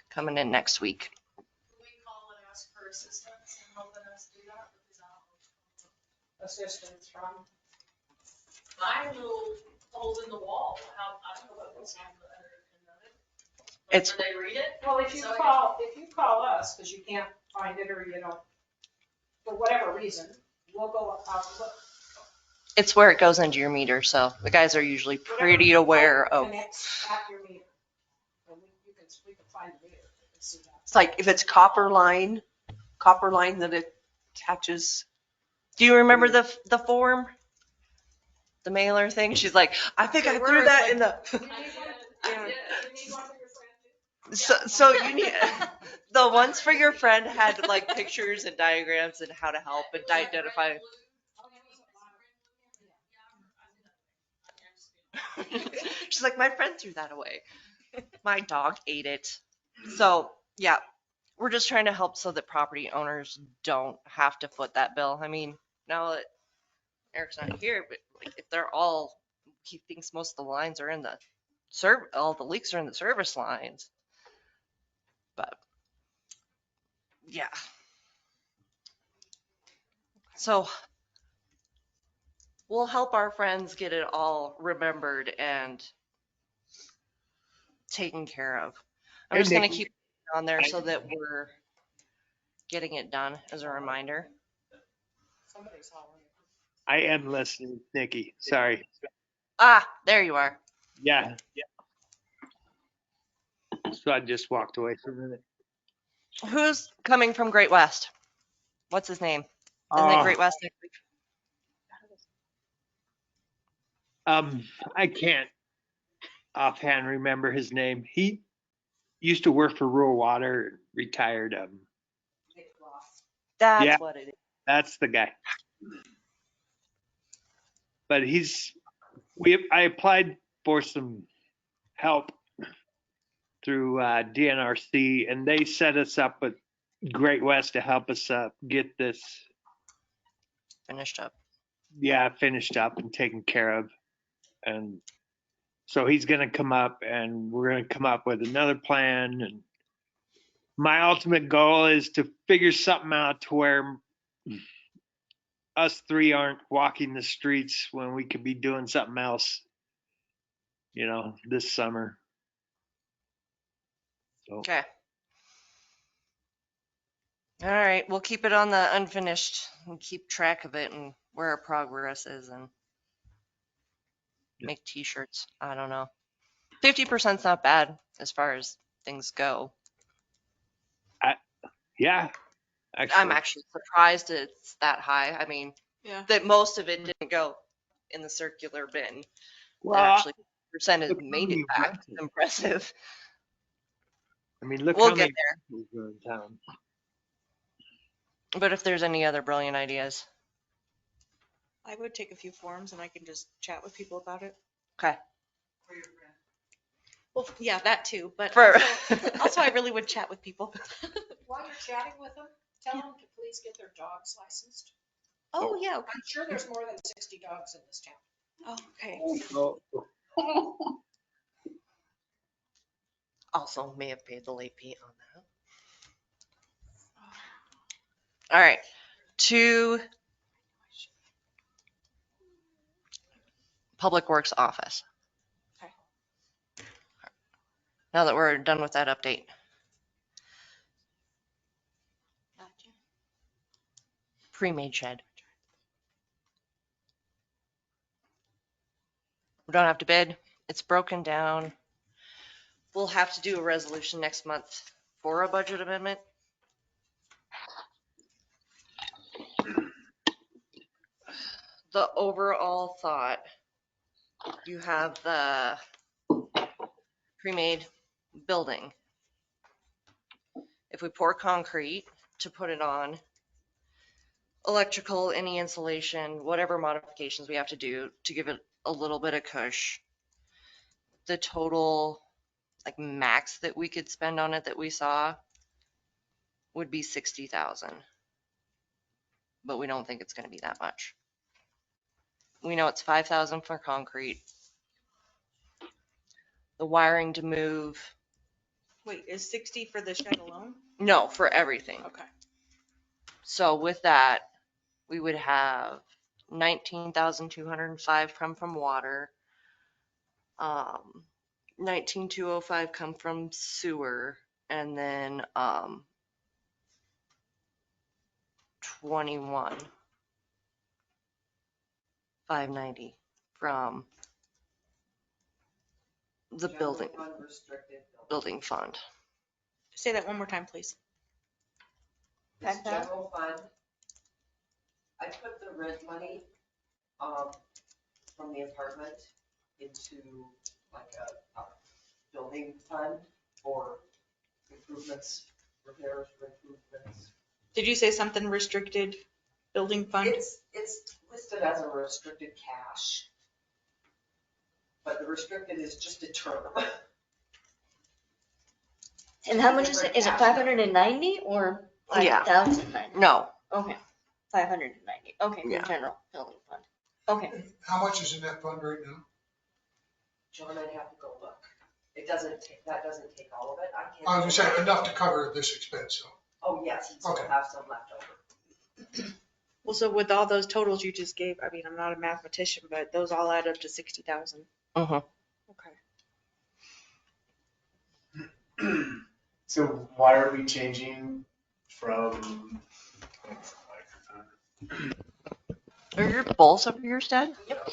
S7: Coming in next week.
S9: Can we call and ask for assistance and helping us do that? Assistance from?
S13: I will hold in the wall. I don't know what was on the other end of it.
S7: It's,
S13: Did they read it?
S9: Well, if you call us, because you can't find it or for whatever reason, we'll go out and look.
S7: it's where it goes into your meter. So the guys are usually pretty aware of.
S9: Connects at your meter. And we can find the meter. We can see that.
S16: It's like if it's copper line that attaches.
S7: Do you remember the form? The mailer thing? She's like, I think I threw that in the. So you need the ones for your friend had like pictures and diagrams and how to help and identify. She's like, my friend threw that away. My dog ate it. So yeah, we're just trying to help so that property owners don't have to foot that bill. I mean, now that Eric's not here, but like if they're all, he thinks most of the lines are in the all the leaks are in the service lines. But yeah. So we'll help our friends get it all remembered and taken care of. I'm just going to keep it on there so that we're getting it done as a reminder.
S9: Somebody's hollering.
S12: I am listening, Nikki. Sorry.
S7: Ah, there you are.
S12: Yeah. So I just walked away for a minute.
S7: Who's coming from Great West? What's his name? Isn't it Great West next week?
S12: I can't offhand remember his name. He used to work for Rural Water, retired.
S7: That's what it is.
S12: That's the guy. But I applied for some help through DNRC, and they set us up with Great West to help us get this
S7: finished up.
S12: Yeah, finished up and taken care of. And so he's going to come up and we're going to come up with another plan. And my ultimate goal is to figure something out to where us three aren't walking the streets when we could be doing something else, this summer. So.
S7: Okay. All right. We'll keep it on the unfinished and keep track of it and where our progress is and make t-shirts. I don't know. 50% is not bad as far as things go.
S12: Yeah.
S7: I'm actually surprised it's that high. I mean, that most of it didn't go in the circular bin.
S12: Well,
S7: actually, percentage made it back. It's impressive.
S12: I mean, look,
S7: we'll
S12: how
S7: get
S12: many
S7: there.
S12: in town.
S7: But if there's any other brilliant ideas,
S6: I would take a few forms and I can just chat with people about it.
S7: okay.
S6: Well, yeah, that too. But
S7: For
S6: also I really would chat with people.
S9: While you're chatting with them, Tell them to please get their dogs licensed.
S16: Oh, yeah.
S9: I'm sure there's more than 60 dogs in this town.
S16: Oh, okay.
S12: Oh,
S16: Also may have paid the late fee on that. All right. To Public Works Office.
S9: Okay.
S16: Now that we're done with that update. Pre-made shed. We don't have to bid. It's broken down. We'll have to do a resolution next month for a budget amendment. The overall thought, you have the pre-made building. If we pour concrete to put it on, electrical, any insulation, whatever modifications we have to do to give it a little bit of cush, the total like max that we could spend on it that we saw would be 60,000. But we don't think it's going to be that much. We know it's 5,000 for concrete. The wiring to move,
S6: Wait, is 60 for the shed alone?
S16: no, for everything.
S6: Okay.
S16: So with that, we would have 19,205 come from water, 19,205 come from sewer, and then 21,590 from the building fund.
S6: Say that one more time, please.
S16: This general fund, I put the rent money from the apartment into like a building fund for improvements, repairs for improvements.
S6: Did you say something restricted building fund?
S16: It's listed as a restricted cash, but the restricted is just a term.
S5: And how much is it? Is it 590 or
S16: Yeah.
S5: 5,090?
S16: No.
S5: Okay, 590. Okay,
S16: Yeah.
S5: the general building fund. Okay.
S11: How much is in that fund right now?
S16: John, I'd have to go look. That doesn't take all of it.
S11: I was gonna say enough to cover this expense, so.
S16: Oh, yes, you still
S11: Okay.
S16: have some left over.
S6: Well, so with all those totals you just gave, I mean, I'm not a mathematician, but those all add up to 60,000.
S16: Uh-huh.
S6: Okay.
S8: So why are we changing from?
S16: Are your bowls over yours, Dad?
S5: Yep.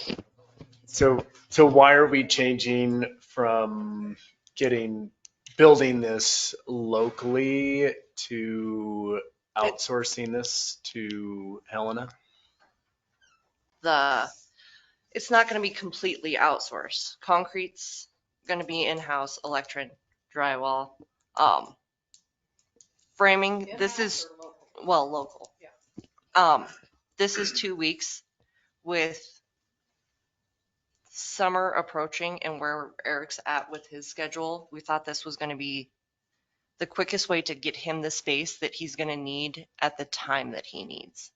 S8: So why are we changing from building this locally to outsourcing this to Helena?
S16: It's not going to be completely outsourced. Concrete's going to be in-house, electric, drywall, framing. This is local.
S6: Yeah.
S16: This is 2 weeks. With summer approaching and where Eric's at with his schedule, we thought this was going to be the quickest way to get him the space that he's going to need at the time that he needs.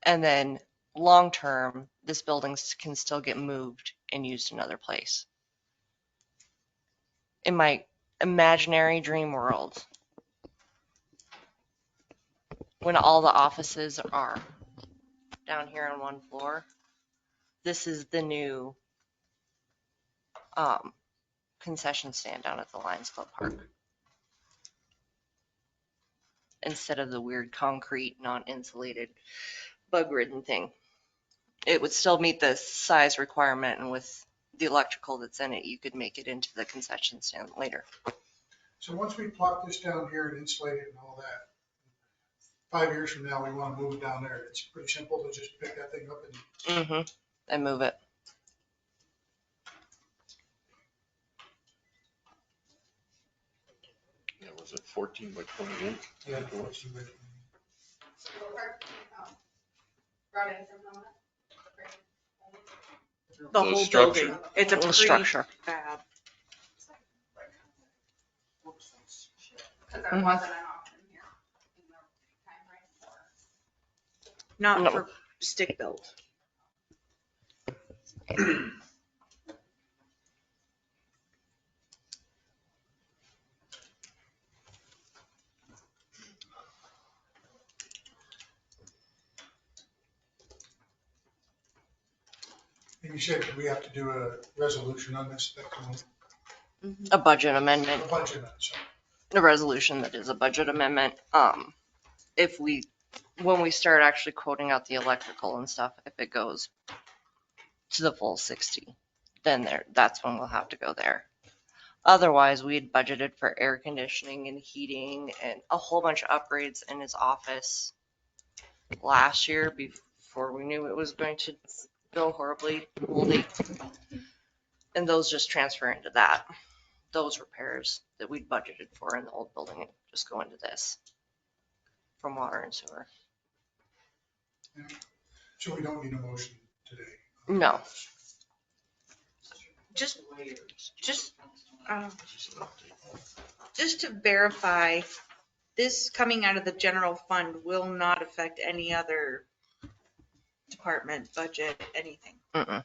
S16: And then long term, this building can still get moved and used another place. In my imaginary dream world, when all the offices are down here on one floor, this is the new concession stand down at the Lions Club Park. Instead of the weird concrete, non-insulated, bug-ridden thing. It would still meet the size requirement, and with the electrical that's in it, you could make it into the concession stand later.
S11: So once we plop this down here and insulate it and all that, 5 years from now, we want to move it down there. It's pretty simple to just pick that thing up
S16: And move it.
S4: Yeah, was it 14 by 28?
S11: Yeah.
S6: The
S4: The
S6: whole
S4: structure.
S6: building. It's a
S16: structure.
S6: prefab.
S13: Because there wasn't an option here.
S6: not
S16: No.
S6: for stick built.
S11: And you said we have to do a resolution on this, that can,
S16: A budget amendment,
S11: a budget, so.
S16: a resolution that is a budget amendment. If we, when we start actually quoting out the electrical and stuff, if it goes to the full 60, then that's when we'll have to go there. Otherwise, we had budgeted for air conditioning and heating and a whole bunch of upgrades in his office last year before we knew it was going to go horribly moldy. And those just transfer into that. Those repairs that we'd budgeted for in the old building just go into this from water and sewer.
S11: So we don't need a motion today.
S16: No.
S6: Just to verify, this coming out of the general fund will not affect any other department, budget, anything.
S16: Mm-mm.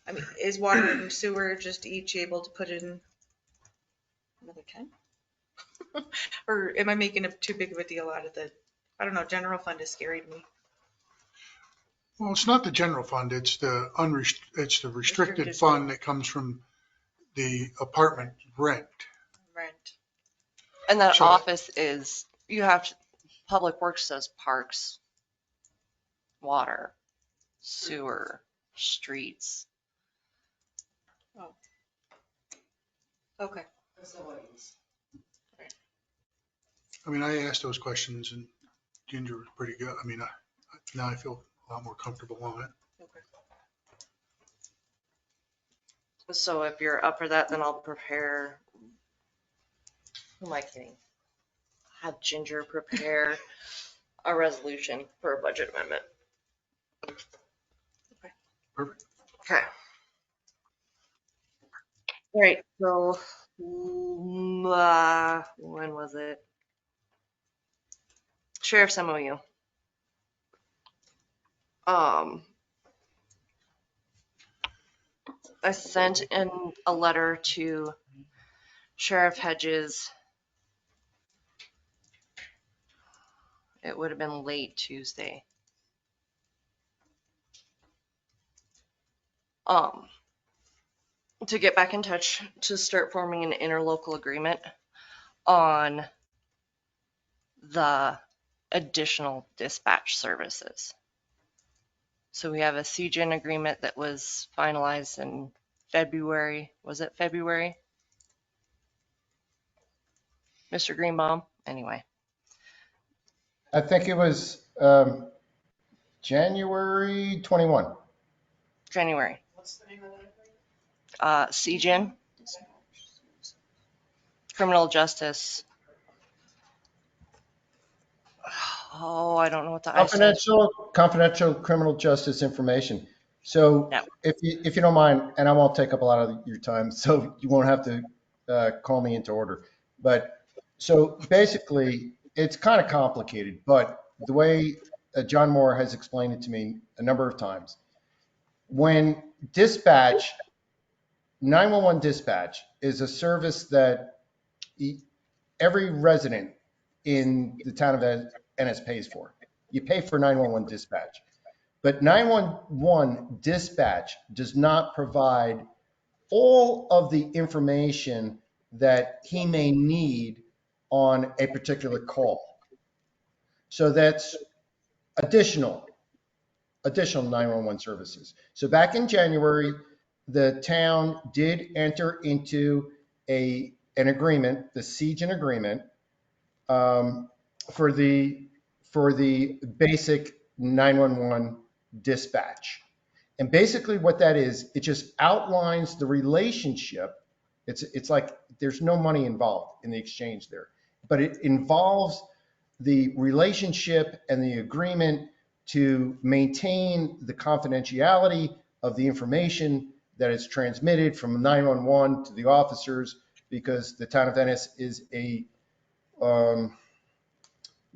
S6: I mean, is water and sewer just each able to put in another 10? Or am I making too big of a deal out of the, I don't know, general fund is scary to me.
S11: Well, it's not the general fund, it's the restricted fund that comes from the apartment rent.
S6: Rent.
S16: And that
S11: So-
S16: office is, you have to, Public Works does parks, water, sewer, streets.
S6: Okay.
S11: I mean, I asked those questions and Ginger was pretty good. I mean, now I feel a lot more comfortable on it.
S16: So if you're up for that, then I'll prepare, who am I kidding? Have Ginger prepare a resolution for a budget amendment.
S11: Perfect.
S16: Okay. All right, so when was it? Sheriff's MOU. I sent in a letter to Sheriff Hedges. It would have been late Tuesday. To get back in touch to start forming an interlocal agreement on the additional dispatch services. So we have a CGN agreement that was finalized in February. Was it February? Mr. Greenbaum? Anyway.
S2: I think it was January 21.
S16: January.
S15: What's the name of that?
S16: CGN, criminal justice. Oh, I don't know what the I said.
S2: Confidential criminal justice information. So
S16: No.
S2: if you don't mind, and I won't take up a lot of your time, so you won't have to call me into order. But so basically, it's kind of complicated, but the way John Moore has explained it to me a number of times, when dispatch, 911 dispatch is a service that every resident in the town of Ennis pays for. You pay for 911 dispatch. But 911 dispatch does not provide all of the information that he may need on a particular call. So that's additional 911 services. So back in January, the town did enter into an agreement, the CGN agreement, for the basic 911 dispatch. And basically what that is, it just outlines the relationship. It's like there's no money involved in the exchange there, but it involves the relationship and the agreement to maintain the confidentiality of the information that is transmitted from 911 to the officers because the town of Ennis is well,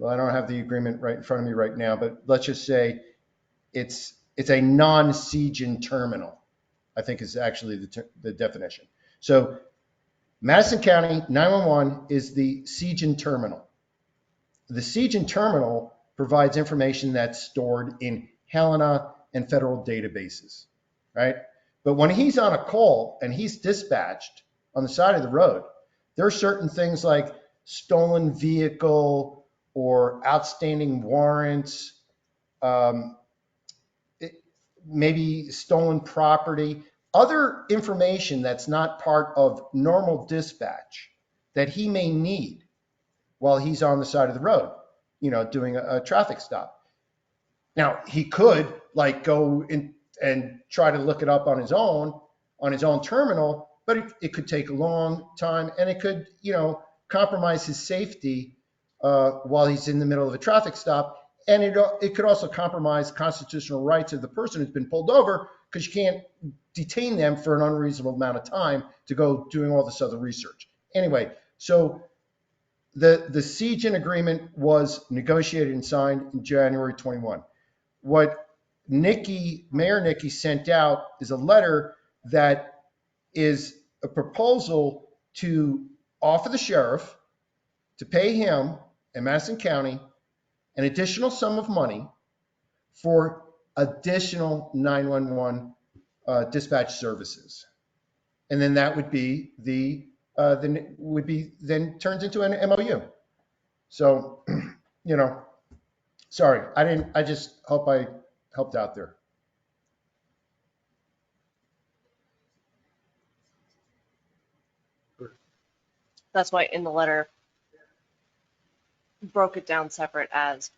S2: I don't have the agreement right in front of me right now, but let's just say it's a non-siegen terminal, I think is actually the definition. So Madison County 911 is the siegen terminal. The siegen terminal provides information that's stored in Helena and federal databases, right? But when he's on a call and he's dispatched on the side of the road, there are certain things like stolen vehicle or outstanding warrants, maybe stolen property, other information that's not part of normal dispatch that he may need while he's on the side of the road, doing a traffic stop. Now, he could like go in and try to look it up on his own terminal, but it could take a long time, and it could, compromise his safety while he's in the middle of a traffic stop. And it could also compromise constitutional rights of the person who's been pulled over, because you can't detain them for an unreasonable amount of time to go doing all this other research. Anyway, so the siegen agreement was negotiated and signed in January 21. What Mayor Nikki sent out is a letter that is a proposal to offer the sheriff to pay him in Madison County an additional sum of money for additional 911 dispatch services. And then that would be then turns into an MOU. So, sorry, I just hope I helped out there.
S7: That's why in the letter broke it down separate as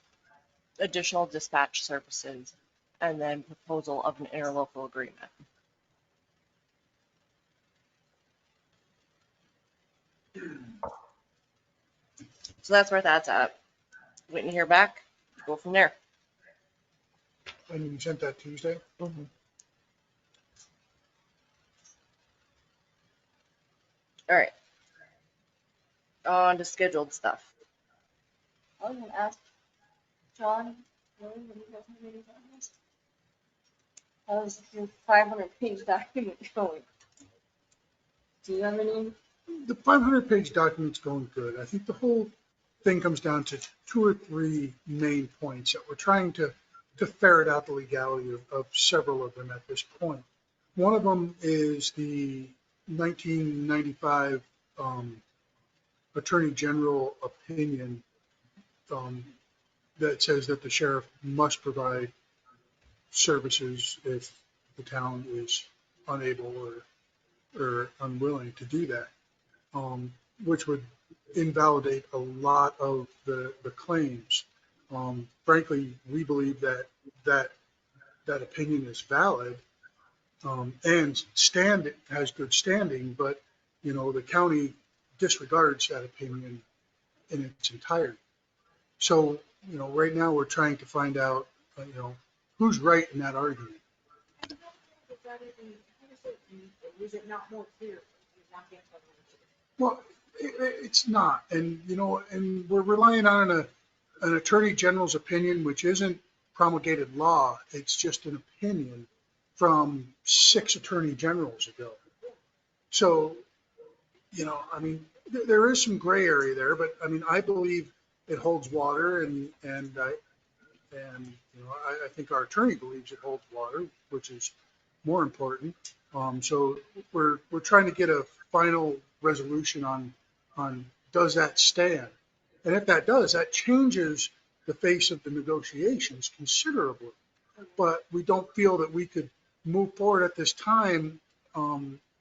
S7: additional dispatch services and then proposal of an interlocal agreement. So that's where that's at. Waiting to hear back. Go from there.
S11: And you sent that Tuesday?
S7: Mm-hmm. All right. On to scheduled stuff.
S5: I was gonna ask John, Lily, what do you guys have any on this? How's your 500-page document going? Do you have any?
S11: The 500-page document's going good. I think the whole thing comes down to 2 or 3 main points that we're trying to ferret out the legality of several of them at this point. One of them is the 1995 Attorney General opinion that says that the sheriff must provide services if the town is unable or unwilling to do that, which would invalidate a lot of the claims. Frankly, we believe that opinion is valid and has good standing, but the county disregards that opinion in its entirety. So right now we're trying to find out who's right in that argument.
S6: Was it not more clear?
S11: Well, it's not, and and we're relying on an attorney general's opinion, which isn't promulgated law. It's just an opinion from 6 attorney generals ago. So, there is some gray area there, but I believe it holds water, and I think our attorney believes it holds water, which is more important. So we're trying to get a final resolution on does that stand, and if that does, that changes the face of the negotiations considerably. But we don't feel that we could move forward at this time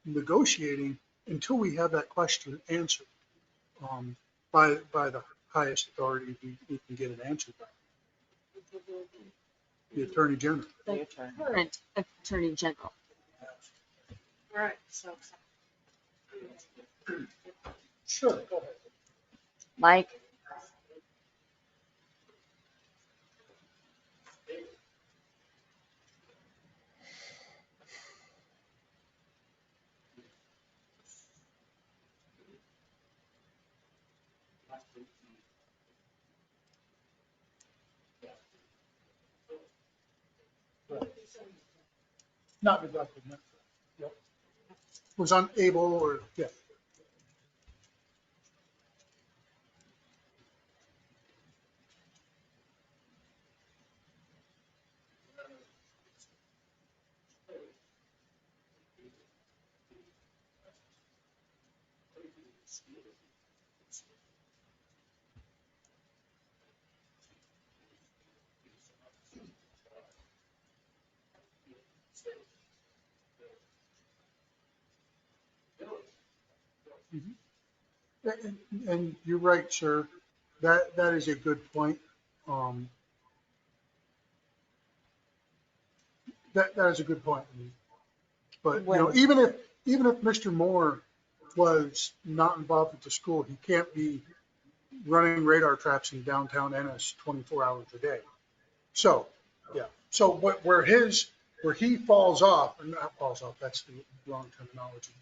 S11: negotiating until we have that question answered by the highest authority we can get it answered by. The Attorney General.
S5: The current Attorney General.
S6: All right, so.
S11: Sure, go ahead.
S7: Mike?
S11: Not neglected, no. Yep. Was unable or, yeah. And you're right, sir. That is a good point. Um, that is a good point. But, you know,
S16: When,
S11: even if Mr. Moore was not involved at the school, he can't be running radar traps in downtown Ennis 24 hours a day. So, yeah. So where he falls off, or not falls off, that's the wrong terminology.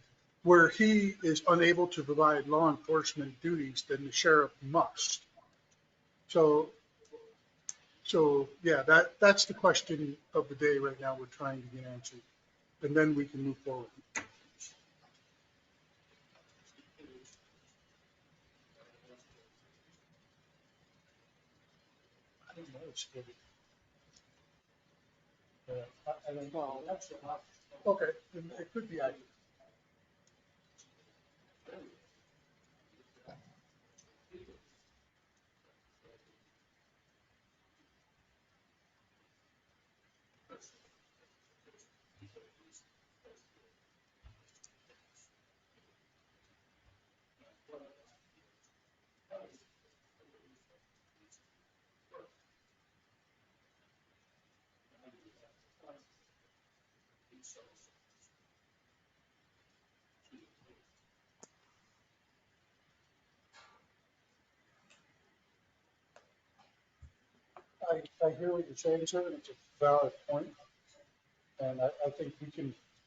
S11: Where he is unable to provide law enforcement duties, then the sheriff must. So yeah, that's the question of the day right now we're trying to get answered. And then we can move forward. I don't know. It's good. I don't know. Okay, then it could be accurate. I hear what you're saying, sir, and it's a valid point. And I think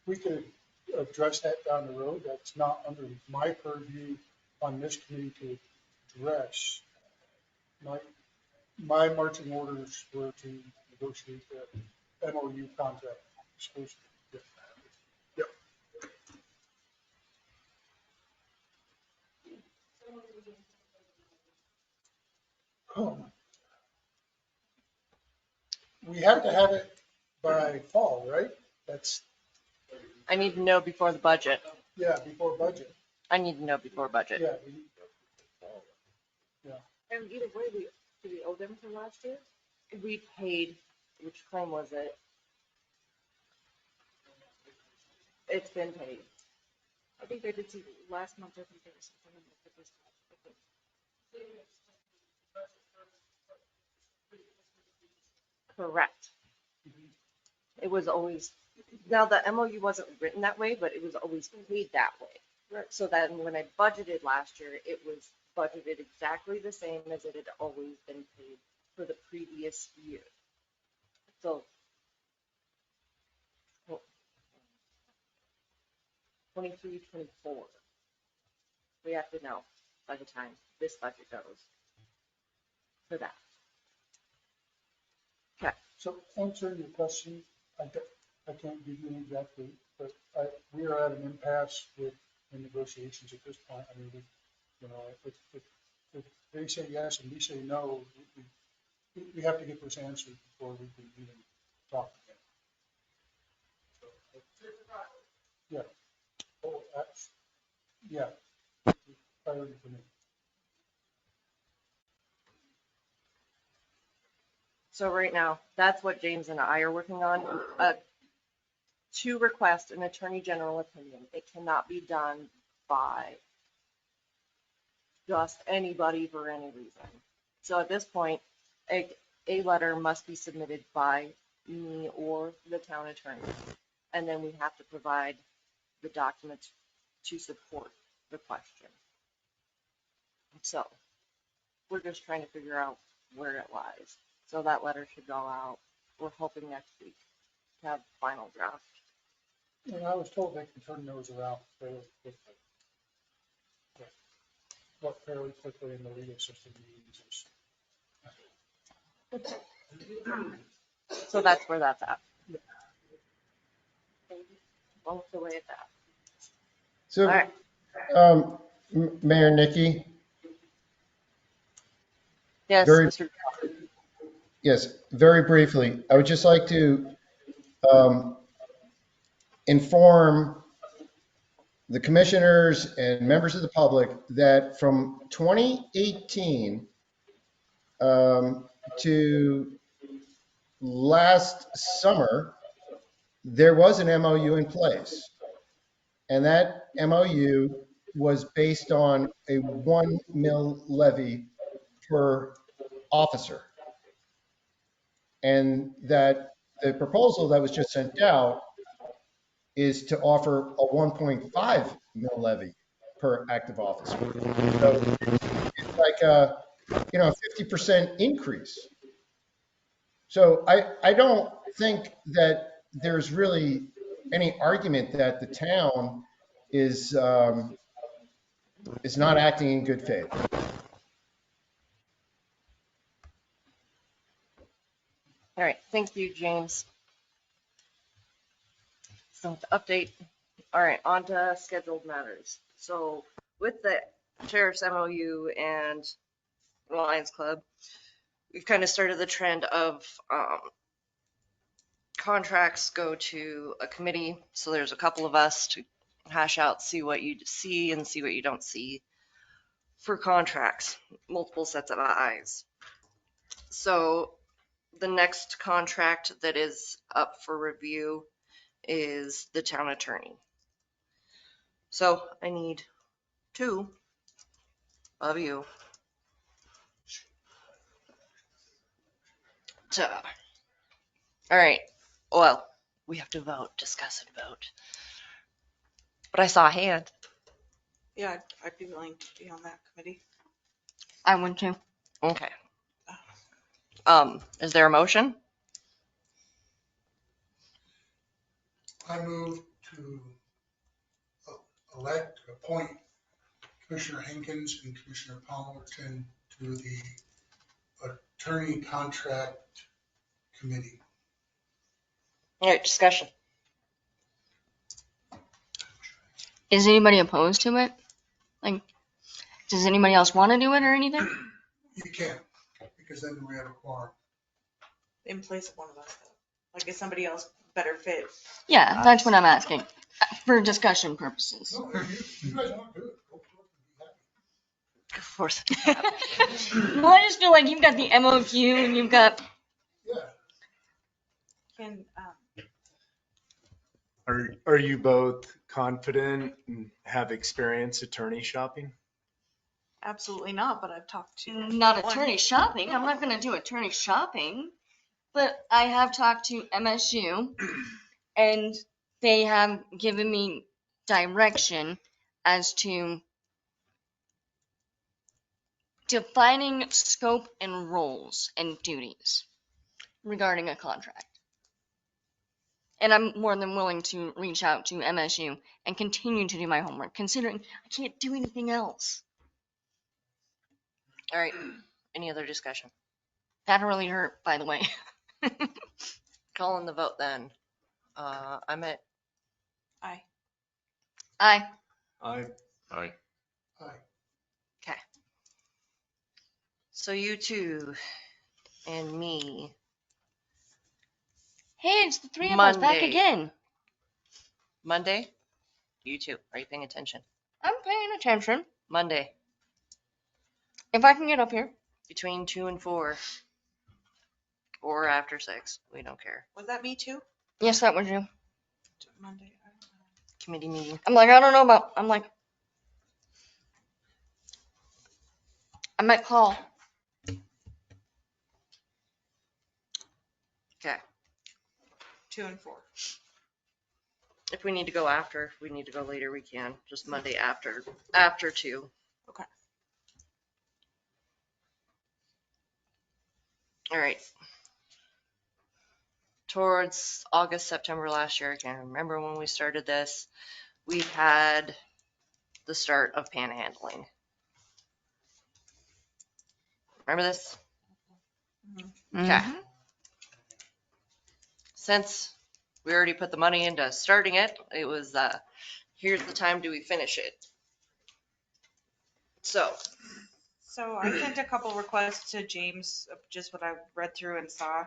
S11: we can address that down the road. That's not under my purview on this committee to address. My marching orders were to negotiate the MOU contract exclusively. Yep. Yep. Oh, we have to have it by fall, right? That's,
S7: I need to know before the budget.
S11: yeah, before budget.
S7: I need to know before budget.
S11: Yeah.
S13: And either way, do we owe them for last year?
S7: We paid, which claim was it? It's been paid.
S13: I think they did see last month, I think there was something like this.
S7: Correct. It was always, now the MOU wasn't written that way, but it was always paid that way. So that when I budgeted last year, it was budgeted exactly the same as it had always been paid for the previous year. So 23, 24. We have to know by the time this budget goes for that. Okay.
S11: So answering your question, I can't give you an exact date, but we are at an impasse with the negotiations at this point. I mean, you know, if they say yes and we say no, we have to get this answered before we can even talk again. Yeah. Oh, that's, yeah. Priority for me.
S7: So right now, that's what James and I are working on, to request an attorney general opinion. It cannot be done by just anybody for any reason. So at this point, a letter must be submitted by me or the town attorney. And then we have to provide the documents to support the question. So we're just trying to figure out where it lies. So that letter should go out. We're hoping next week to have final draft.
S11: And I was told they can turn those around fairly quickly. Yeah. What fairly quickly in the legal system means is.
S7: So that's where that's at. We'll have to wait at that.
S2: So,
S7: All right.
S2: Mayor Nikki,
S7: Yes,
S2: very,
S7: Mr.
S2: yes, very briefly, I would just like to inform the commissioners and members of the public that from 2018 to last summer, there was an MOU in place. And that MOU was based on a 1 mil levy per officer. And that the proposal that was just sent out is to offer a 1.5 mil levy per active officer. So it's like a 50% increase. So I don't think that there's really any argument that the town is not acting in good faith.
S7: All right, thank you, James. So to update, all right, on to scheduled matters. So with the Sheriff's MOU and Lions Club, we've kind of started the trend of contracts go to a committee. So there's a couple of us to hash out, see what you see and see what you don't see for contracts, multiple sets of eyes. So the next contract that is up for review is the town attorney. So I need 2 of you to, all right, well, we have to vote, discuss and vote. But I saw a hand.
S6: Yeah, I'd be willing to be on that committee.
S5: I would too.
S7: Okay. Is there a motion?
S11: I move to elect, appoint Commissioner Hankins and Commissioner Palmerton to the Attorney Contract Committee.
S7: All right, discussion.
S5: Is anybody opposed to it? Like, does anybody else want to do it or anything?
S11: You can, because then we have a quorum.
S6: In place of one of us, though. Like, is somebody else better fit?
S5: Yeah, that's what I'm asking. For discussion purposes.
S11: No, if you guys want to do it, go for it.
S7: Of course.
S5: Well, I just feel like you've got the MOQ and you've got.
S11: Yeah.
S6: Can,
S8: Are you both confident and have experience attorney shopping?
S6: absolutely not, but I've talked to.
S5: Not attorney shopping. I'm not going to do attorney shopping. But I have talked to MSU and they have given me direction as to defining scope and roles and duties regarding a contract. And I'm more than willing to reach out to MSU and continue to do my homework, considering I can't do anything else.
S7: All right, any other discussion?
S5: That really hurt, by the way.
S7: Calling the vote then. I'm at
S6: Aye.
S5: Aye.
S4: Aye.
S11: Aye.
S7: okay. So you two and me.
S5: Hey, it's the 3 of us back
S7: Monday.
S5: again.
S7: Monday? You two. Are you paying attention?
S5: I'm paying attention.
S7: Monday.
S5: If I can get up here.
S7: Between 2 and 4. Or after 6. We don't care.
S6: Was that me too?
S5: Yes, that was you.
S6: Monday. I don't know.
S7: Committee meeting.
S5: I'm like, I don't know about. I might call.
S7: Okay.
S6: 2 and 4.
S7: If we need to go after, if we need to go later, we can. Just Monday after 2.
S6: Okay.
S7: All right. Towards August, September last year, I can't remember when we started this, we had the start of panhandling. Remember this? Okay. Since We already put the money into starting it. It was, here's the time, do we finish it? So,
S6: So I sent a couple requests to James, of just what I read through and saw.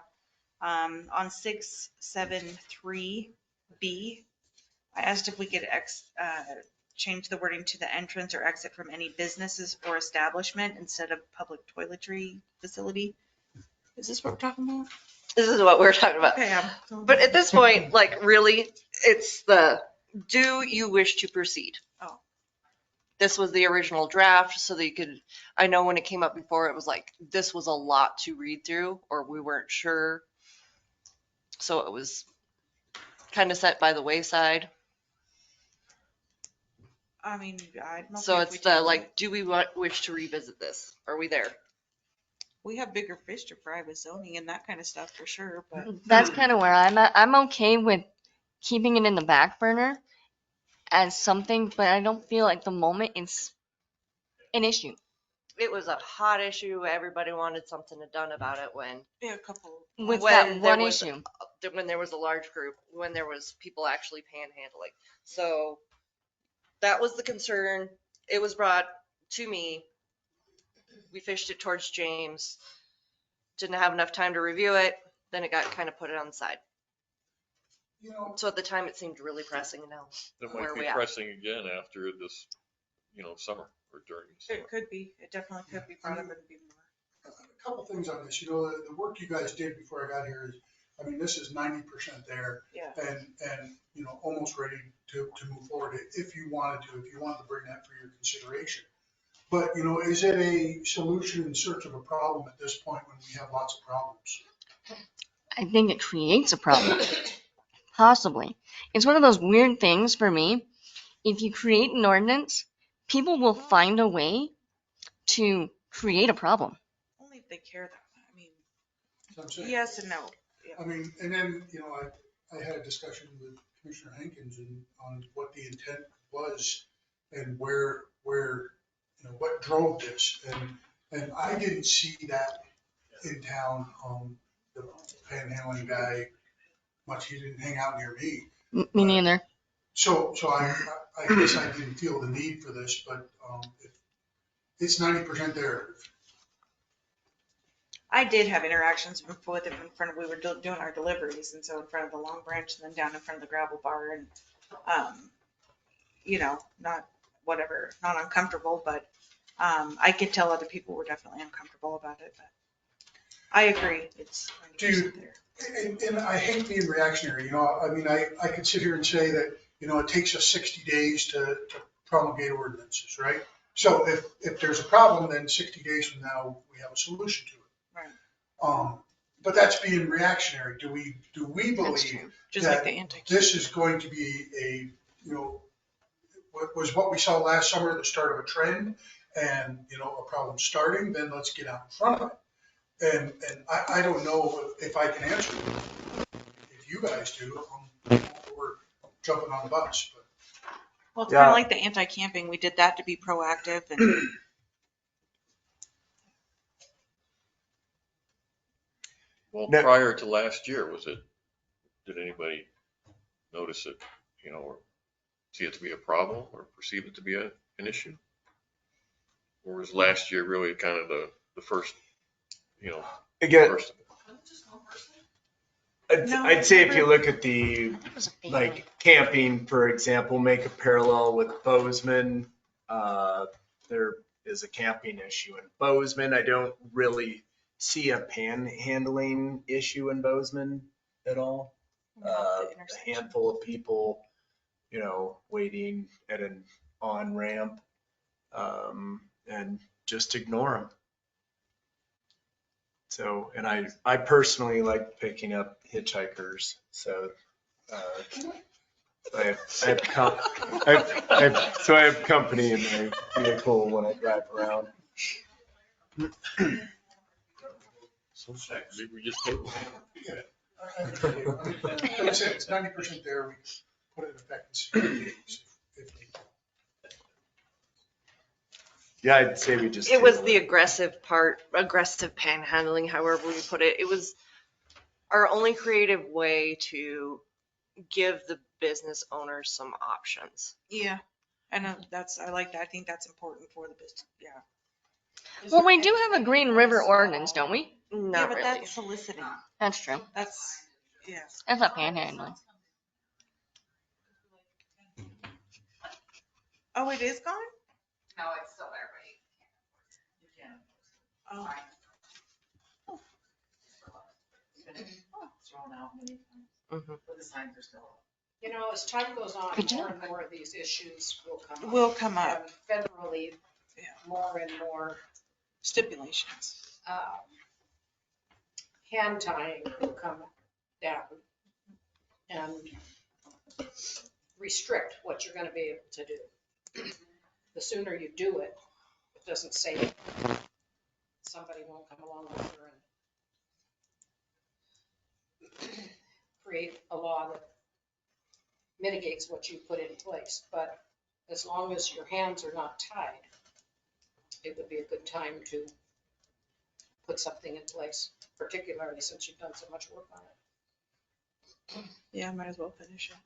S6: On 673B, I asked if we could change the wording to the entrance or exit from any businesses or establishment instead of public toiletry facility. Is this what we're talking about?
S7: this is what we're talking about.
S6: Okay,
S7: But at this point, like really, it's the, do you wish to proceed?
S6: Oh.
S7: This was the original draft so that you could, I know when it came up before, it was like, this was a lot to read through, or we weren't sure. So it was kind of set by the wayside.
S6: I mean, I'm okay
S7: So
S6: if
S7: it's
S6: we
S7: the
S6: do
S7: like,
S6: it.
S7: do we wish to revisit this? Are we there?
S6: We have bigger fish to fry with zoning and that kind of stuff for sure, but
S5: That's kind of where I'm at. I'm okay with keeping it in the back burner as something, but I don't feel like the moment it's an issue.
S7: It was a hot issue. Everybody wanted something done about it when
S6: yeah, a couple.
S5: With
S7: when
S5: that
S7: there
S5: one
S7: was
S5: issue.
S7: when there was a large group, when there was people actually panhandling. So that was the concern. It was brought to me. We fished it towards James. Didn't have enough time to review it. Then it got kind of put it on the side.
S11: You know,
S7: So at the time, it seemed really pressing. Now,
S4: It
S7: where
S4: might
S7: are
S4: be
S7: we at?
S4: pressing again after this, summer or during the summer.
S6: It could be. It definitely could be brought up and be more.
S11: a couple things on this, the work you guys did before I got here is, I mean, this is 90% there.
S6: Yeah.
S11: And, almost ready to move forward if you wanted to bring that for your consideration. But, is it a solution in search of a problem at this point when we have lots of problems?
S5: I think it creates a problem. Possibly. It's one of those weird things for me. If you create an ordinance, people will find a way to create a problem.
S6: Only if they care that. I mean,
S11: So I'm saying,
S6: yes and no. Yeah.
S11: I mean, and then, I had a discussion with Commissioner Hankins on what the intent was and where, what drove this. And I didn't see that in town. The panhandling guy, much, he didn't hang out near me.
S5: Me neither.
S11: So I guess I didn't feel the need for this, but it's 90% there.
S6: I did have interactions with him in front of, we were doing our deliveries, and so in front of the Long Branch and then down in front of the gravel bar, and, not whatever, not uncomfortable, but I could tell other people were definitely uncomfortable about it, but I agree, it's 90% there.
S11: And I hate being reactionary, I mean, I could sit here and say that, it takes us 60 days to promulgate ordinances, right? So if there's a problem, then 60 days from now, we have a solution to it.
S6: Right.
S11: But that's being reactionary. Do we believe
S6: Just
S11: that
S6: like the anti.
S11: this is going to be what was what we saw last summer, the start of a trend and, a problem starting, then let's get out in front of it. And I don't know if I can answer it. If you guys do, we're jumping on the bus. But.
S6: Well, it's kind of like the anti-camping. We did that to be proactive and.
S4: Well, prior to last year, did anybody notice it, or see it to be a problem or perceive it to be an issue? Or was last year really kind of the first,
S12: Again,
S4: first?
S12: I'd say if you look at the, like camping, for example, make a parallel with Bozeman, there is a camping issue in Bozeman. I don't really see a panhandling issue in Bozeman at all. A handful of people, waiting at an on-ramp, and just ignore them. So, and I personally like picking up hitchhikers. So, I have company in my vehicle when I drive around.
S4: So maybe we just table
S11: Yeah. Like I said, it's 90% there. We put it in effect in 60 days.
S12: Yeah, I'd say we just.
S7: It was the aggressive panhandling, however you put it. It was our only creative way to give the business owners some options.
S6: Yeah, I know, I like that. I think that's important for the business, yeah.
S5: Well, we do have a Green River ordinance, don't we?
S6: Yeah,
S7: Not
S6: but
S7: really.
S6: that's soliciting.
S5: That's true.
S6: That's, yeah.
S5: That's not panhandling.
S6: Oh, it is gone?
S15: No, it's still there, but you can't.
S6: Oh.
S15: It's been thrown out many times,
S7: Mhm.
S15: but the signs are still up.
S19: You know, as time goes on,
S5: Good
S19: more
S5: job.
S19: and more of these issues will come up.
S6: Will come up.
S19: And federally,
S6: Yeah.
S19: more and more
S6: Stipulations.
S19: hand tying will come down and restrict what you're gonna be able to do. The sooner you do it, it doesn't say somebody won't come along later and create a law that mitigates what you put in place. But as long as your hands are not tied, it would be a good time to put something in place, particularly since you've done so much work on it.
S6: Yeah, might as well finish it.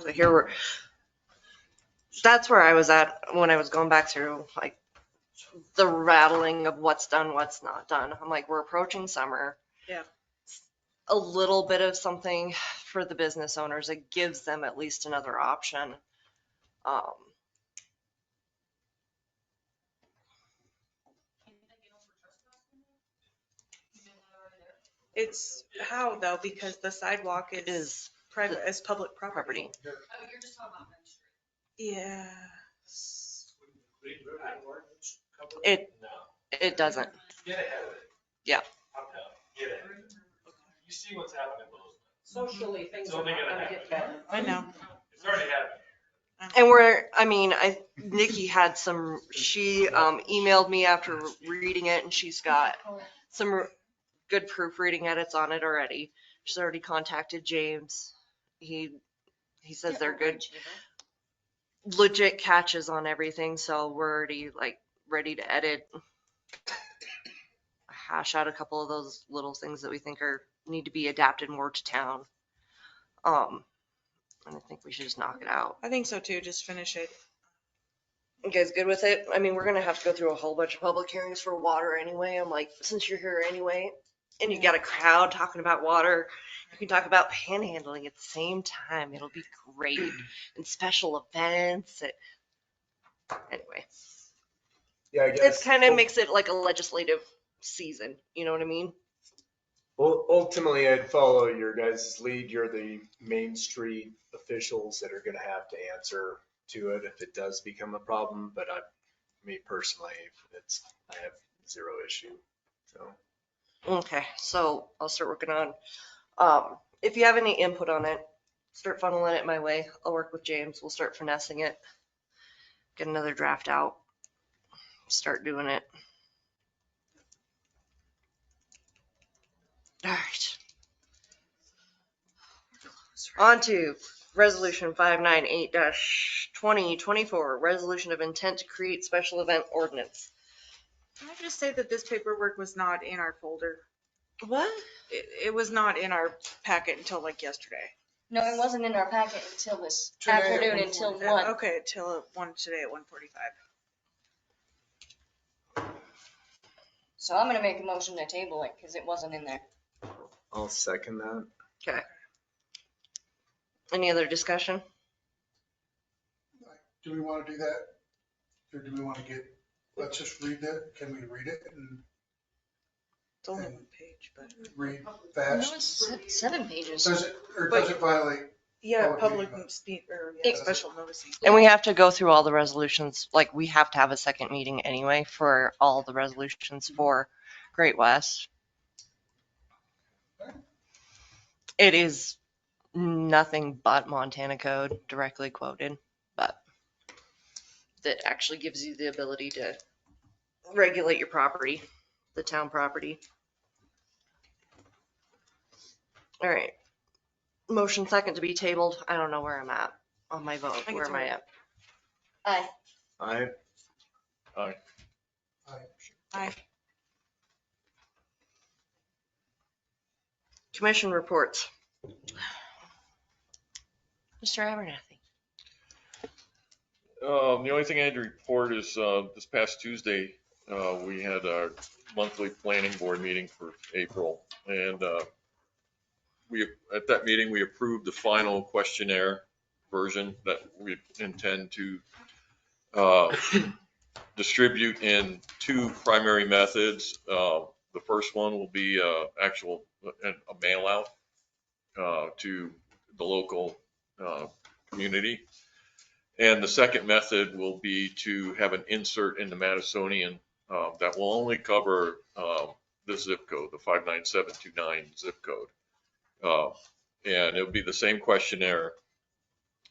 S7: So here we're, that's where I was at when I was going back through like the rattling of what's done, what's not done. I'm like, we're approaching summer.
S6: Yeah.
S7: A little bit of something for the business owners. It gives them at least another option.
S6: It's how though, because the sidewalk is private, is public property.
S7: Property.
S19: Oh, you're just talking about Main Street.
S6: Yeah.
S7: It doesn't.
S14: Get ahead of it.
S7: Yeah.
S14: I'm telling you, get ahead of it. You see what's happening in Bozeman.
S19: Socially, things
S14: It's
S19: are
S14: only
S19: not
S14: gonna
S19: gonna
S14: happen.
S19: get better.
S6: I know.
S14: It's already happening.
S7: And Nikki had she emailed me after reading it, and she's got some good proofreading edits on it already. She's already contacted James. He says they're good, legit catches on everything, so we're already like ready to edit, hash out a couple of those little things that we think need to be adapted more to town. And I think we should just knock it out.
S6: I think so too. Just finish it.
S7: You guys good with it? I mean, we're gonna have to go through a whole bunch of public hearings for water anyway. I'm like, since you're here anyway, and you got a crowd talking about water, you can talk about panhandling at the same time. It'll be great. And special events. Anyway.
S8: Yeah, I guess.
S7: It kind of makes it like a legislative season. You know what I mean?
S8: Well, ultimately, I'd follow your guys' lead. You're the Main Street officials that are gonna have to answer to it if it does become a problem. But me personally, I have zero issue. So.
S7: Okay, so I'll start working on, if you have any input on it, start funneling it my way. I'll work with James. We'll start finessing it. Get another draft out. Start doing it. All right. On to Resolution 598-2024, Resolution of Intent to Create Special Event Ordinance.
S6: Can I just say that this paperwork was not in our folder?
S7: What?
S6: It was not in our packet until like yesterday.
S5: No, it wasn't in our packet until this
S11: Today at
S5: afternoon, until
S11: 1:45.
S5: 1.
S6: Okay, till one today at 1:45.
S5: So I'm gonna make a motion to table it because it wasn't in there.
S8: I'll second that.
S7: Okay. Any other discussion?
S11: Do we want to do that? Or do we want to let's just read that? Can we read it and
S6: It's only one page, but.
S11: read
S5: No,
S11: fast?
S5: it's 7 pages.
S11: Does it violate?
S6: Yeah,
S11: Public
S6: public speak or
S11: Yeah.
S6: special noticing.
S7: And we have to go through all the resolutions, like we have to have a second meeting anyway for all the resolutions for Great West. It is nothing but Montana code directly quoted, but that actually gives you the ability to regulate your property, the town property. All right. Motion second to be tabled. I don't know where I'm at on my vote. Where am I at?
S5: Aye.
S6: Aye.
S7: Commission reports.
S16: Mr. Abernathy.
S4: The only thing I had to report is this past Tuesday, we had our monthly planning board meeting for April. And at that meeting, we approved the final questionnaire version that we intend to distribute in 2 primary methods. The first one will be a mail out to the local community. And the second method will be to have an insert in the Madisonian that will only cover the zip code, the 59729 zip code. And it'll be the same questionnaire.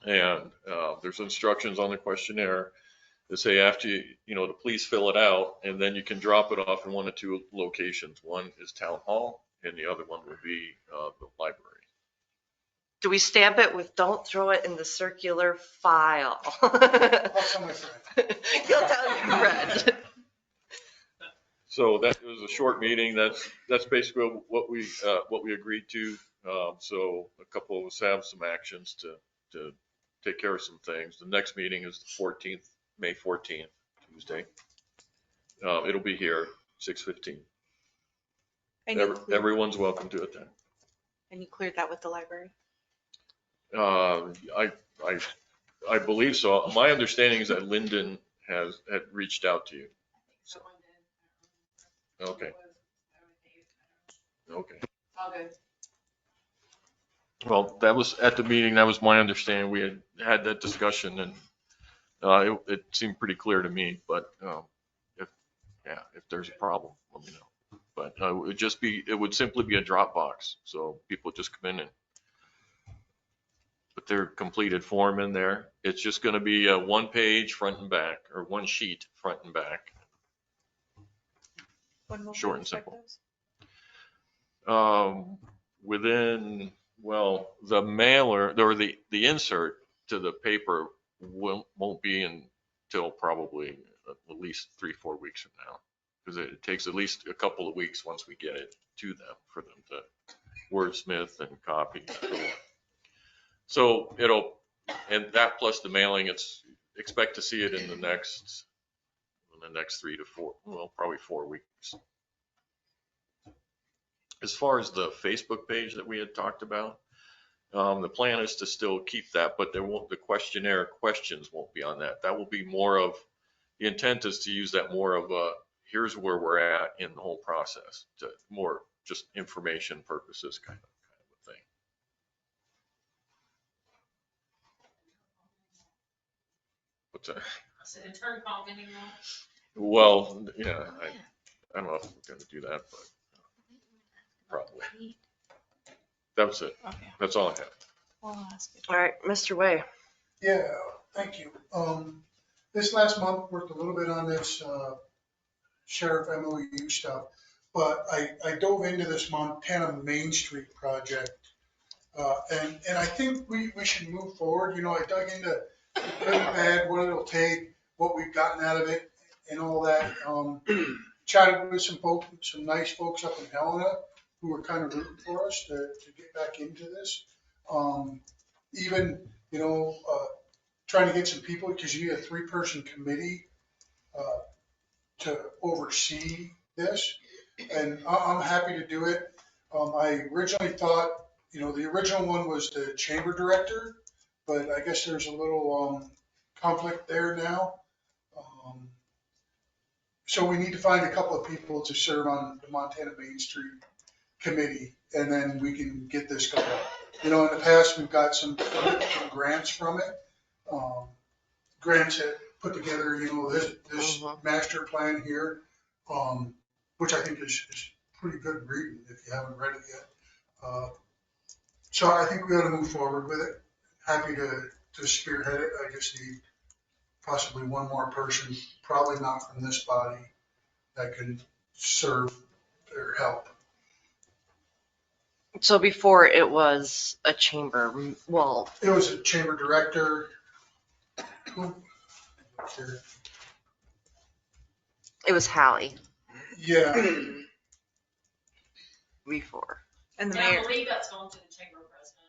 S4: And there's instructions on the questionnaire that say after to please fill it out, and then you can drop it off in 1 of 2 locations. One is Town Hall, and the other one will be the library.
S16: Do we stamp it with "Don't throw it in the circular file"?
S11: I'll tell my friend.
S16: You'll tell your friend.
S4: So that was a short meeting. That's basically what we agreed to. So a couple of us have some actions to take care of some things. The next meeting is the 14th, May 14th, Tuesday. It'll be here, 6:15. Everyone's welcome to attend.
S6: And you cleared that with the library?
S4: I believe so. My understanding is that Lyndon had reached out to you. So. Okay. Okay.
S19: All good.
S4: Well, that was at the meeting. That was my understanding. We had that discussion, and it seemed pretty clear to me. But if there's a problem, let me know. But it would simply be a Dropbox, so people just come in and put their completed form in there. It's just going to be a 1 page front and back, or 1 sheet front and back. Short and simple. The mailer or the insert to the paper won't be until probably at least 3-4 weeks from now, because it takes at least a couple of weeks once we get it to them for them to wordsmith and copy. So and that plus the mailing, expect to see it in the next 3 to 4, probably 4 weeks. As far as the Facebook page that we had talked about, the plan is to still keep that, but the questionnaire questions won't be on that. That will be more of, the intent is to use that more of here's where we're at in the whole process, to more just information purposes kind of a thing. What's that?
S19: Is it a turn call anymore?
S4: Well, yeah, I don't know if we're going to do that, but probably. That was it.
S5: Okay.
S4: That's all I have.
S5: I'll ask it.
S16: All right, Mr. Way.
S11: Yeah, thank you. This last month worked a little bit on this sheriff MOU stuff, but I dove into this Montana Main Street project. And I think we should move forward. I dug into the good and bad, what it'll take, what we've gotten out of it, and all that. Chatted with some nice folks up in Helena who were kind of rooting for us to get back into this. Even, trying to get some people, because you need a 3-person committee to oversee this. And I'm happy to do it. I originally thought, the original one was the chamber director, but I guess there's a little conflict there now. So we need to find a couple of people to serve on the Montana Main Street committee, and then we can get this going. In the past, we've got some grants from it. Grants that put together, this master plan here, which I think is pretty good reading if you haven't read it yet. So I think we ought to move forward with it. Happy to spearhead it. I just need possibly one more person, probably not from this body, that can serve their help.
S16: So before it was a chamber,
S11: It was a chamber director.
S16: It was Hallie
S11: Yeah.
S16: before.
S6: And the
S13: And I
S6: mayor,
S13: believe that's going to the chamber president.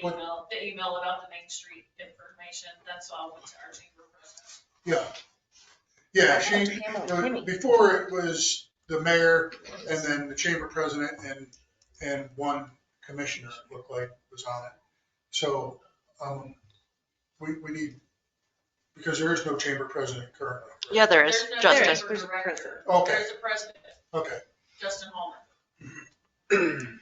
S11: What?
S13: The email about the Main Street information, that's all went to our chamber president.
S11: Yeah, before it was the mayor and then the chamber president and one commissioner, it looked like, was on it. So, we need, because there is no chamber president currently. Right?
S7: Yeah, there is.
S13: There's no
S7: Justin.
S13: chamber director.
S11: Okay.
S13: There's a president,
S11: Okay.
S13: Justin Holman.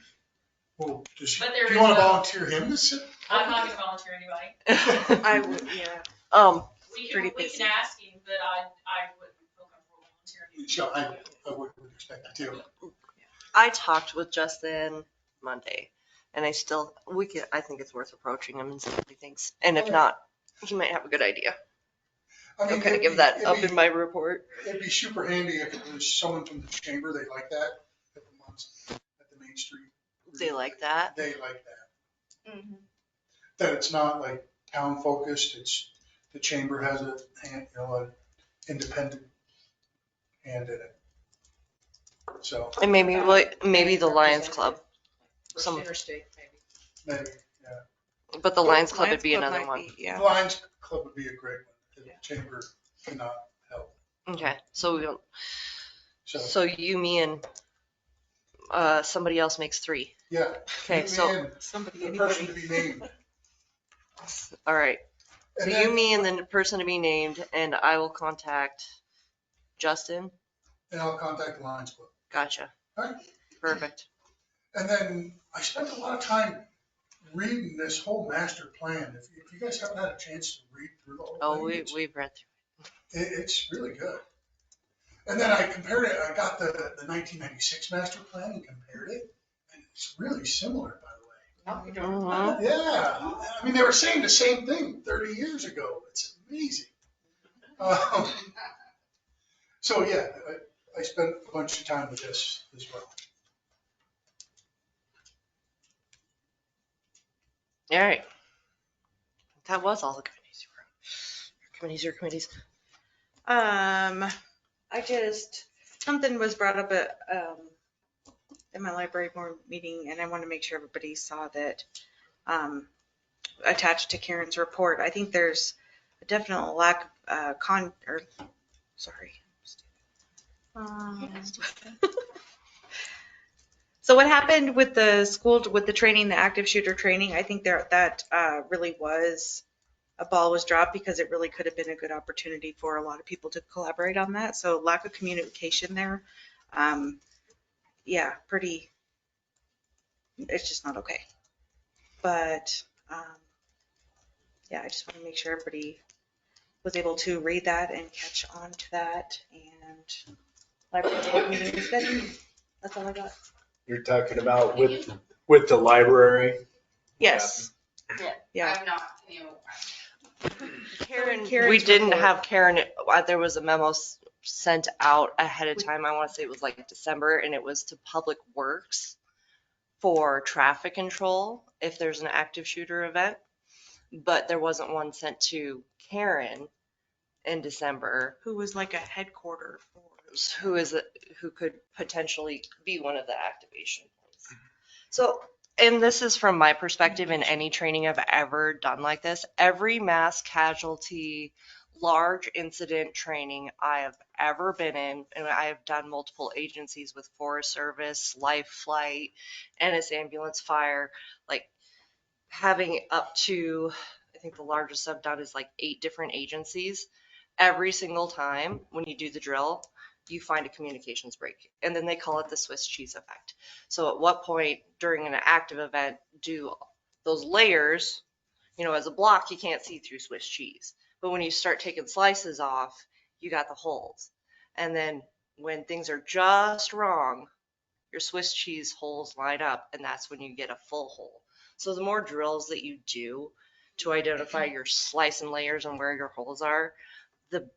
S11: Well, do
S13: But there
S11: you
S13: is
S11: want to
S13: no-
S11: volunteer him to sit?
S13: I'm not gonna volunteer anybody.
S6: I would, yeah.
S13: We
S6: Pretty
S13: can
S6: busy.
S13: ask him, but I wouldn't feel comfortable volunteering.
S11: Sure, I would expect that too.
S7: I talked with Justin Monday, and I think it's worth approaching him and see what he thinks. And if not, he might have a good idea.
S11: I mean,
S7: I'm gonna
S11: it'd
S7: give
S11: be-
S7: that
S11: it'd
S7: up
S11: be-
S7: in my report.
S11: It'd be super handy if it was someone from the chamber, they like that, at the ones at the Main Street.
S7: They like that.
S11: They like that.
S6: Mm-hmm.
S11: That it's not like town focused, it's, the chamber has a hand, an independent hand in it. So,
S7: And maybe the Lions Club. Some,
S19: Interstate,
S11: maybe, yeah.
S7: but the Lions Club
S6: Lions
S7: would be
S6: Club
S7: another
S6: might
S7: one.
S6: be, yeah.
S11: The Lions Club would be a great one, the chamber cannot help.
S7: Okay, so we don't.
S11: So,
S7: So you, me, and somebody else makes 3.
S11: yeah.
S7: Okay,
S11: You
S7: so
S11: and
S6: Somebody,
S11: the person
S6: anybody.
S11: to be named.
S7: all right. So
S11: And
S7: you,
S11: then-
S7: me, and then the person to be named, and I will contact Justin.
S11: And I'll contact the Lions Club.
S7: Gotcha.
S11: All right.
S7: Perfect.
S11: And then I spent a lot of time reading this whole master plan. If you guys haven't had a chance to read through the whole
S7: Oh,
S11: thing,
S7: we've read through.
S11: it's really good. And then I compared it, I got the 1996 master plan and compared it, and it's really similar, by the way.
S7: Mhm.
S11: Yeah, I mean, they were saying the same thing 30 years ago. It's amazing. So yeah, I spent a bunch of time with this as well.
S7: All right. That was all the committees.
S6: Something was brought up at, in my library board meeting, and I want to make sure everybody saw that, attached to Karen's report. I think there's a definite lack of, So what happened with the school, with the training, the active shooter training, I think that really was, a ball was dropped because it really could have been a good opportunity for a lot of people to collaborate on that. So lack of communication there. Yeah, it's just not okay. But yeah, I just want to make sure everybody was able to read that and catch on to that. And library board meeting is good. That's all I got.
S8: You're talking about with the library?
S6: Yes. Yeah.
S13: I'm not,
S7: Karen, we didn't have Karen. There was a memo sent out ahead of time. I want to say it was like December, and it was to Public Works for traffic control if there's an active shooter event. But there wasn't one sent to Karen in December.
S6: Who was like a headquarter for.
S7: Who could potentially be one of the activation points. So, and this is from my perspective in any training I've ever done like this, every mass casualty, large incident training I have ever been in, and I have done multiple agencies with Forest Service, Life Flight, Ennis Ambulance Fire, like having up to, I think the largest I've done is like 8 different agencies. Every single time when you do the drill, you find a communications break, and then they call it the Swiss cheese effect. So at what point during an active event do those layers, as a block, you can't see through Swiss cheese, but when you start taking slices off, you got the holes. And then when things are just wrong, your Swiss cheese holes line up, and that's when you get a full hole. So the more drills that you do to identify your slice and layers and where your holes are, the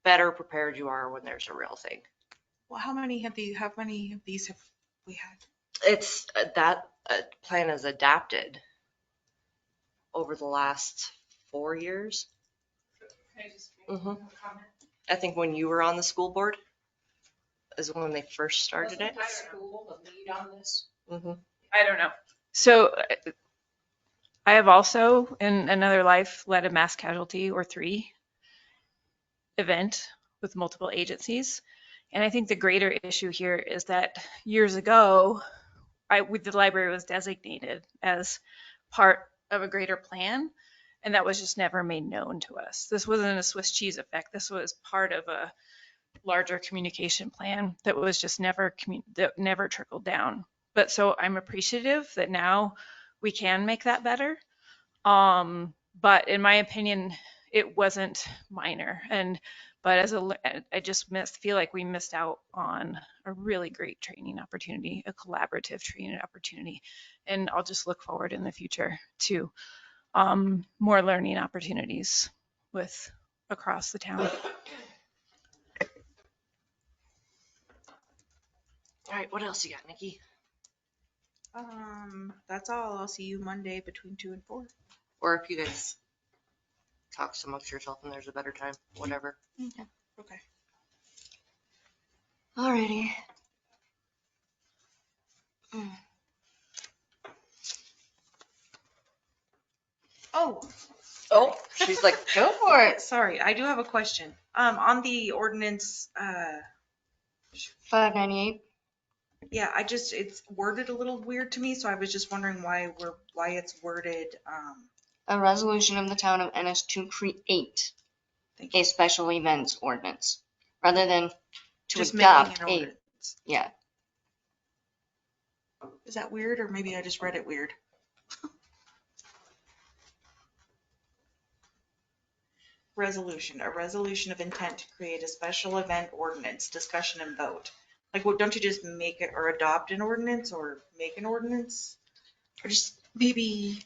S7: better prepared you are when there's a real thing.
S6: Well, how many of these have we had?
S7: It's that plan is adapted over the last 4 years.
S13: Can I just make a comment?
S7: I think when you were on the school board is when they first started it.
S19: Wasn't the school the lead on this?
S16: Mhm.
S10: I don't know. So I have also in another life led a mass casualty or 3 event with multiple agencies. And I think the greater issue here is that years ago, the library was designated as part of a greater plan, and that was just never made known to us. This wasn't a Swiss cheese effect. This was part of a larger communication plan that was just that never trickled down. But so I'm appreciative that now we can make that better. But in my opinion, it wasn't minor. But I just feel like we missed out on a really great training opportunity, a collaborative training opportunity. And I'll just look forward in the future to more learning opportunities with across the town.
S16: All right, what else you got, Nikki?
S6: That's all. I'll see you Monday between 2 and 4.
S16: Or if you guys talk amongst yourself and there's a better time, whatever.
S6: Okay. Okay.
S16: Alrighty. Oh, she's like, go for it.
S6: Sorry, I do have a question. On the ordinance,
S5: 598.
S6: yeah, it's worded a little weird to me, so I was just wondering why it's worded,
S5: A resolution of the town of Ennis to create a special events ordinance rather than to
S6: just
S5: adopt
S6: making an
S5: a,
S6: ordinance.
S5: yeah.
S6: Is that weird, or maybe I just read it weird? A resolution of intent to create a special event ordinance, discussion and vote. Like, well, don't you just make it or adopt an ordinance or make an ordinance? Or just maybe.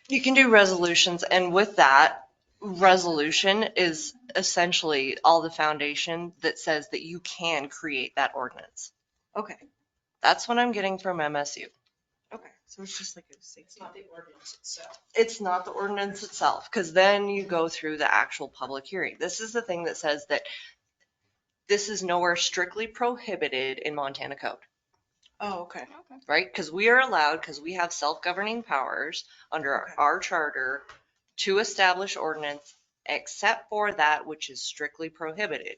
S16: You can do resolutions, and with that, resolution is essentially all the foundation that says that you can create that ordinance.
S6: Okay.
S16: That's what I'm getting from MSU.
S6: Okay. So it's just like it's
S19: not the ordinance itself.
S16: It's not the ordinance itself, because then you go through the actual public hearing. This is the thing that says that this is nowhere strictly prohibited in Montana code.
S6: Oh, okay.
S16: Right? Because we are allowed, because we have self-governing powers under our charter to establish ordinance, except for that which is strictly prohibited.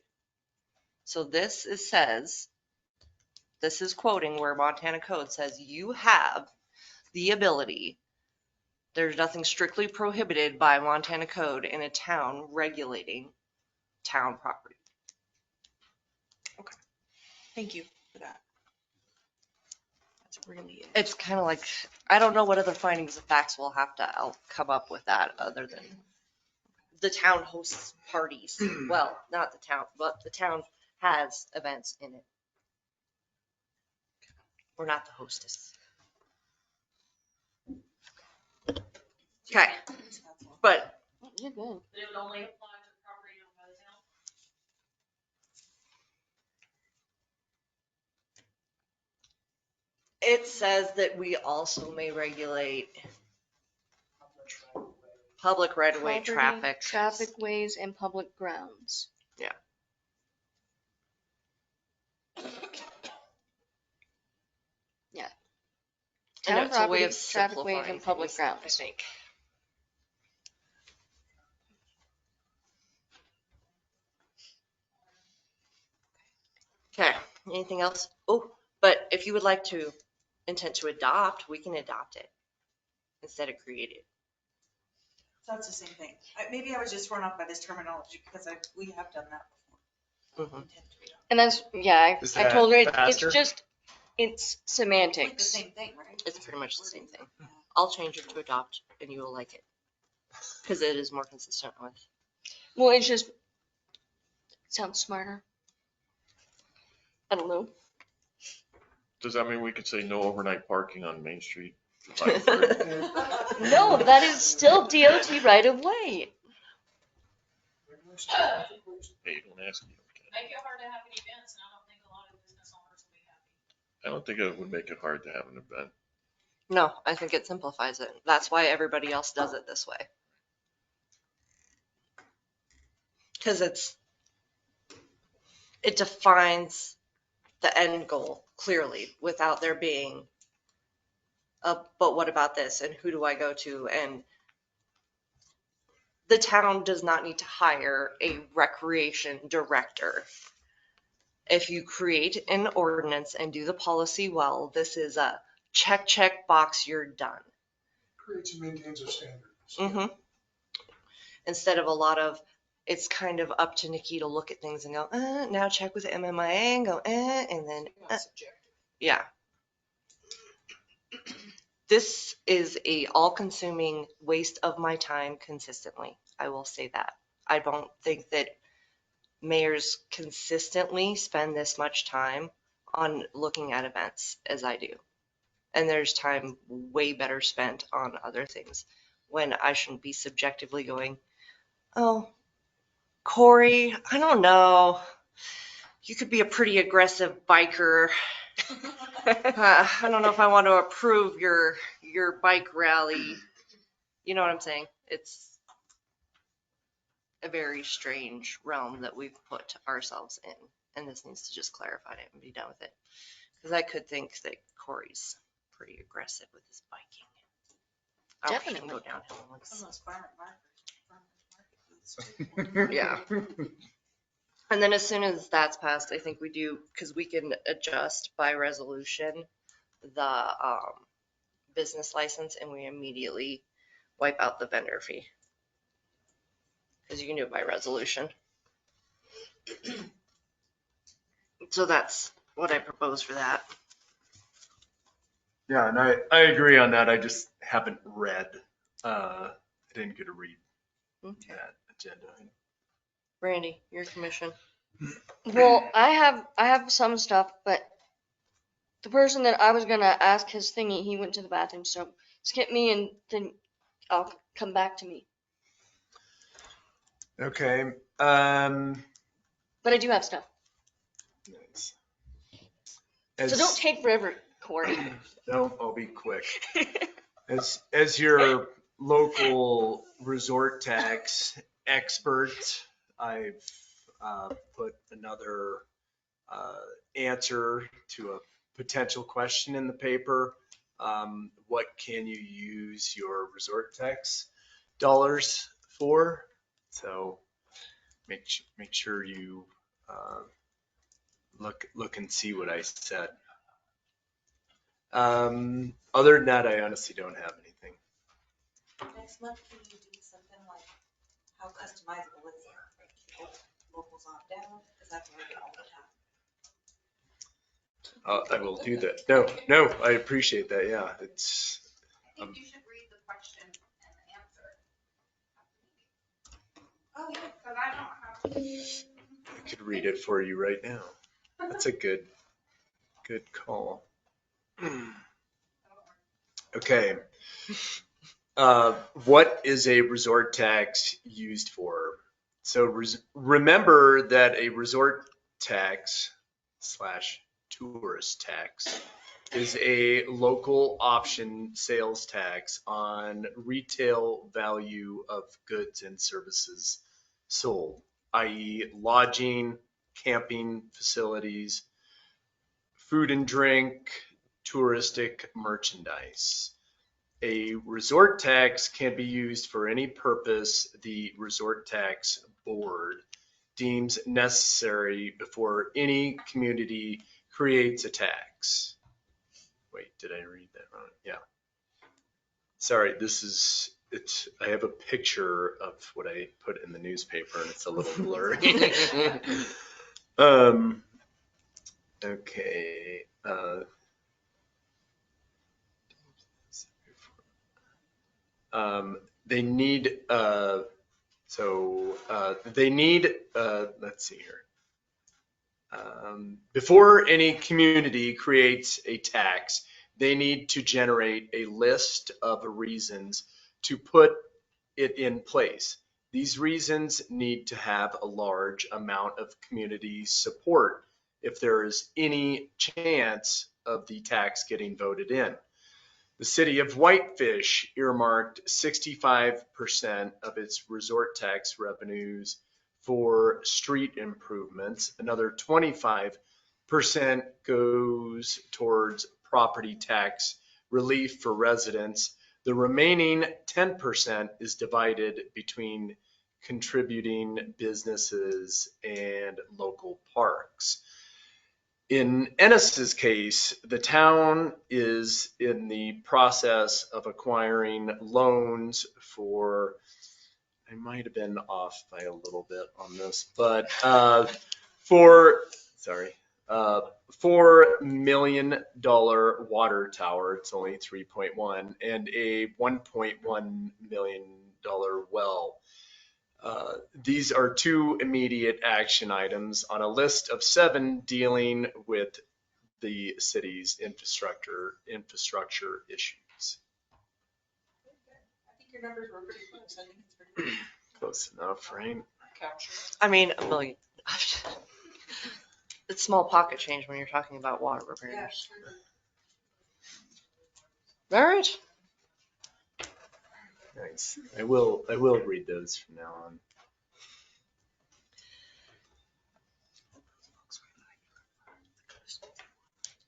S16: So this says, this is quoting where Montana code says you have the ability. There's nothing strictly prohibited by Montana code in a town regulating town property.
S6: Okay. Thank you for that. That's really it.
S16: It's kind of like, I don't know what other findings of facts we'll have to come up with that other than the town hosts parties. Well, not the town, but the town has events in it. We're not the hostess. Okay, but
S5: You're good.
S13: It would only apply to property owned by the town.
S16: it says that we also may regulate public right-of-way
S5: Property,
S16: traffic.
S5: Traffic ways and public grounds.
S16: Yeah.
S5: Yeah.
S16: And
S5: Town
S16: it's a way
S5: property,
S16: of
S5: traffic ways
S16: simplifying
S5: and public
S16: things, I
S5: grounds.
S16: think. Okay, anything else? Oh, but if you would like to intend to adopt, we can adopt it instead of create it.
S6: So that's the same thing. Maybe I was just thrown off by this terminology because we have done that before.
S16: Mhm.
S5: And that's, yeah,
S12: Is
S5: I
S12: that
S5: told her it's
S12: faster?
S5: just, it's semantics.
S6: Like the same thing, right?
S16: It's pretty much the same thing. I'll change it to adopt and you will like it. Because it is more consistent with.
S5: Well, it's just, sounds smarter. I don't know.
S4: Does that mean we could say no overnight parking on Main Street?
S5: No, that is still DOT right of way.
S4: Hey, don't ask me.
S13: Make it hard to have any events, and I don't think a lot of business owners will be happy.
S4: I don't think it would make it hard to have an event.
S16: No, I think it simplifies it. That's why everybody else does it this way. Because it defines the end goal clearly without there being
S7: but what about this? And who do I go to? And the town does not need to hire a recreation director. If you create an ordinance and do the policy well, this is a check box, you're done.
S11: Creates and maintains a standard.
S7: Mm-hmm. Instead of a lot of, it's kind of up to Nikki to look at things and go, now check with MMIA and go, and then, yeah. This is a all-consuming waste of my time consistently. I will say that. I don't think that mayors consistently spend this much time on looking at events as I do. And there's time way better spent on other things when I shouldn't be subjectively going, oh, Corey, I don't know. You could be a pretty aggressive biker. I don't know if I want to approve your bike rally. You know what I'm saying? It's a very strange realm that we've put ourselves in, and this needs to just clarify it and be done with it. Because I could think that Corey's pretty aggressive with his biking.
S5: Definitely.
S7: Go downhill.
S6: Some of those farmers market.
S7: Yeah. And then as soon as that's passed, I think we do, because we can adjust by resolution the business license, and we immediately wipe out the vendor fee. Because you can do it by resolution. So that's what I propose for that.
S12: Yeah, and I agree on that. I just haven't read. I didn't get to read that agenda.
S7: Randy, your commission.
S5: Well, I have some stuff, but the person that I was gonna ask his thingy, he went to the bathroom, so skip me and then I'll come back to me.
S12: Okay.
S5: But I do have stuff.
S12: Nice.
S5: So don't take forever, Corey.
S12: No, I'll be quick. As your local resort tax expert, I've put another answer to a potential question in the paper. What can you use your resort tax dollars for? So make sure you look and see what I said. Other than that, I honestly don't have anything.
S6: Next month, can you do something like how customizable is it? Like locals opt out, because that's what I get all the time.
S12: I will do that. No, I appreciate that. Yeah, it's.
S13: I think you should read the question and the answer.
S6: Oh, yeah.
S13: Because I don't have.
S12: I could read it for you right now. That's a good call. Okay. What is a resort tax used for? So remember that a resort tax / tourist tax is a local option sales tax on retail value of goods and services sold, i.e. lodging, camping facilities, food and drink, touristic merchandise. A resort tax can be used for any purpose the resort tax board deems necessary before any community creates a tax. Wait, did I read that wrong? Yeah. Sorry, I have a picture of what I put in the newspaper and it's a little blurry. Okay. They need, let's see here. Before any community creates a tax, they need to generate a list of reasons to put it in place. These reasons need to have a large amount of community support if there is any chance of the tax getting voted in. The city of Whitefish earmarked 65% of its resort tax revenues for street improvements. Another 25% goes towards property tax
S8: relief for residents. The remaining 10% is divided between contributing businesses and local parks. In Ennis's case, the town is in the process of acquiring loans for, I might have been off by a little bit on this, but for, sorry, $4 million water tower, it's only 3.1, and a $1.1 million well. These are two immediate action items on a list of 7 dealing with the city's infrastructure issues.
S15: I think your numbers were pretty close. I think it's pretty
S8: Close enough, right?
S15: captured.
S7: I mean, $1 million. It's small pocket change when you're talking about water repairs. All right.
S8: Nice. I will read those from now on.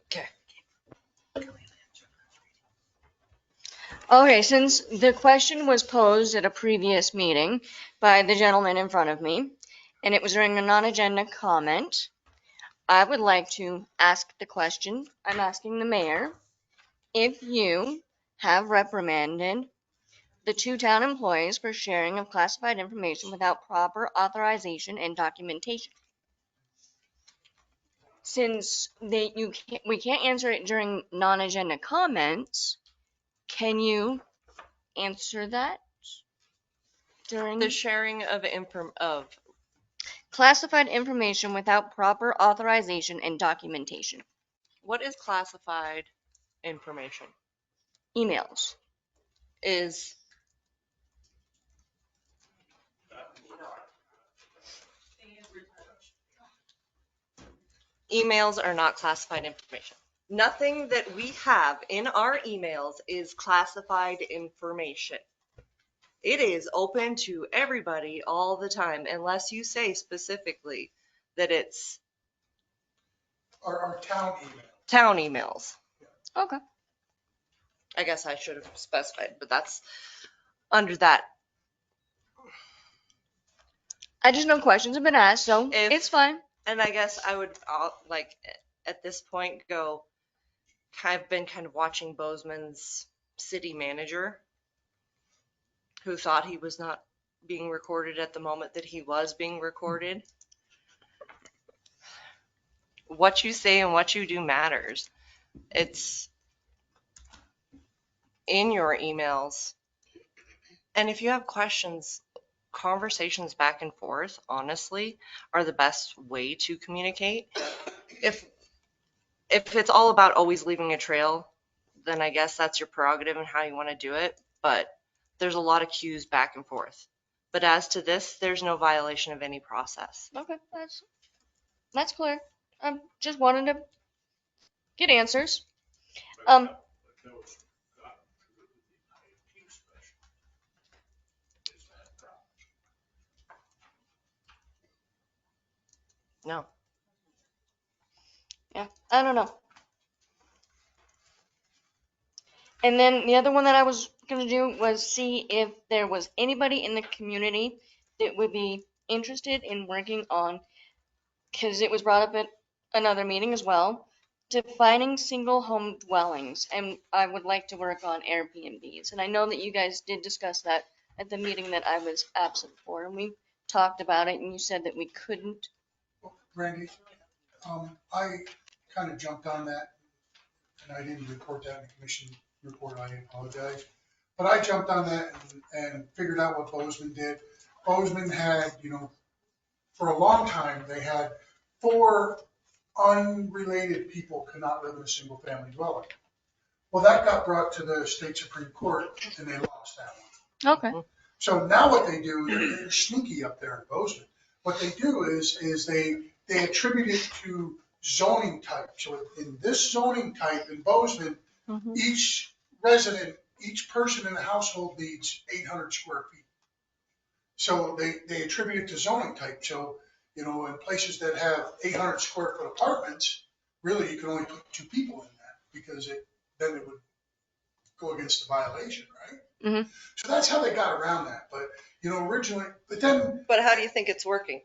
S7: Okay.
S5: Okay, since the question was posed at a previous meeting by the gentleman in front of me, and it was during a non-agenda comment, I would like to ask the question. I'm asking the mayor if you have reprimanded the 2 town employees for sharing of classified information without proper authorization and documentation. Since we can't answer it during non-agenda comments, can you answer that during
S7: The sharing of
S5: classified information without proper authorization and documentation?
S7: what is classified information?
S5: Emails.
S7: Is emails are not classified information. Nothing that we have in our emails is classified information. It is open to everybody all the time, unless you say specifically that it's
S11: Our town email.
S7: town emails.
S5: Okay.
S7: I guess I should have specified, but that's under that.
S5: I just know questions have been asked, so it's fine.
S7: And I guess I would like at this point go, I've been kind of watching Bozeman's city manager, who thought he was not being recorded at the moment that he was being recorded. What you say and what you do matters. It's in your emails. And if you have questions, conversations back and forth, honestly, are the best way to communicate. If it's all about always leaving a trail, then I guess that's your prerogative and how you want to do it. But there's a lot of cues back and forth. But as to this, there's no violation of any process.
S5: Okay, that's clear. Just wanted to get answers.
S7: No.
S5: Yeah, I don't know. And then the other one that I was going to do was see if there was anybody in the community that would be interested in working on, because it was brought up at another meeting as well, defining single home dwellings. And I would like to work on Airbnbs. And I know that you guys did discuss that at the meeting that I was absent for. And we talked about it, and you said that we couldn't.
S11: Randy, I kind of jumped on that, and I didn't report that in the commission report. I apologize. But I jumped on that and figured out what Bozeman did. Bozeman had, for a long time, they had 4 unrelated people could not live in a single family dwelling. Well, that got brought to the state Supreme Court, and they lost that one.
S5: Okay.
S11: So now what they do, they're sneaky up there in Bozeman. What they do is they attribute it to zoning type. So in this zoning type in Bozeman, each resident, each person in the household needs 800 square feet. So they attribute it to zoning type. So, in places that have 800 square foot apartments, really you can only put 2 people in that, because then it would go against the violation, right?
S7: Mhm.
S11: So that's how they got around that. But, you know, originally, but then
S7: But how do you think it's working?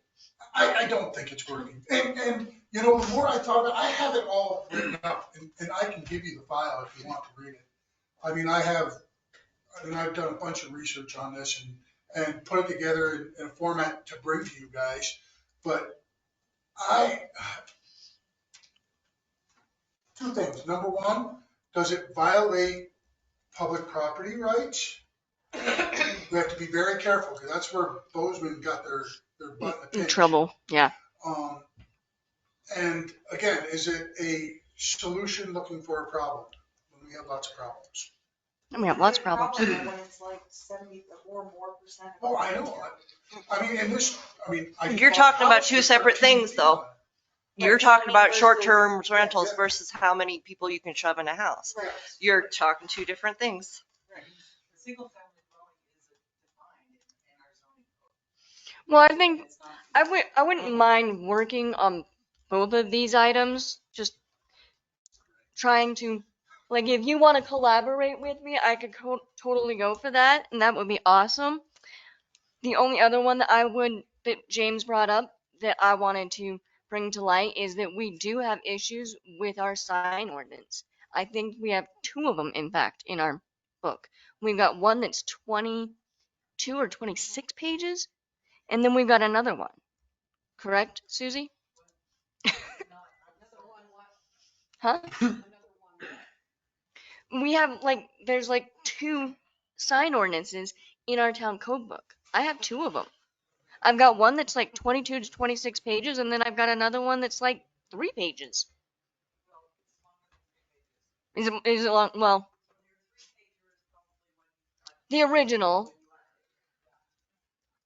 S11: I don't think it's working. And, you know, the more I thought about it, I have it all written up and I can give you the file if you want to read it. I mean, I've done a bunch of research on this and put it together in a format to bring to you guys. But two things. Number one, does it violate public property rights? We have to be very careful because that's where Bozeman got their butt in the
S7: In
S11: pinch.
S7: trouble, yeah.
S11: And again, is it a solution looking for a problem when we have lots of problems?
S7: We have lots of problems.
S6: When it's like 70 or more percent.
S11: Oh, I know. I mean, in this, I mean,
S7: You're talking about two separate things, though. You're talking about short-term rentals versus how many people you can shove in a house.
S15: Right.
S7: You're talking two different things.
S15: Right. Single family dwelling is defined in our zoning code.
S7: Well, I think I wouldn't mind working on both of these items. Just trying to, like, if you want to collaborate with me, I could totally go for that, and that would be awesome. The only other one that James brought up that I wanted to bring to light is that we do have issues with our sign ordinance. I think we have two of them, in fact, in our book. We've got one that's 22 or 26 pages, and then we've got another one. Correct, Susie? Huh? We have there's two sign ordinances in our town code book. I have two of them. I've got one that's 22 to 26 pages, and then I've got another one that's 3 pages. Is it long? Well, the original.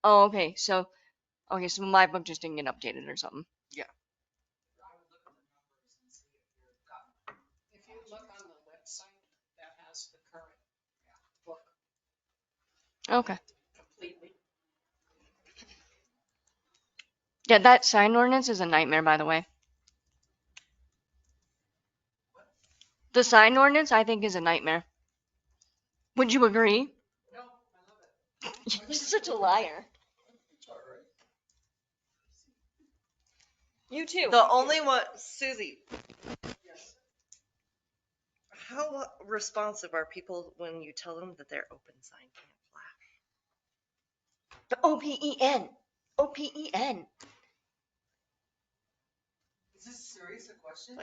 S7: Oh, okay. So my book just didn't get updated or something.
S19: If you look on the website, that has the current book
S7: Okay.
S19: completely.
S7: Yeah, that sign ordinance is a nightmare, by the way. The sign ordinance, I think, is a nightmare. Would you agree?
S11: No, I love it.
S7: You're such a liar.
S11: It's all right.
S7: You too.
S16: The only one, Susie, how responsive are people when you tell them that their open sign can't flash?
S7: The OPEN. OPEN.
S15: Is this serious a question?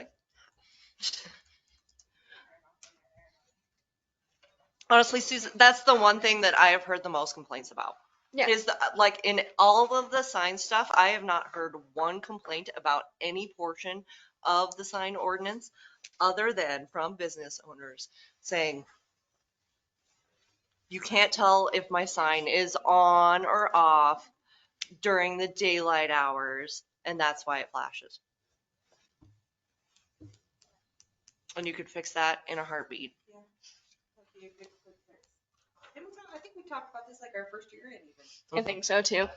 S16: Honestly, Susan, that's the one thing that I have heard the most complaints about.
S7: Yeah.
S16: Is in all of the sign stuff, I have not heard one complaint about any portion of the sign ordinance other than from business owners saying, you can't tell if my sign is on or off during the daylight hours, and that's why it flashes. And you could fix that in a heartbeat.
S6: Yeah, that'd be a good quick fix. And I think we talked about this our first year in even.
S7: I think so too.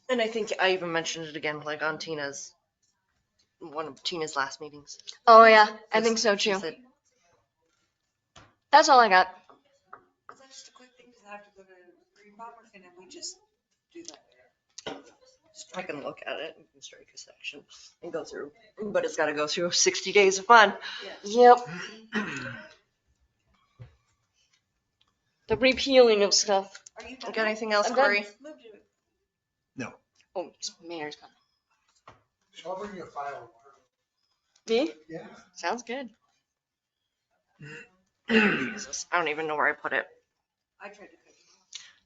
S16: And I think I even mentioned it again, on one of Tina's last meetings.
S7: Oh yeah, I think so
S16: She
S7: too.
S16: said,
S7: That's all I got.
S15: Is that just a quick thing? Does it have to go to Green Bob or can we just do that?
S16: I can look at it, you can strike a section and go through, but it's got to go through 60 days of fun.
S7: Yep. The repealing of stuff.
S6: Are you
S16: Got anything else,
S7: I'm done.
S16: Corey?
S2: No.
S7: Oh, Mayor's coming.
S11: So I'll bring you a file.
S7: Me?
S11: Yeah.
S7: Sounds good.
S16: Jesus, I don't even know where I put it.
S15: I tried to cook.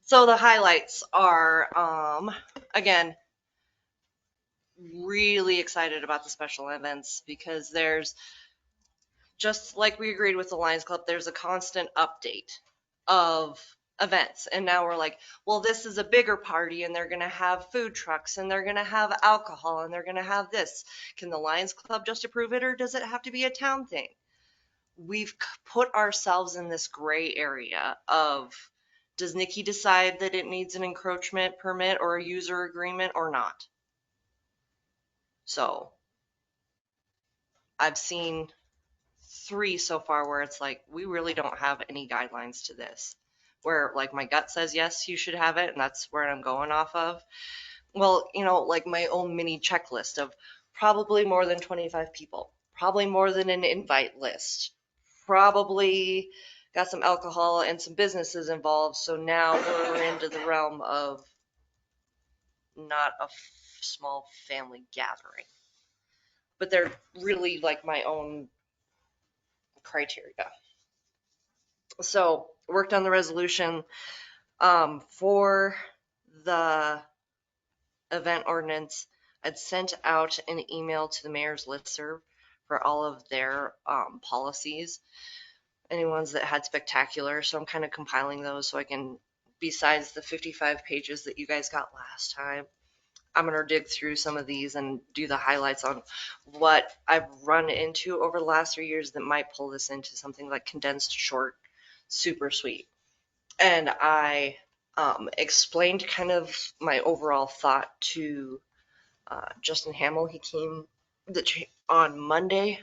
S16: So the highlights are, again, really excited about the special events because there's, just like we agreed with the Lions Club, there's a constant update of events. And now we're like, well, this is a bigger party and they're going to have food trucks and they're going to have alcohol and they're going to have this. Can the Lions Club just approve it or does it have to be a town thing? We've put ourselves in this gray area of, does Nikki decide that it needs an encroachment permit or a user agreement or not? So I've seen
S7: 3 so far where it's like, we really don't have any guidelines to this. Where like my gut says, yes, you should have it, and that's where I'm going off of. Well, like my own mini checklist of probably more than 25 people, probably more than an invite list, probably got some alcohol and some businesses involved. So now we're into the realm of not a small family gathering, but they're really like my own criteria. So worked on the resolution for the event ordinance. I'd sent out an email to the mayor's listserv for all of their policies, any ones that had spectacular. So I'm kind of compiling those so I can, besides the 55 pages that you guys got last time, I'm going to dig through some of these and do the highlights on what I've run into over the last 3 years that might pull this into something like condensed, short, super sweet. And I explained kind of my overall thought to Justin Hamill. He came on Monday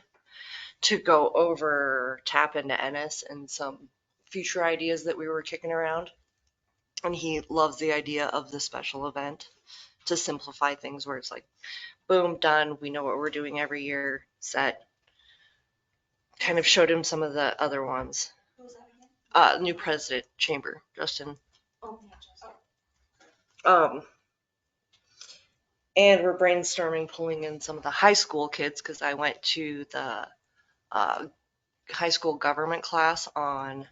S7: to go over tap into Ennis and some future ideas that we were kicking around. And he loves the idea of the special event to simplify things where it's like, boom, done. We know what we're doing every year, set. Kind of showed him some of the other ones.
S6: Who was that again?
S7: New president, Chamber, Justin.
S6: Oh, yeah, Justin.
S7: And we're brainstorming pulling in some of the high school kids because I went to the high school government class on,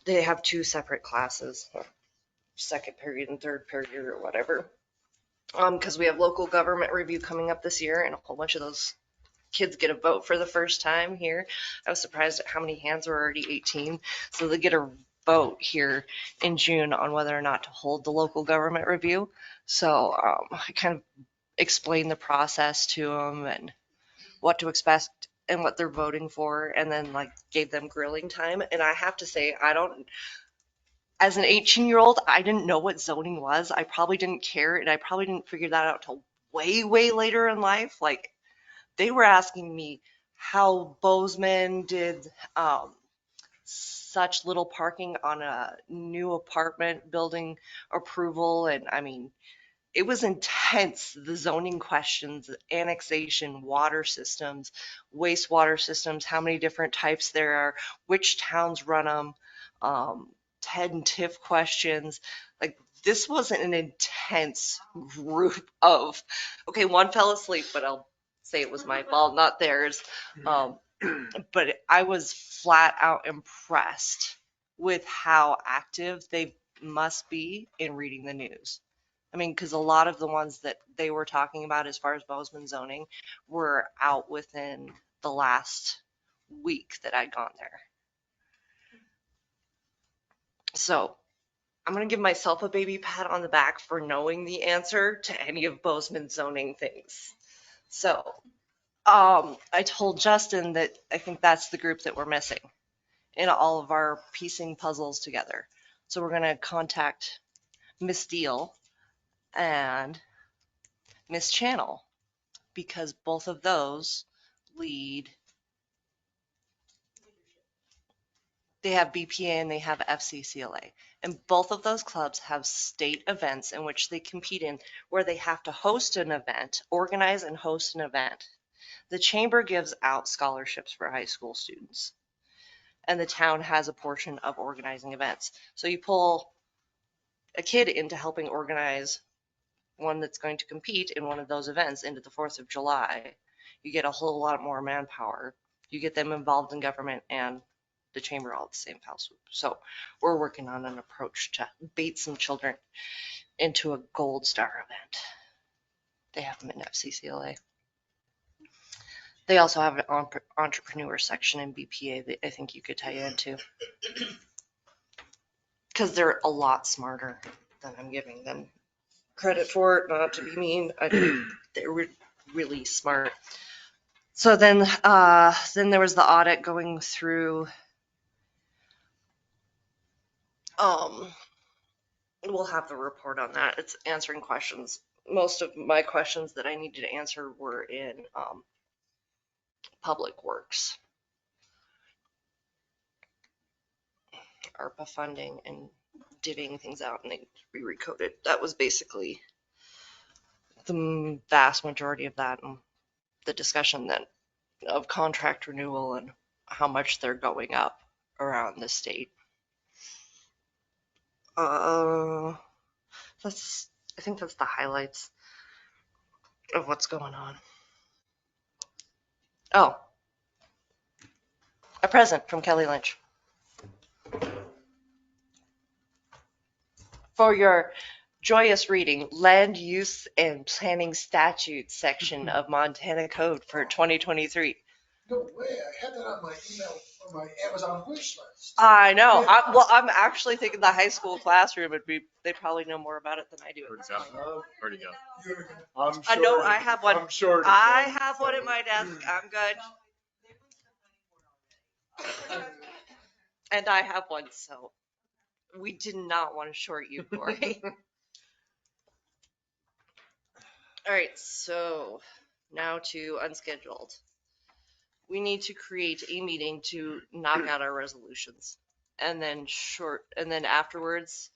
S7: they have 2 separate classes, second period and third period or whatever. Because we have local government review coming up this year and a whole bunch of those kids get a vote for the first time here. I was surprised at how many hands were already 18. So they get a vote here in June on whether or not to hold the local government review. So I kind of explained the process to them and what to expect and what they're voting for, and then like gave them grilling time. And I have to say, as an 18-year-old, I didn't know what zoning was. I probably didn't care, and I probably didn't figure that out till way, way later in life. Like, they were asking me how Bozeman did such little parking on a new apartment building approval. And I mean, it was intense. The zoning questions, annexation, water systems, wastewater systems, how many different types there are, which towns run them, TED and TIF questions. Like, this was an intense group of, okay, one fell asleep, but I'll say it was my fault, not theirs. But I was flat out impressed with how active they must be in reading the news. I mean, because a lot of the ones that they were talking about as far as Bozeman zoning were out within the last week that I'd gone there. So I'm going to give myself a baby pat on the back for knowing the answer to any of Bozeman zoning things. So I told Justin that I think that's the group that we're missing in all of our piecing puzzles together. So we're going to contact Miss Deal and Miss Channel, because both of those lead, they have BPA and they have FCCLA. And both of those clubs have state events in which they compete in, where they have to host an event, organize and host an event. The chamber gives out scholarships for high school students, and the town has a portion of organizing events. So you pull a kid into helping organize one that's going to compete in one of those events into the 4th of July, you get a whole lot more manpower. You get them involved in government and the chamber all at the same fell swoop. So we're working on an approach to bait some children into a Gold Star event. They have them in FCCLA. They also have an entrepreneur section in BPA that I think you could tie into, because they're a lot smarter than I'm giving them credit for it. Not to be mean, they're really smart. So then there was the audit going through. We'll have the report on that. It's answering questions. Most of my questions that I needed to answer were in Public Works. ARPA funding and divvying things out and they be recoded. That was basically the vast majority of that and the discussion then of contract renewal and how much they're going up around the state. I think that's the highlights of what's going on. Oh, a present from Kelly Lynch. For your joyous reading, Land Use and Planning Statutes section of Montana Code for 2023.
S11: No way, I had that on my email, on my Amazon wish list.
S7: I know. I'm actually thinking the high school classroom they probably know more about it than I do.
S4: Already got.
S8: I'm
S7: I
S8: sure.
S7: know I have one.
S8: I'm sure.
S7: I have one at my desk. I'm good. And I have one, so we did not want to short you, Corey. All right, so now to unscheduled. We need to create a meeting to knock out our resolutions, and then afterwards,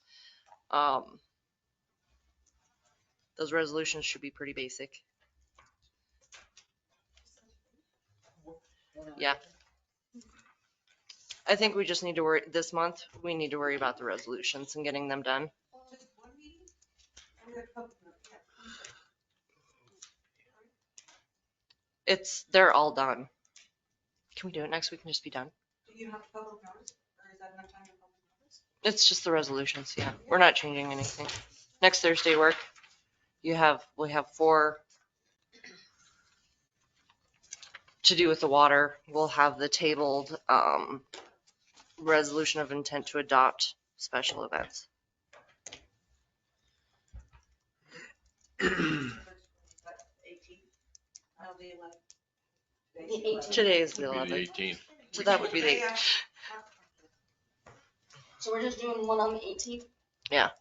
S7: those resolutions should be pretty basic. Yeah. I think we just need to worry this month. We need to worry about the resolutions and getting them done. They're all done. Can we do it next week and just be done?
S15: Do you have public notice, or is that enough time for public notice?
S7: It's just the resolutions, yeah. We're not changing anything. Next Thursday work. We have 4 to do with the water. We'll have the tabled resolution of intent to adopt special events. Today is the 11th.
S4: 18th.
S7: So that would be the 8th. So we're just doing one on the 18th? Yeah.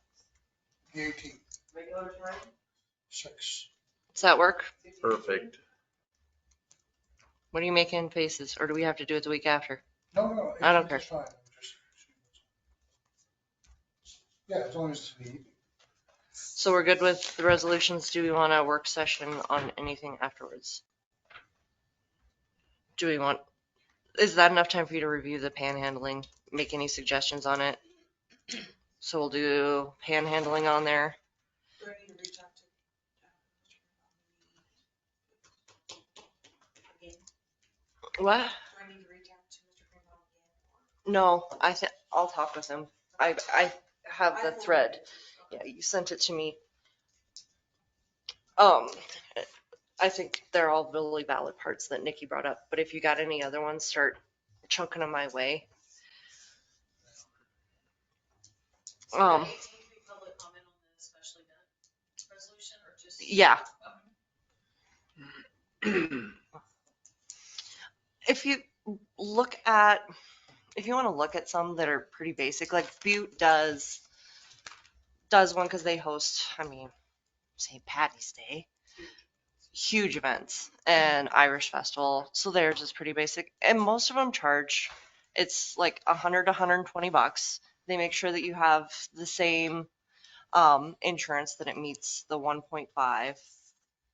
S11: The 18th. Regular time? 6.
S7: Does that work?
S4: Perfect.
S7: What are you making faces? Or do we have to do it the week after?
S11: No,
S7: I don't care.
S11: it's fine. Yeah, as long as it's the evening.
S7: So we're good with the resolutions. Do we want a work session on anything afterwards? Is that enough time for you to review the panhandling, make any suggestions on it? So we'll do panhandling on there.
S15: Do I need to reach out to again?
S7: What?
S15: Do I need to reach out to Mr. Greenbaum again?
S7: No, I'll talk with him. I have the thread. Yeah, you sent it to me. I think they're all really valid parts that Nikki brought up, but if you got any other ones, start chunking them my way. Yeah. If you want to look at some that are pretty basic, like Butte does one because they host, St. Patty's Day, huge events, and Irish Festival. So theirs is pretty basic, and most of them charge. It's like $100 to $120. They make sure that you have the same insurance, that it meets the 1.5.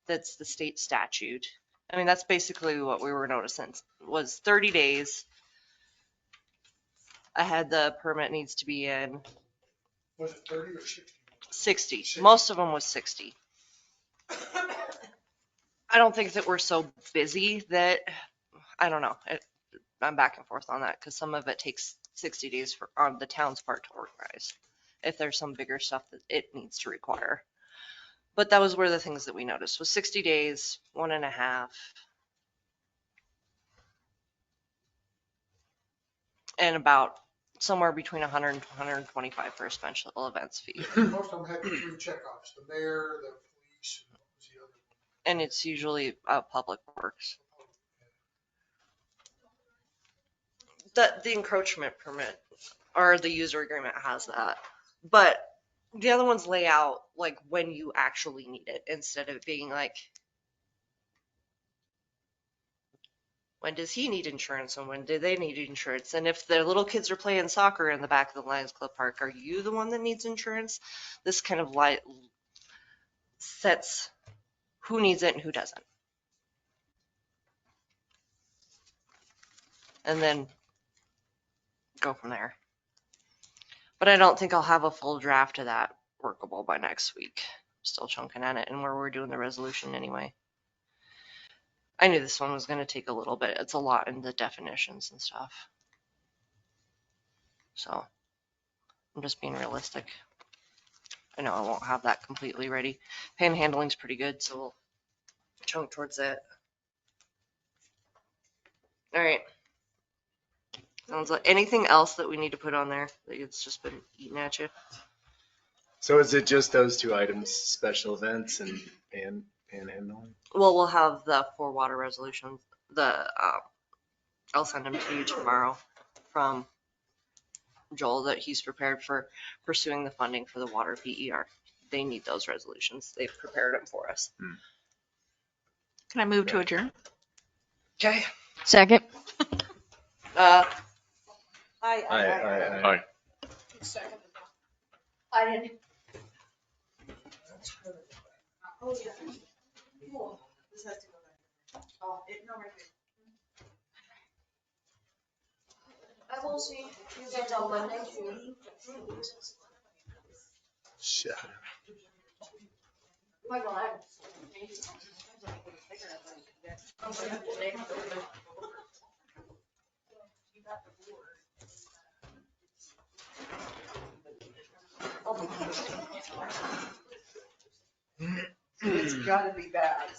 S7: That's the state statute. That's basically what we were noticing was 30 days ahead. The permit needs to be in.
S11: Was it 30 or 60?
S7: 60. Most of them was 60. I don't think that we're so busy that, I don't know. I'm back and forth on that because some of it takes 60 days on the town's part to organize. If there's some bigger stuff that it needs to require. But that was where the things that we noticed was 60 days, 1.5. And about somewhere between 100 and 125 for a special events fee.
S11: Most of them had 3 checkoffs, the mayor, the police, and what was the other one?
S7: And it's usually Public Works. The encroachment permit or the user agreement has that. But the other ones lay out like when you actually need it instead of being like When does he need insurance and when do they need insurance? And if their little kids are playing soccer in the back of the Lions Club Park, are you the one that needs insurance? This kind of sets who needs it and who doesn't. And then go from there. But I don't think I'll have a full draft of that workable by next week. Still chunking at it and where we're doing the resolution anyway. I knew this one was going to take a little bit. It's a lot in the definitions and stuff. So I'm just being realistic. I know I won't have that completely ready. Panhandling's pretty good, so we'll chunk towards that. All right. Sounds like anything else that we need to put on there? Like it's just been eating at you.
S8: So is it just those two items, special events and panhandling?
S7: Well, we'll have the 4 water resolutions. I'll send them to you tomorrow from Joel that he's prepared for pursuing the funding for the water PER. They need those resolutions. They've prepared them for us.
S17: Can I move to adjourn?
S7: Okay.
S5: Second.
S4: Aye.
S19: I didn't.
S6: Oh, yeah. Cool. This has to go back. Oh, no, right here.
S19: I will see you guys on Monday too.
S8: Shut up.
S19: Michael, I.
S15: It's gotta be bad.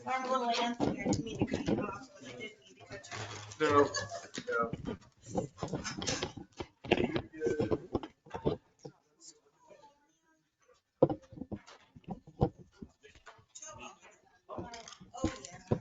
S6: Our little Anthony, I didn't mean to cut you off, but I did mean to cut you.
S8: No, no.
S6: Oh, yeah.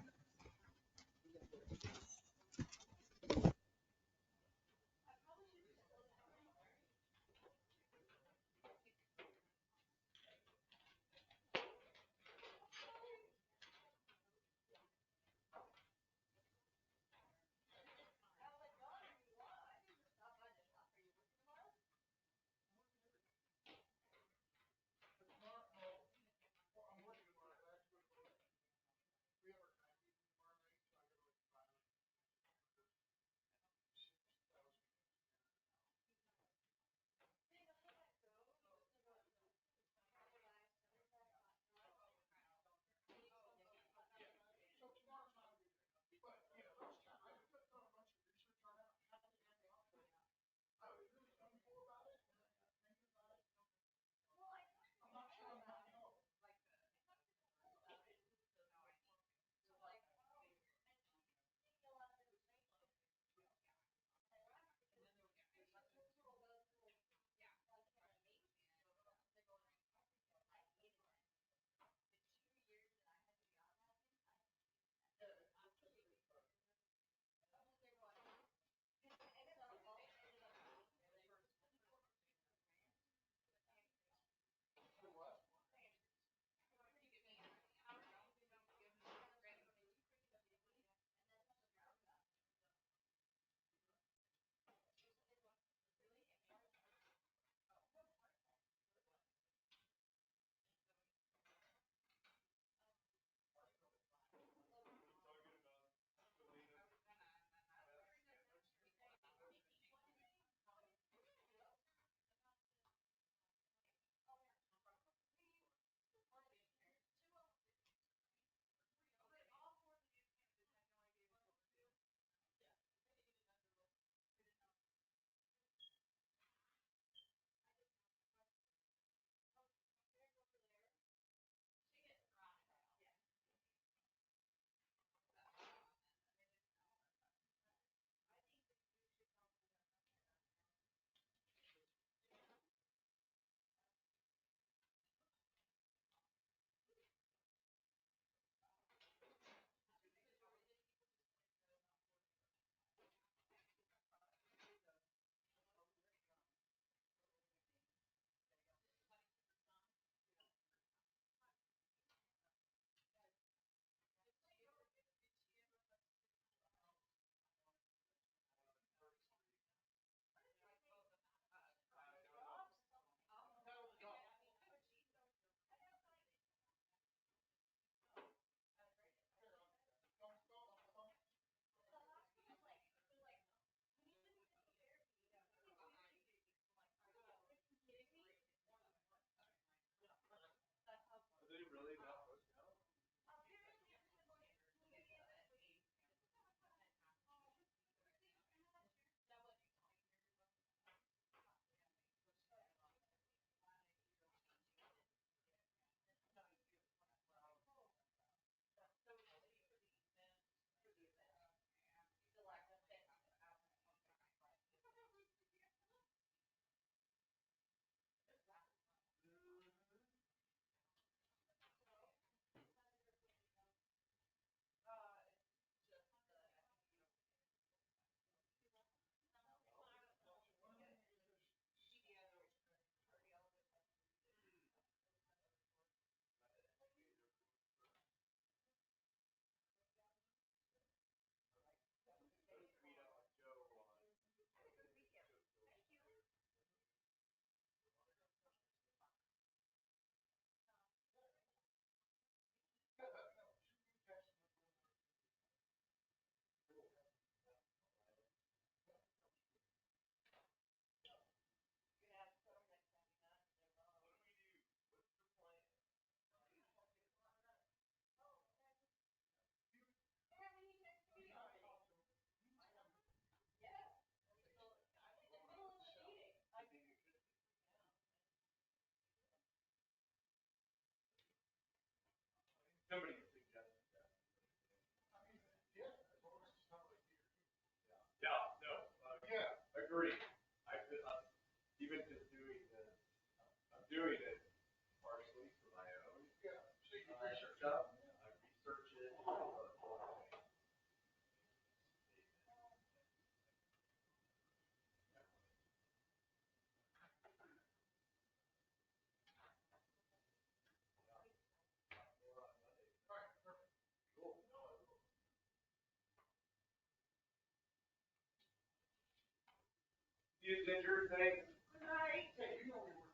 S11: You did your thing. Good night. Hey, you know we were.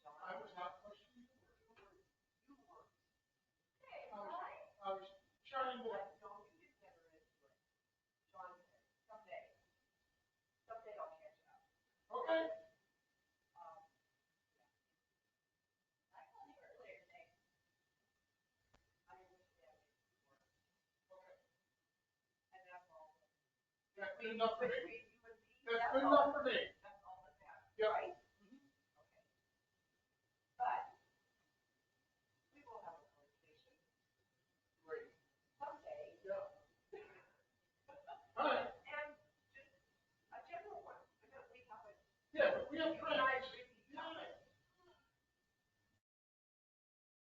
S11: I was not questioning you. You were. I was trying to. Okay. That's good enough for me. That's good enough for me.